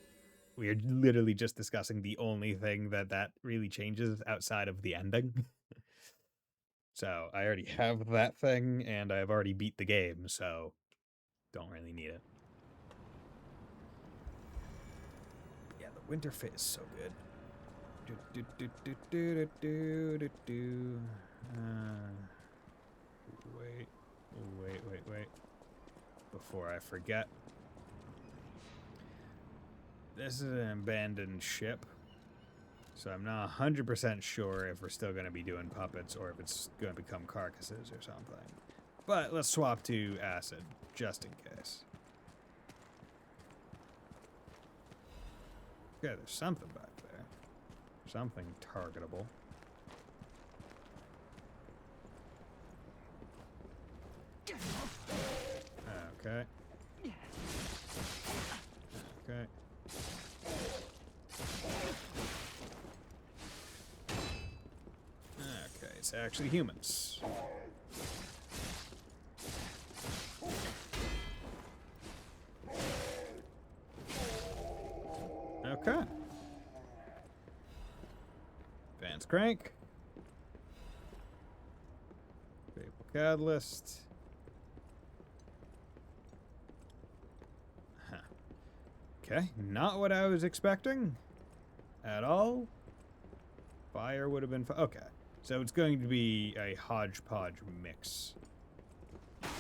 we are literally just discussing the only thing that really changes outside of the ending. So I already have that thing, and I've already beat the game, so don't really need it. Yeah, the winter fit is so good. Wait. Before I forget. This is an abandoned ship. So I'm not 100% sure if we're still going to be doing puppets or if it's going to become carcasses or something. But let's swap to acid, just in case. Okay, there's something back there. Something targetable. Okay. Okay. Okay, it's actually humans. Okay. Advanced crank. Vapor catalyst. Huh. Okay, not what I was expecting at all. Fire would have been okay. So it's going to be a hodgepodge mix. There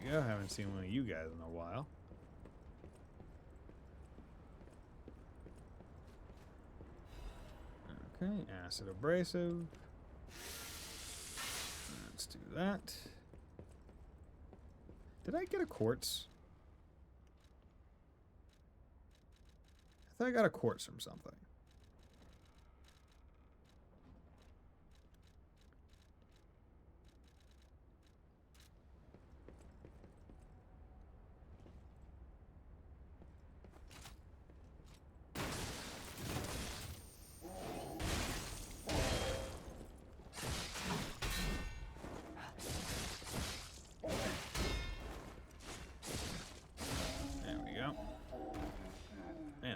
we go. Haven't seen one of you guys in a while. Okay, acid abrasive. Let's do that. Did I get a quartz? I thought I got a quartz from something.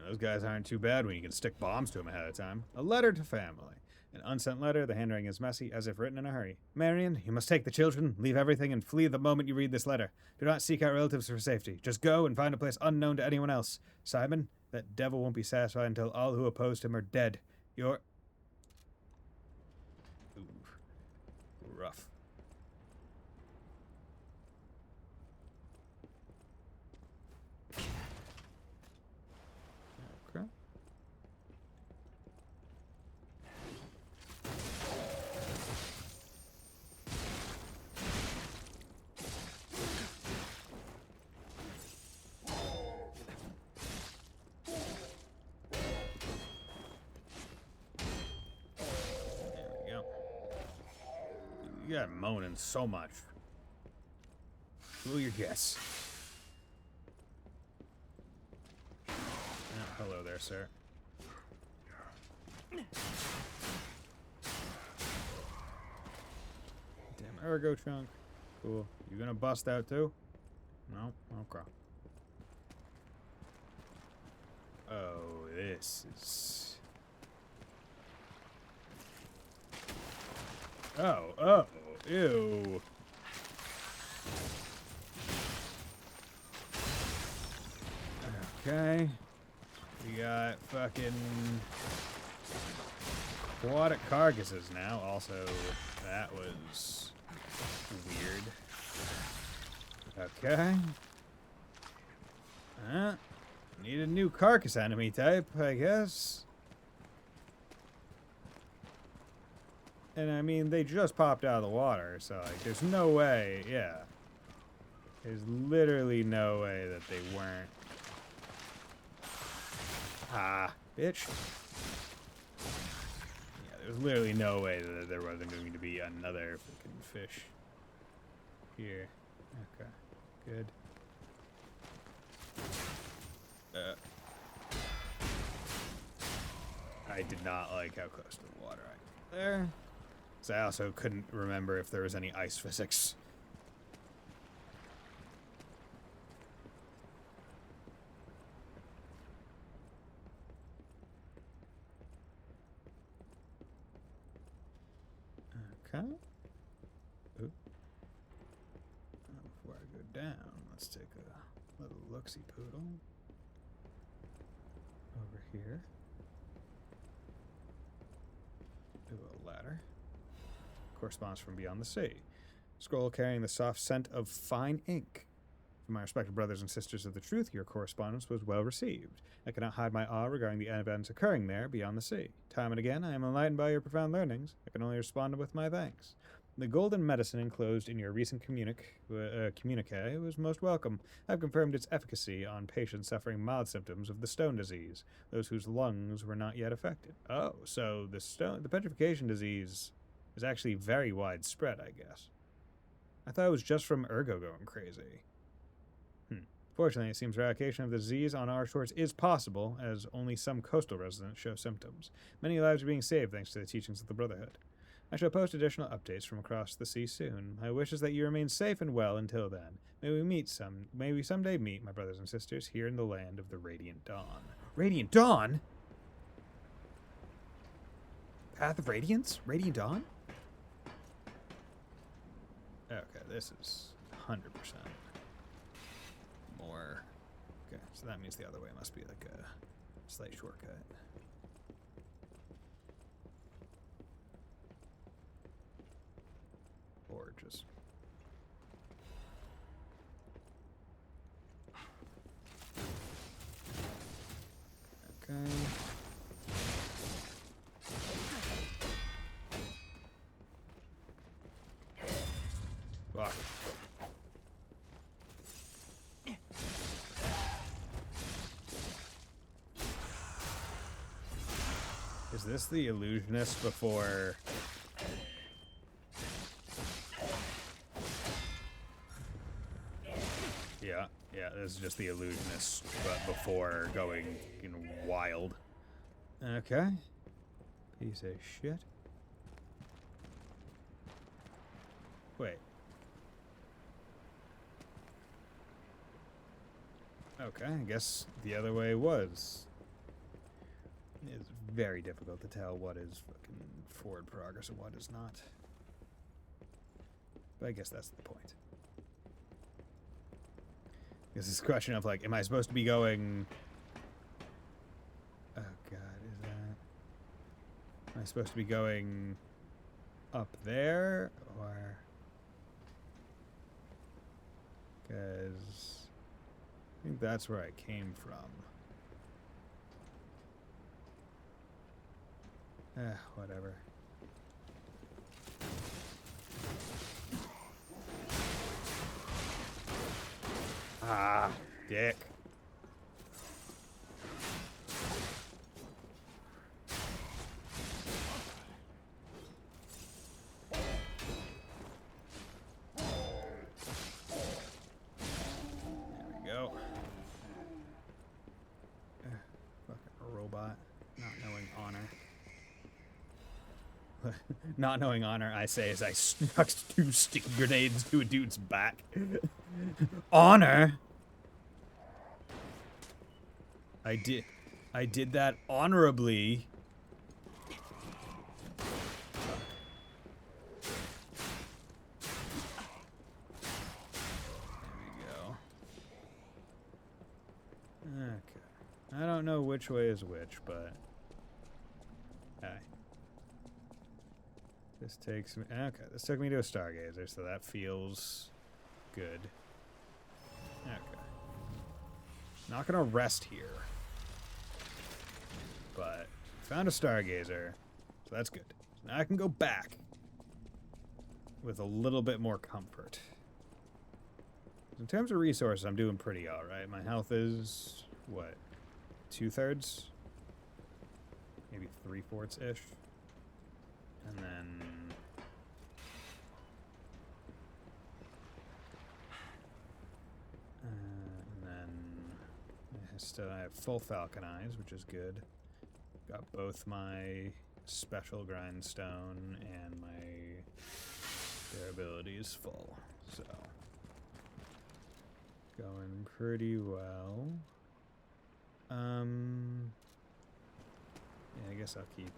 Those guys aren't too bad when you can stick bombs to them ahead of time. A letter to family. An unsent letter, the handwriting is messy, as if written in a hurry. Marion, you must take the children, leave everything, and flee the moment you read this letter. Do not seek out relatives for safety. Just go and find a place unknown to anyone else. Simon, that devil won't be satisfied until all who opposed him are dead. You're... Ooh. Rough. Okay. You got moaning so much. Who your guess? hello there, sir. Damn ergo chunk. Cool. You gonna bust out too? No? Okay. Oh, this is... Oh, ew. Okay. We got fucking aquatic carcasses now. Also, that was weird. Okay. Need a new carcass enemy type, I guess. And I mean, they just popped out of the water, so like, there's no way, yeah. There's literally no way that they weren't. Ah, bitch. Yeah, there's literally no way that there wasn't going to be another freaking fish here. Okay, good. I did not like how close to the water I got there. So I also couldn't remember if there was any ice physics. Okay. Ooh. Before I go down, let's take a little look-see poodle. Over here. Do a ladder. Corresponds from beyond the sea. Scroll carrying the soft scent of fine ink. For my respected brothers and sisters of the truth, your correspondence was well received. I cannot hide my awe regarding the events occurring there beyond the sea. Time and again, I am enlightened by your profound learnings. I can only respond with my thanks. The golden medicine enclosed in your recent communique was most welcome. I've confirmed its efficacy on patients suffering mild symptoms of the stone disease, those whose lungs were not yet affected. Oh, so the petrification disease is actually very widespread, I guess. I thought it was just from ergo going crazy. Fortunately, it seems eradication of the disease on our shores is possible, as only some coastal residents show symptoms. Many lives are being saved thanks to the teachings of the Brotherhood. I shall post additional updates from across the sea soon. My wish is that you remain safe and well until then. May we someday meet, my brothers and sisters, here in the land of the Radiant Dawn. Radiant Dawn? Path of Radiance? Radiant Dawn? Okay, this is 100% more. Okay, so that means the other way must be like a slight shortcut. Or just... Okay. Fuck. Is this the illusionist before... Yeah, this is just the illusionist, but before going, wild. Okay. Piece of shit. Wait. Okay, I guess the other way was. It's very difficult to tell what is fucking forward progress and what is not. But I guess that's the point. This is a question of, like, am I supposed to be going... Oh, God, is that... Am I supposed to be going up there, or... Because... I think that's where I came from. Whatever. Ah, dick. There we go. Fuck robot. Not knowing honor. Not knowing honor, I say as I stuck 2 sticky grenades to a dude's back. Honor? I did that honorably. Okay. I don't know which way is which, but... Hey. This takes me... Okay, this took me to a Stargazer, so that feels good. Okay. Not gonna rest here. But found a Stargazer, so that's good. Now I can go back with a little bit more comfort. In terms of resources, I'm doing pretty alright. My health is, what, 2/3? Maybe 3/4-ish. And then... I have full Falcon Eyes, which is good. Got both my special grindstone and my durabilities full, so going pretty well. Yeah, I guess I'll keep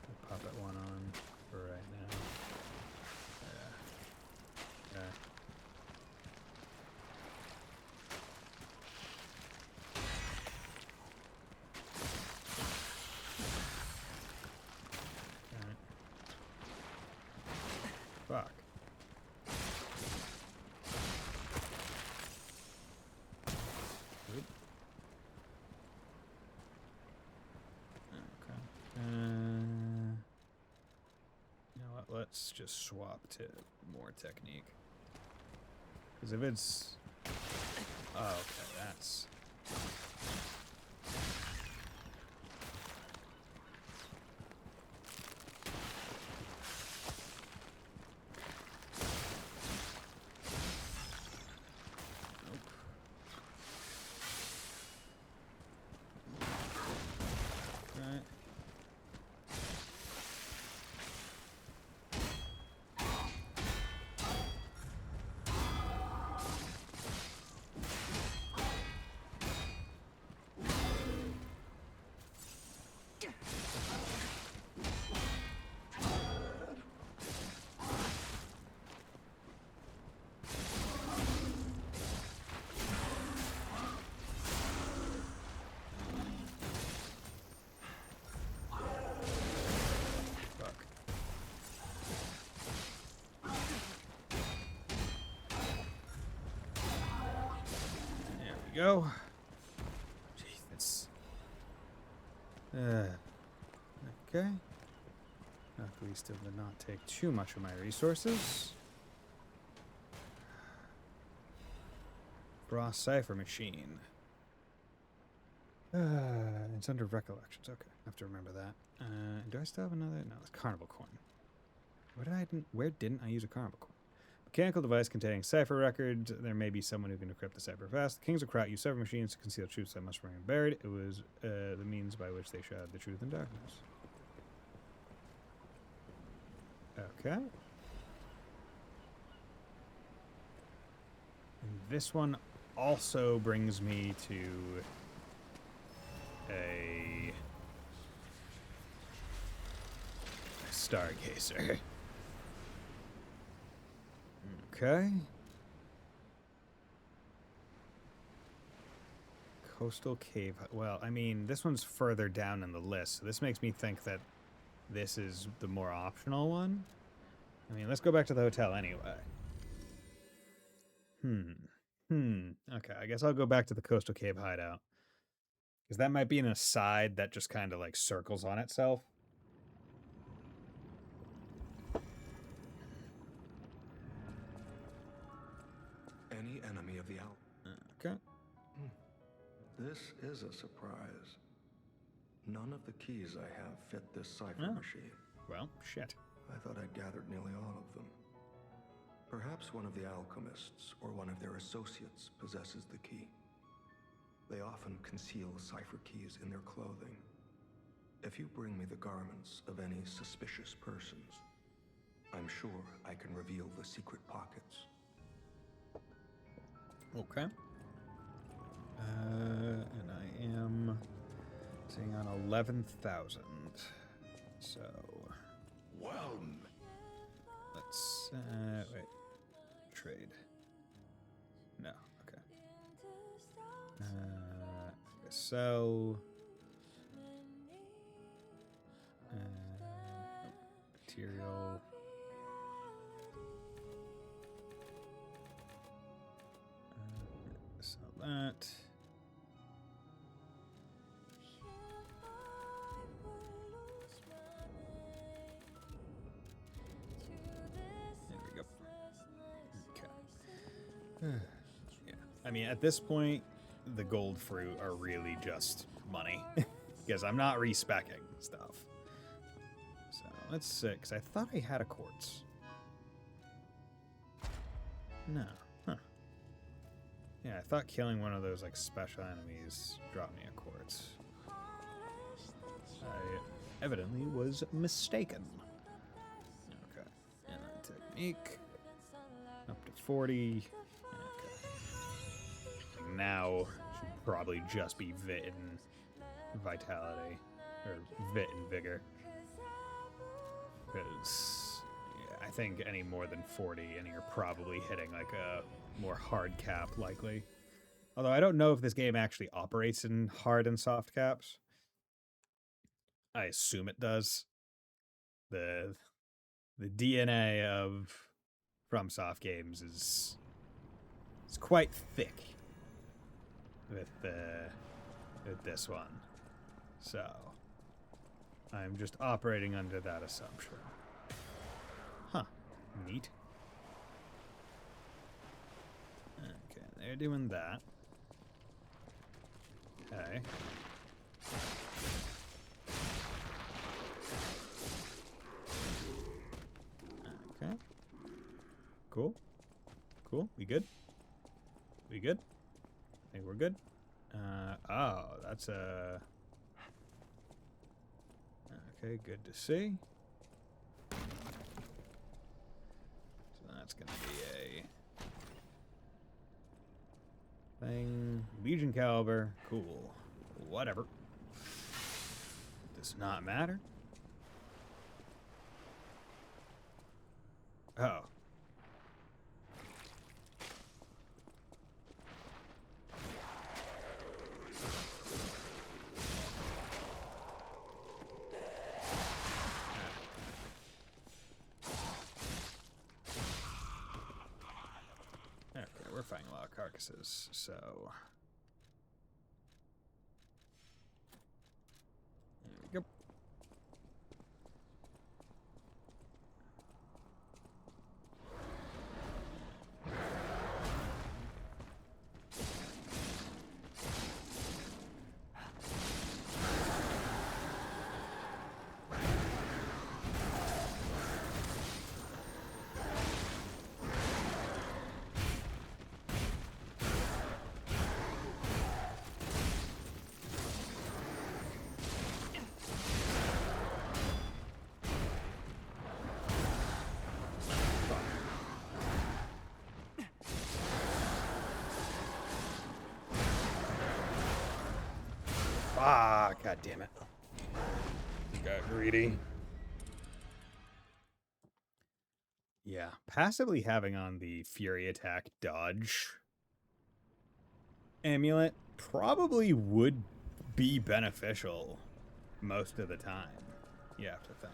the puppet one on for right now. Yeah. Okay. Fuck. Oop. Okay. You know what? Let's just swap to more technique. Because if it's... Oh, okay, that's... Go. Jesus. Okay. Luckily, still did not take too much of my resources. Brass cipher machine. It's under recollections. Okay, I have to remember that. Do I still have another? No, it's carnival coin. Where didn't I use a carnival coin? Mechanical device containing cipher records. There may be someone who can decrypt the cipher fast. The Kings of Kraut use cipher machines to conceal truths that must remain buried. It was the means by which they shroud the truth in darkness. Okay. And this one also brings me to a Stargazer. Okay. Coastal Cave. Well, I mean, this one's further down in the list, so this makes me think that this is the more optional one. I mean, let's go back to the hotel anyway. Okay, I guess I'll go back to the Coastal Cave hideout. Because that might be an aside that just kind of, like, circles on itself. Any enemy of the owl. Okay. This is a surprise. None of the keys I have fit this cipher machine. Well, shit. I thought I'd gathered nearly all of them. Perhaps one of the alchemists or one of their associates possesses the key. They often conceal cipher keys in their clothing. If you bring me the garments of any suspicious persons, I'm sure I can reveal the secret pockets. Okay. And I am sitting on 11,000. So Whelm. let's wait. Trade. No. Okay. Sell. Material. Sell that. There we go. Okay. Yeah. I mean, at this point, the gold fruit are really just money. Because I'm not respecking stuff. So, let's see. Because I thought I had a quartz. No. Huh. Yeah, I thought killing one of those, like, special enemies dropped me a quartz. I evidently was mistaken. Okay. And then technique. Up to 40. Okay. Now, should probably just be Vit and Vitality. Or Vit and Vigor. Because yeah, I think any more than 40 and you're probably hitting like a more hard cap likely. Although I don't know if this game actually operates in hard and soft caps. I assume it does. The DNA of FromSoft games is quite thick with this one. So I'm just operating under that assumption. Huh. Neat. Okay, they're doing that. Okay. Okay. Cool. Cool. We good? We good? I think we're good. Oh, that's a... Okay, good to see. So that's gonna be a thing. Legion caliber. Cool. Whatever. Does not matter. Oh. Okay, we're fighting a lot of carcasses, so... There we go. Ah, god damn it. Got greedy. Yeah, passively having on the Fury Attack dodge amulet probably would be beneficial most of the time, you have to think.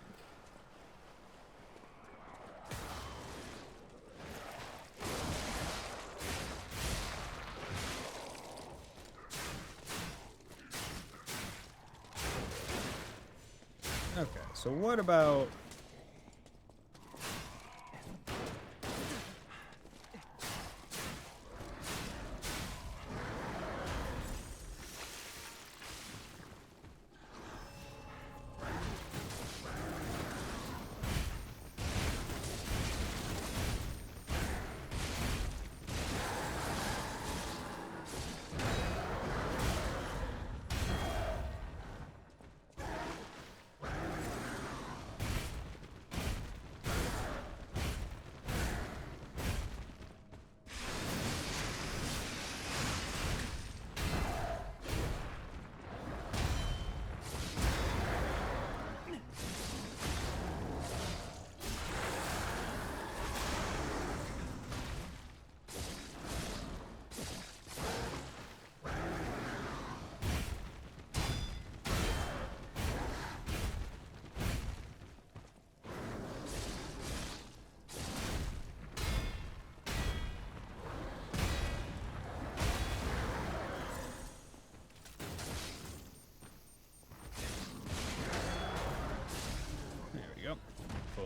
Okay, so what about...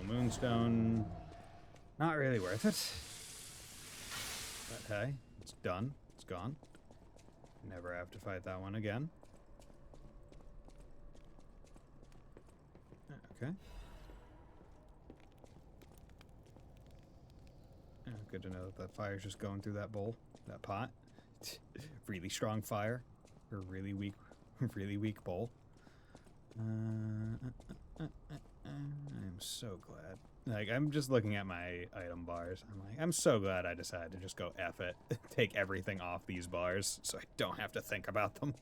Moonstone, not really worth it. But hey, it's done. It's gone. Never have to fight that one again. Okay. Good to know that that fire's just going through that bowl, that pot. Really strong fire, or really weak bowl. I'm so glad. Like, I'm just looking at my item bars. I'm like, I'm so glad I decided to just go F it. Take everything off these bars so I don't have to think about them.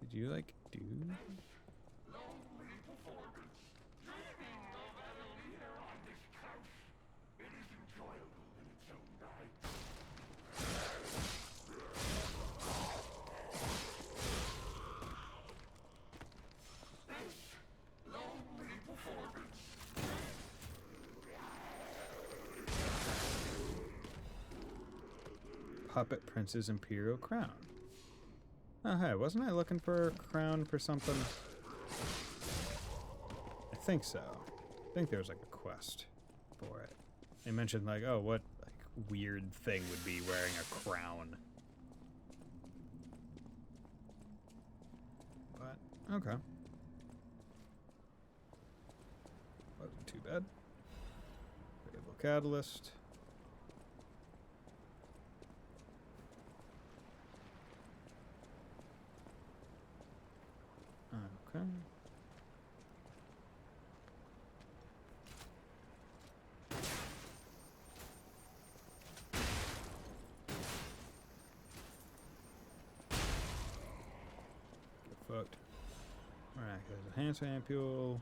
Did you, like, do... Puppet Prince's Imperial Crown. Oh, hey, wasn't I looking for a crown for something? I think so. I think there was, like, a quest for it. They mentioned, like, oh, what, like, weird thing would be wearing a crown? But, okay. Wasn't too bad. Variable Catalyst. Okay. Get fucked. Alright, there's a hand ampule.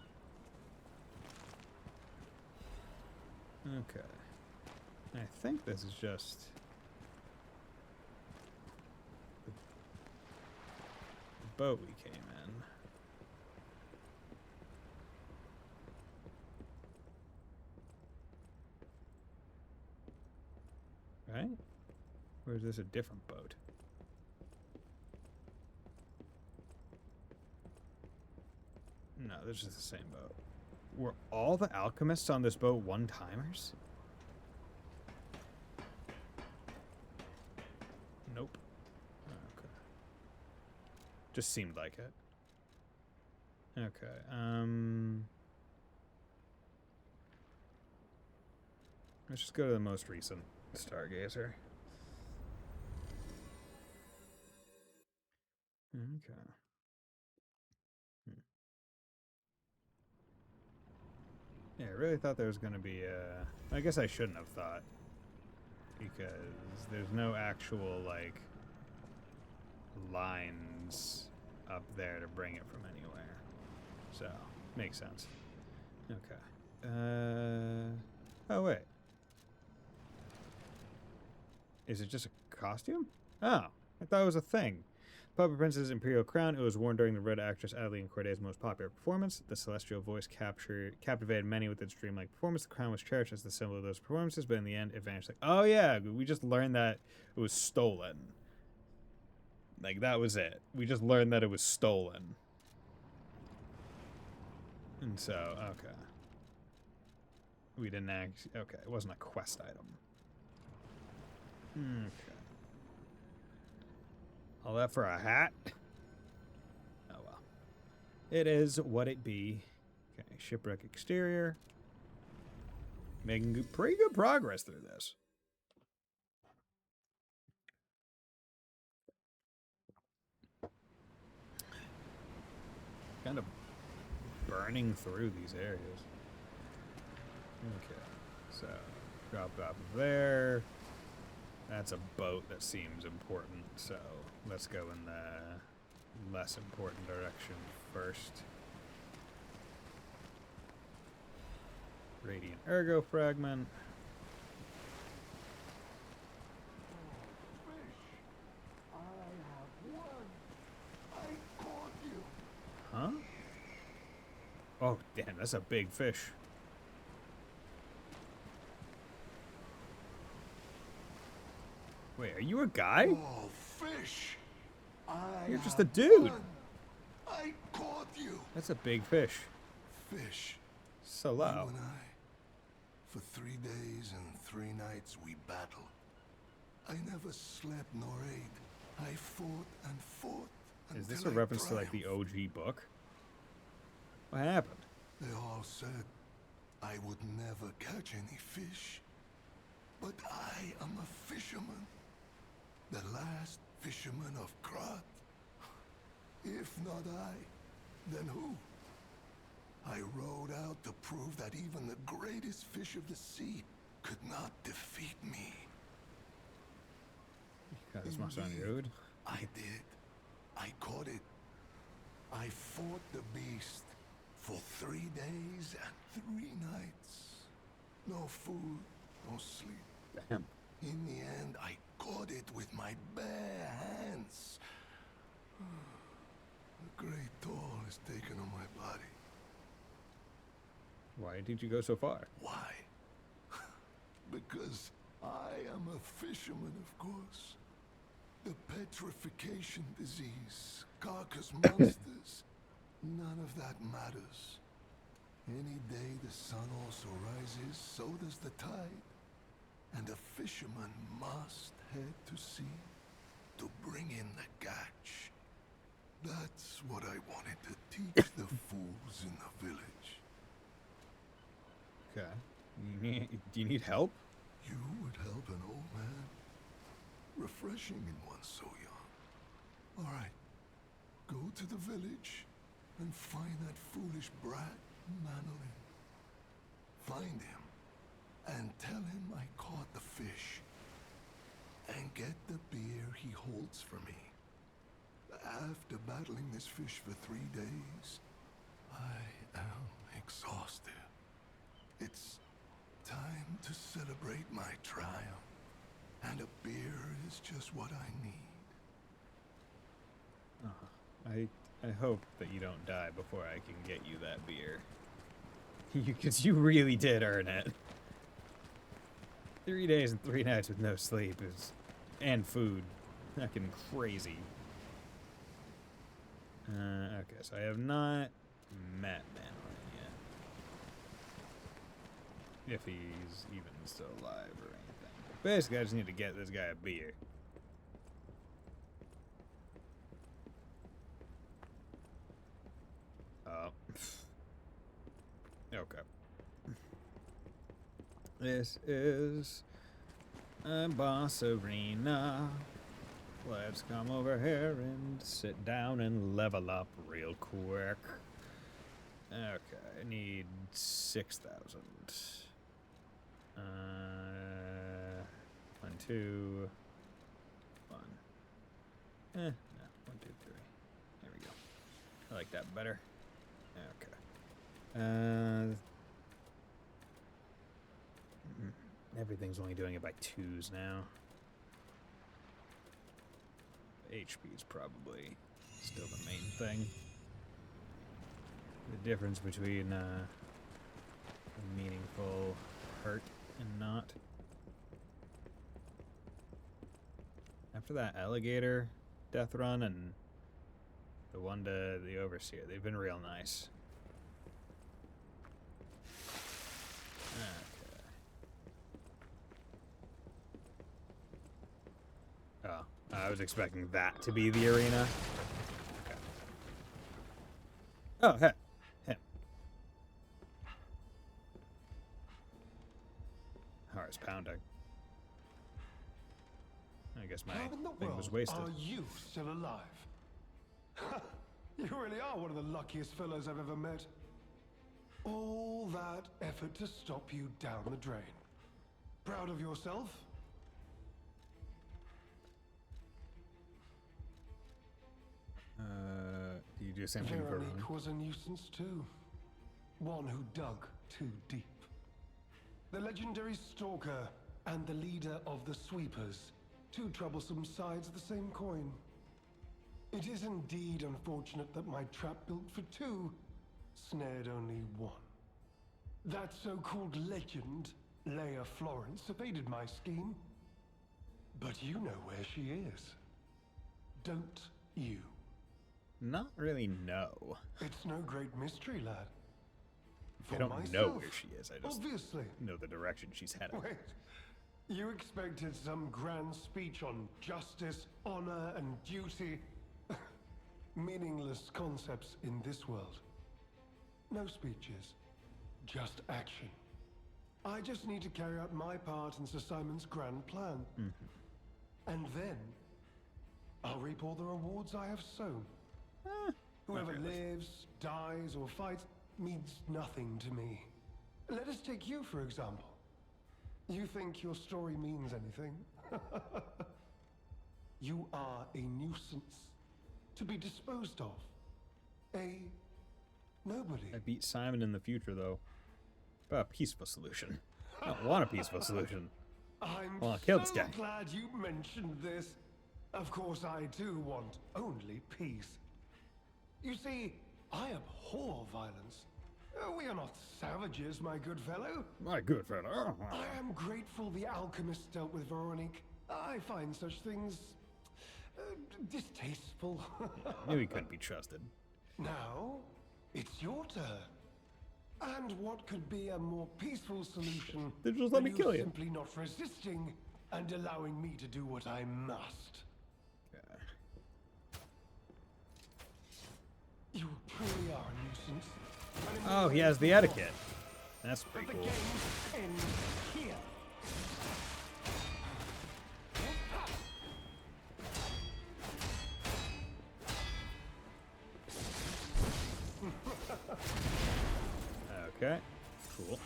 Okay. I think this is just the boat we came in. Right? Or is this a different boat? No, this is the same boat. Were all the alchemists on this boat one-timers? Nope. Okay. Just seemed like it. Okay, let's just go to the most recent Stargazer. Okay. Yeah, I really thought there was going to be a... I guess I shouldn't have thought. Because there's no actual, like, lines up there to bring it from anywhere. So, makes sense. Okay. Oh, wait. Is it just a costume? Oh, I thought it was a thing. Puppet Prince's Imperial Crown. It was worn during the Red actress Adeline Corday's most popular performance. The celestial voice captivated many with its dreamlike performance. The crown was cherished as the symbol of those performances, but in the end, it vanished. Like, oh yeah, we just learned that it was stolen. Like, that was it. We just learned that it was stolen. And so, okay. We didn't actually... Okay, it wasn't a quest item. Okay. All that for a hat? Oh well. It is what it be. Okay, shipwreck exterior. Making pretty good progress through this. Kind of burning through these areas. Okay, so drop off of there. That's a boat that seems important, so let's go in the less important direction first. Radiant Ergo Fragment. Huh? Oh, damn, that's a big fish. Wait, are you a guy? Oh, fish! You're just a dude. I caught you! That's a big fish. Fish. So You low. and I. For 3 days and 3 nights we battled. I never slept nor ate. I fought and fought. Is this a until I reference to like the triumphed. OG book? What happened? They all said I would never catch any fish. But I am a fisherman. The last fisherman of Krat. If not I, then who? I rode out to prove that even the greatest fish of the sea could not defeat me. God, this must sound Indeed, rude. I did. I caught it. I fought the beast for 3 days and 3 nights. No food, no sleep. Damn. In the end, I caught it with my bare hands. A great toll is taken on my body. Why did you go so far? Why? Because I am a fisherman, of course. The petrification disease, carcass monsters, none of that matters. Any day the sun also rises, so does the tide. And a fisherman must head to sea to bring in the catch. That's what I wanted to teach the fools in the village. Okay. Do you need help? You would help an old man. Refreshing in one so young. All right. Go to the village and find that foolish brat, Manolin. Find him and tell him I caught the fish. And get the beer he holds for me. After battling this fish for 3 days, I am exhausted. It's time to celebrate my triumph. And a beer is just what I need. I hope that you don't die before I can get you that beer. Because you really did earn it. 3 days and 3 nights with no sleep and food. Fucking crazy. Okay, so I have not met Manolin yet. If he's even still alive or anything. Basically, I just need to get this guy a beer. Oh. Okay. This is a boss arena. Let's come over here and sit down and level up real quick. Okay, I need 6,000. 1, 2, 1. No, 1, 2, 3. There we go. I like that better. Okay. Everything's only doing it by 2s now. HP's probably still the main thing. The difference between meaningful hurt and not. After that alligator death run and the one to the overseer, they've been real nice. Okay. Oh, I was expecting that to be the arena. Okay. Oh, hey. Him. Heart's pounding. I guess my How in the thing world was wasted. are you still alive? You really are one of the luckiest fellows I've ever met. All that effort to stop you down the drain. Proud of yourself? Do you do the same thing for Veronique was a nuisance too. One who dug too deep. The legendary Stalker and the leader of the Sweepers. Two troublesome sides of the same coin. It is indeed unfortunate that my trap built for 2 snared only 1. That so-called legend, Leia Florence, evaded my scheme. But you know where she is. Don't you? Not really, no. It's no great mystery, lad. I For don't know myself, where she is. I just obviously. know the direction she's heading. Wait, you expected some grand speech on justice, honor, and duty? Meaningless concepts in this world. No speeches, just action. I just need to carry out my part in Sir Simon's grand plan. And then, I'll reap all the rewards I have sown. Whoever lives, dies, or fights means nothing to me. Let us take you, for example. You think your story means anything? You are a nuisance to be disposed of. A nobody. I beat Simon in the future, though. About a peaceful solution. I don't want a peaceful solution. I'm Well, I'll kill this so guy. glad you mentioned this. Of course, I do want only peace. You see, I abhor violence. We are not savages, my good fellow. My good fellow. I am grateful the alchemist dealt with Veronique. I find such things distasteful. Knew he couldn't be trusted. Now, it's your turn. And what could be a more peaceful solution Then just than let me kill you. simply not resisting and allowing me to do what I must? You truly are a nuisance. And in Oh, more he has ways the than one. etiquette. That's But pretty the cool. game ends here. Okay, cool.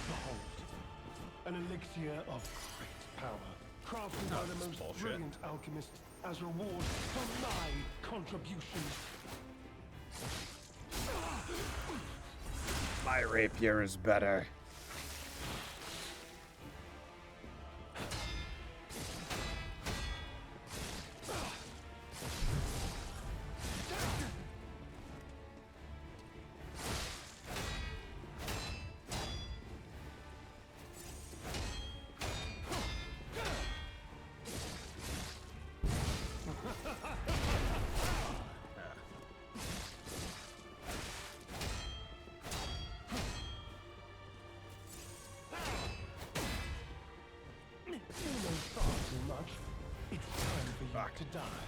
Behold, an elixir of great power, crafted by the this is most bullshit. brilliant alchemist as reward for my contributions. My rapier is better. You know far too much. It's time for you Fuck. to die.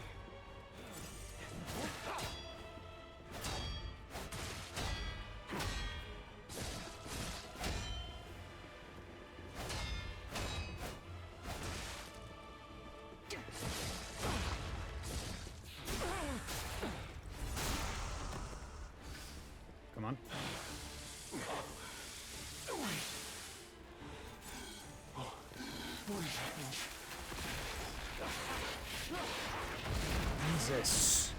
Come on. What is happening? Jesus.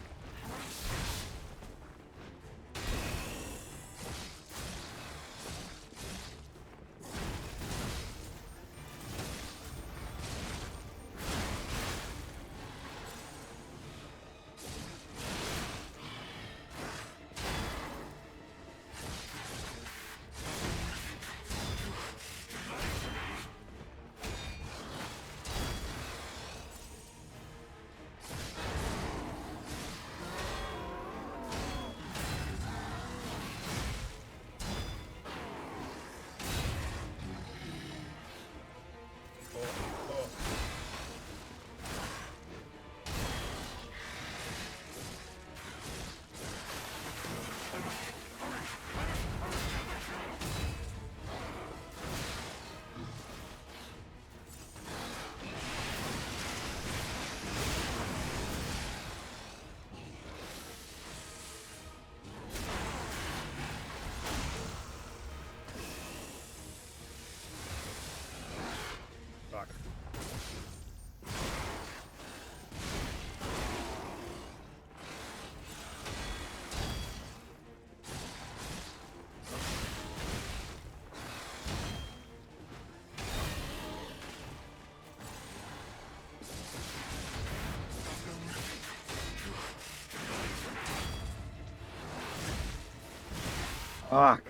Fuck.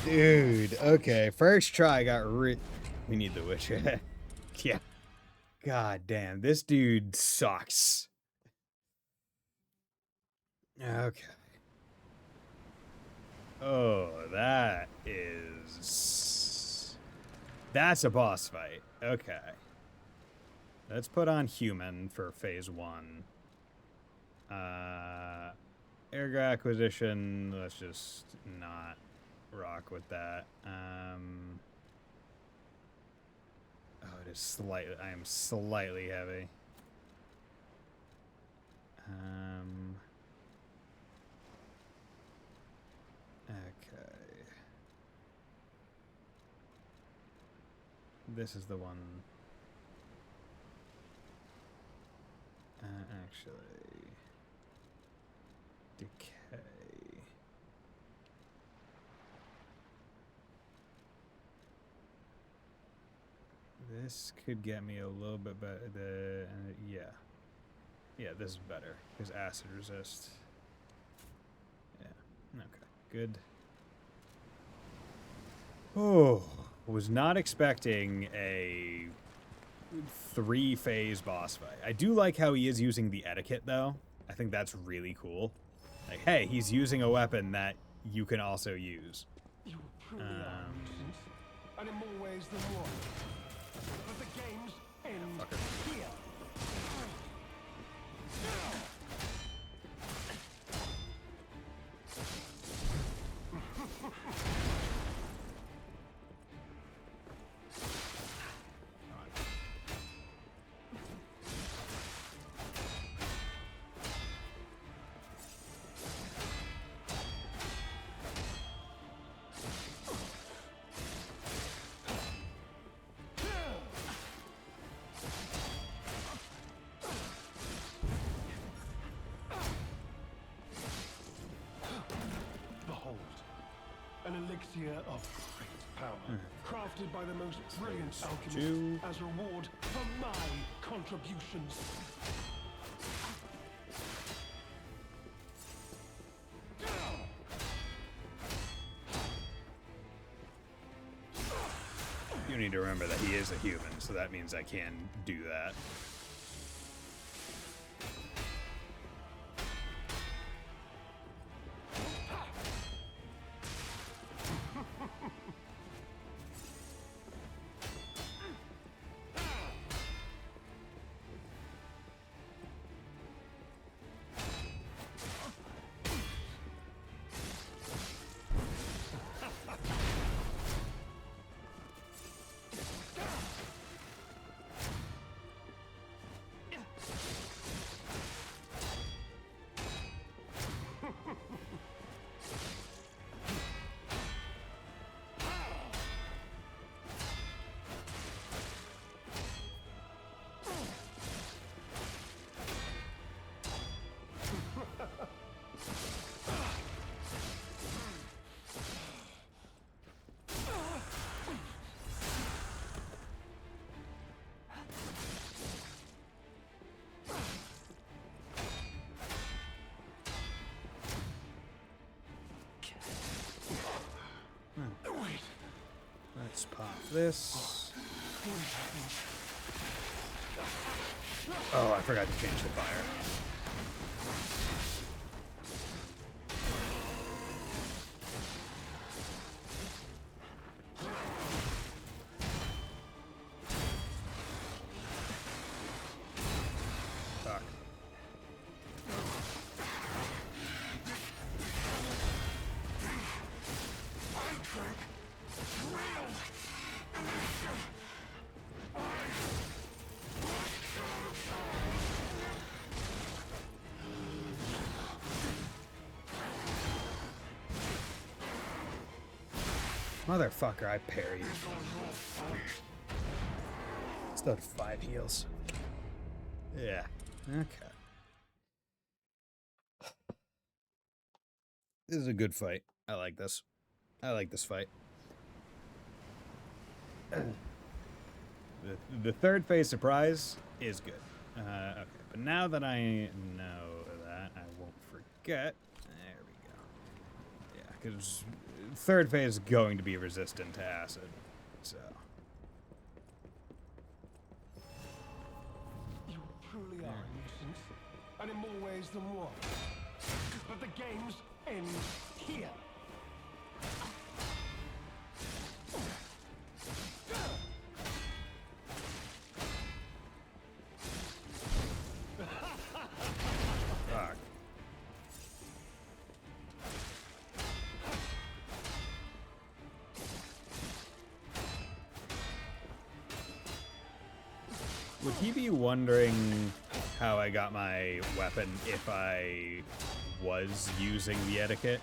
Dude, okay. First try got We need the witch. Yeah. God damn, this dude sucks. Okay. Oh, that is... That's a boss fight. Okay. Let's put on human for phase 1. Air acquisition, let's just not rock with that. Oh, it is slightly... I am slightly heavy. Okay. This is the one. Actually. Decay. This could get me a little bit better. Yeah. Yeah, this is better. Because acid resist. Yeah. Okay. Good. Oh, was not expecting a 3-phase boss fight. I do like how he is using the etiquette, though. I think that's really cool. Like, hey, he's using a weapon that you can also use. You truly are a nuisance, and in more ways than one. But the games end here. Behold, an elixir of great power, crafted by the most brilliant alchemist as reward for my contributions. You need to remember that he is a human, so that means I can do that. Let's pop this. Oh, I forgot to change the fire. Fuck. Motherfucker, I parried. Still had 5 heals. Yeah. Okay. This is a good fight. I like this. I like this fight. The third phase surprise is good. Okay, but now that I know that, I won't forget. There we go. Yeah, because third phase is going to be resistant to acid, so. You truly are a nuisance, and in more ways than one. But the games end here. Fuck. Would he be wondering how I got my weapon if I was using the etiquette?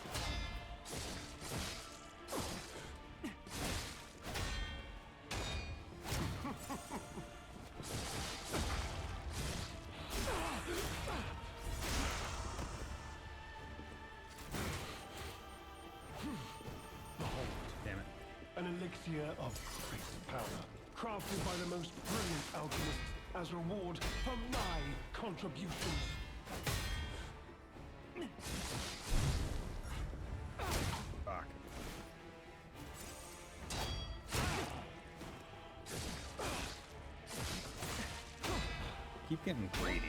Damn it. An elixir of great power, crafted by the most brilliant alchemists as reward for my contributions. Fuck. Keep getting greedy.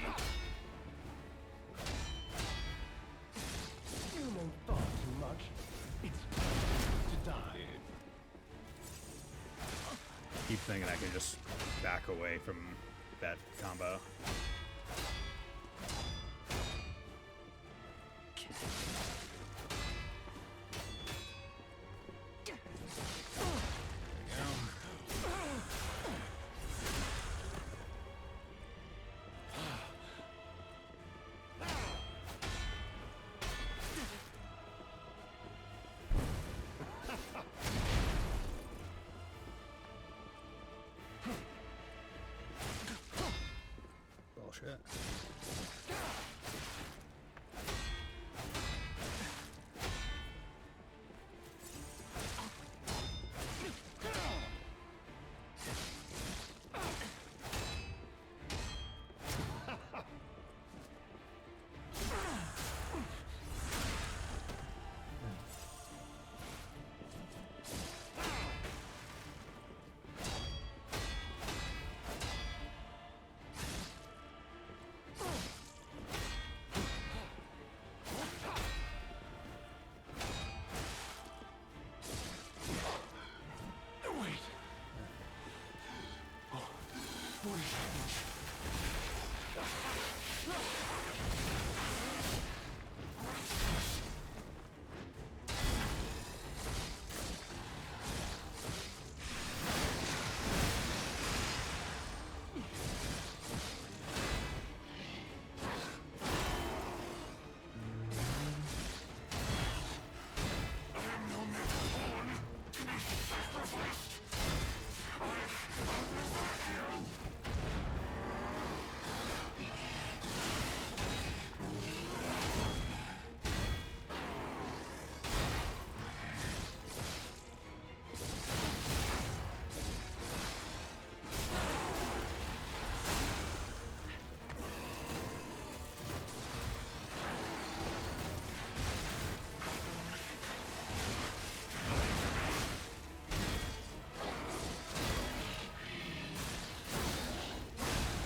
You know far too much. It's time to die. Keep thinking I can just back away from that combo. Bullshit. Wait. Oh, wait.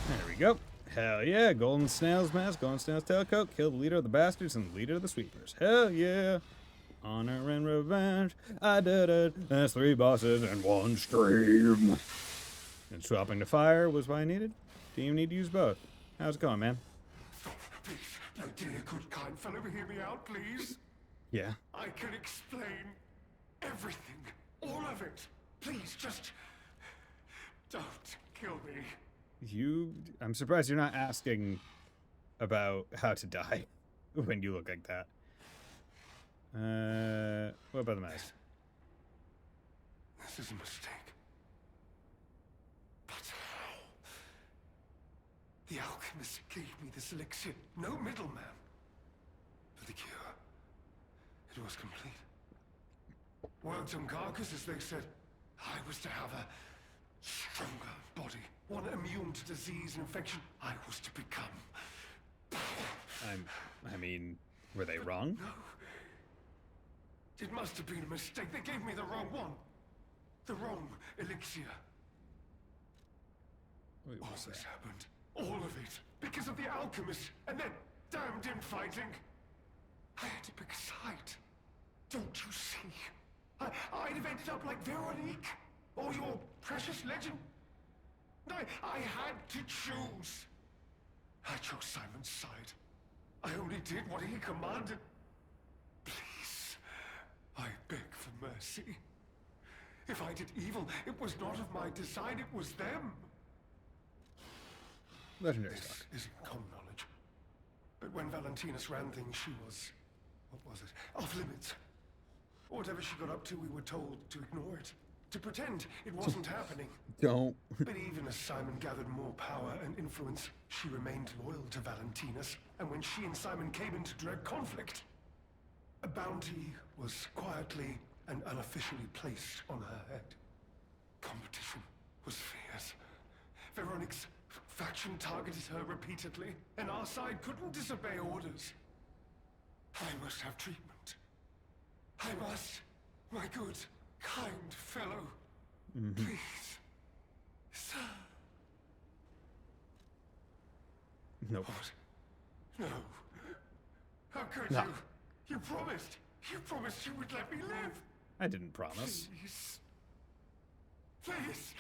There we go. Hell yeah. Golden Snail's mask, Golden Snail's tailcoat, kill the leader of the bastards and the leader of the sweepers. Hell yeah. Honor and revenge. I did it. That's 3 bosses in 1 stream. And swapping to fire was what I needed. Didn't even need to use both. How's it going, man? Please, my dear, good, kind fellow, hear me out, please. Yeah. I can explain everything. All of it. Please, just don't kill me. I'm surprised you're not asking about how to die when you look like that. What about the mask? This is a mistake. But how? The alchemist gave me this elixir. No middleman. For the cure. It was complete. Worked on carcasses, they said. I was to have a stronger body. One immune to disease and infection. I was to become. I mean, were they wrong? No. It must have been a mistake. They gave me the wrong one. The wrong elixir. Wait, All what's this that? happened. All of it. Because of the alchemist and their damned infighting. I had to pick a side. Don't you see? I'd have ended up like Veronique. Or your precious legend. I had to choose. I chose Simon's side. I only did what he commanded. Please, I beg for mercy. If I did evil, it was not of my design, it was them. Legendary This Stalker. isn't common knowledge. But when Valentinus ran things, she was... what was it? Off limits. Whatever she got up to, we were told to ignore it. To pretend it wasn't happening. Don't. But even as Simon gathered more power and influence, she remained loyal to Valentinus. And when she and Simon came into direct conflict, a bounty was quietly and unofficially placed on her head. Competition was fierce. Veronique's faction targeted her repeatedly, and our side couldn't disobey orders. I must have treatment. I must, my good, kind fellow. Please, sir. Nope. What? No. How could No. you? You promised. You promised you would let me live. I didn't promise. Please. Please.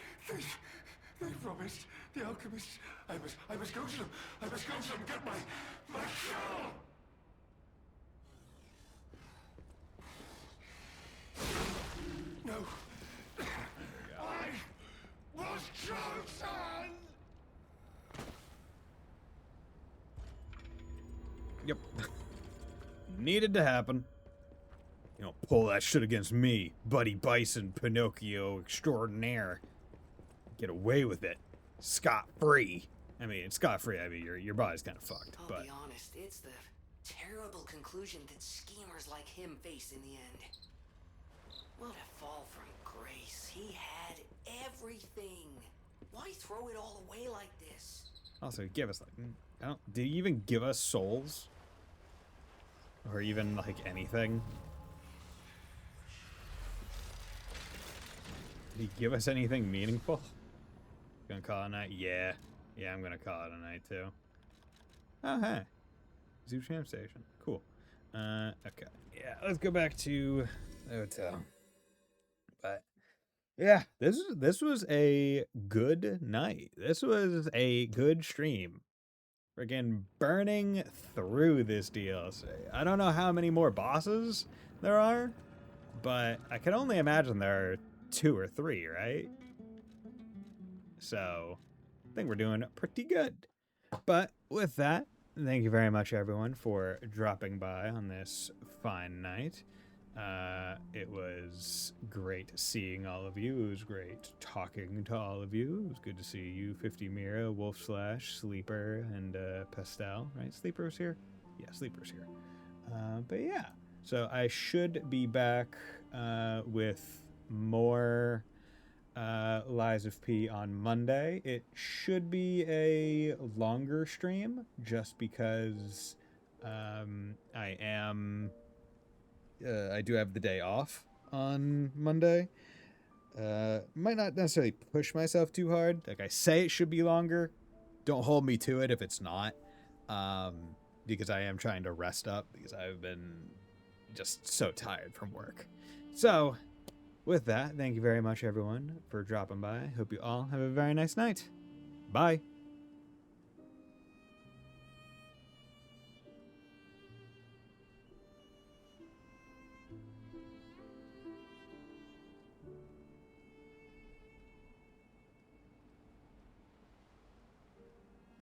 They promised. The alchemist. I must go to them. I must go to them and get my cure. No. I was chosen. Yep. Needed to happen. You don't pull that shit against me, Buddy Bison, Pinocchio extraordinaire. Get away with it. Scot-free. I mean, it's scot-free. I mean, your body's kind of fucked, I'll but... be honest, it's the terrible conclusion that schemers like him face in the end. What a fall from grace. He had everything. Why throw it all away like this? Also, give us, like... did he even give us souls? Or even, like, anything? Did he give us anything meaningful? Gonna call it a night? Yeah. Yeah, I'm gonna call it a night, too. Oh, hey. Zoo Tram Station. Cool. Okay. Yeah, let's go back to the hotel. But, yeah, this was a good night. This was a good stream. Friggin' burning through this DLC. I don't know how many more bosses there are, but I can only imagine there are 2 or 3, right? So, I think we're doing pretty good. But with that, thank you very much, everyone, for dropping by on this fine night. It was great seeing all of you. It was great talking to all of you. It was good to see you, 50 Mira, Wolf Slash, Sleeper, and Pastel, right? Sleeper's here? Yeah, Sleeper's here. But yeah, so I should be back with more Lies of P on Monday. It should be a longer stream just because I do have the day off on Monday. Might not necessarily push myself too hard. Like I say, it should be longer. Don't hold me to it if it's not. Because I am trying to rest up because I've been just so tired from work. So, with that, thank you very much, everyone, for dropping by. Hope you all have a very nice night. Bye.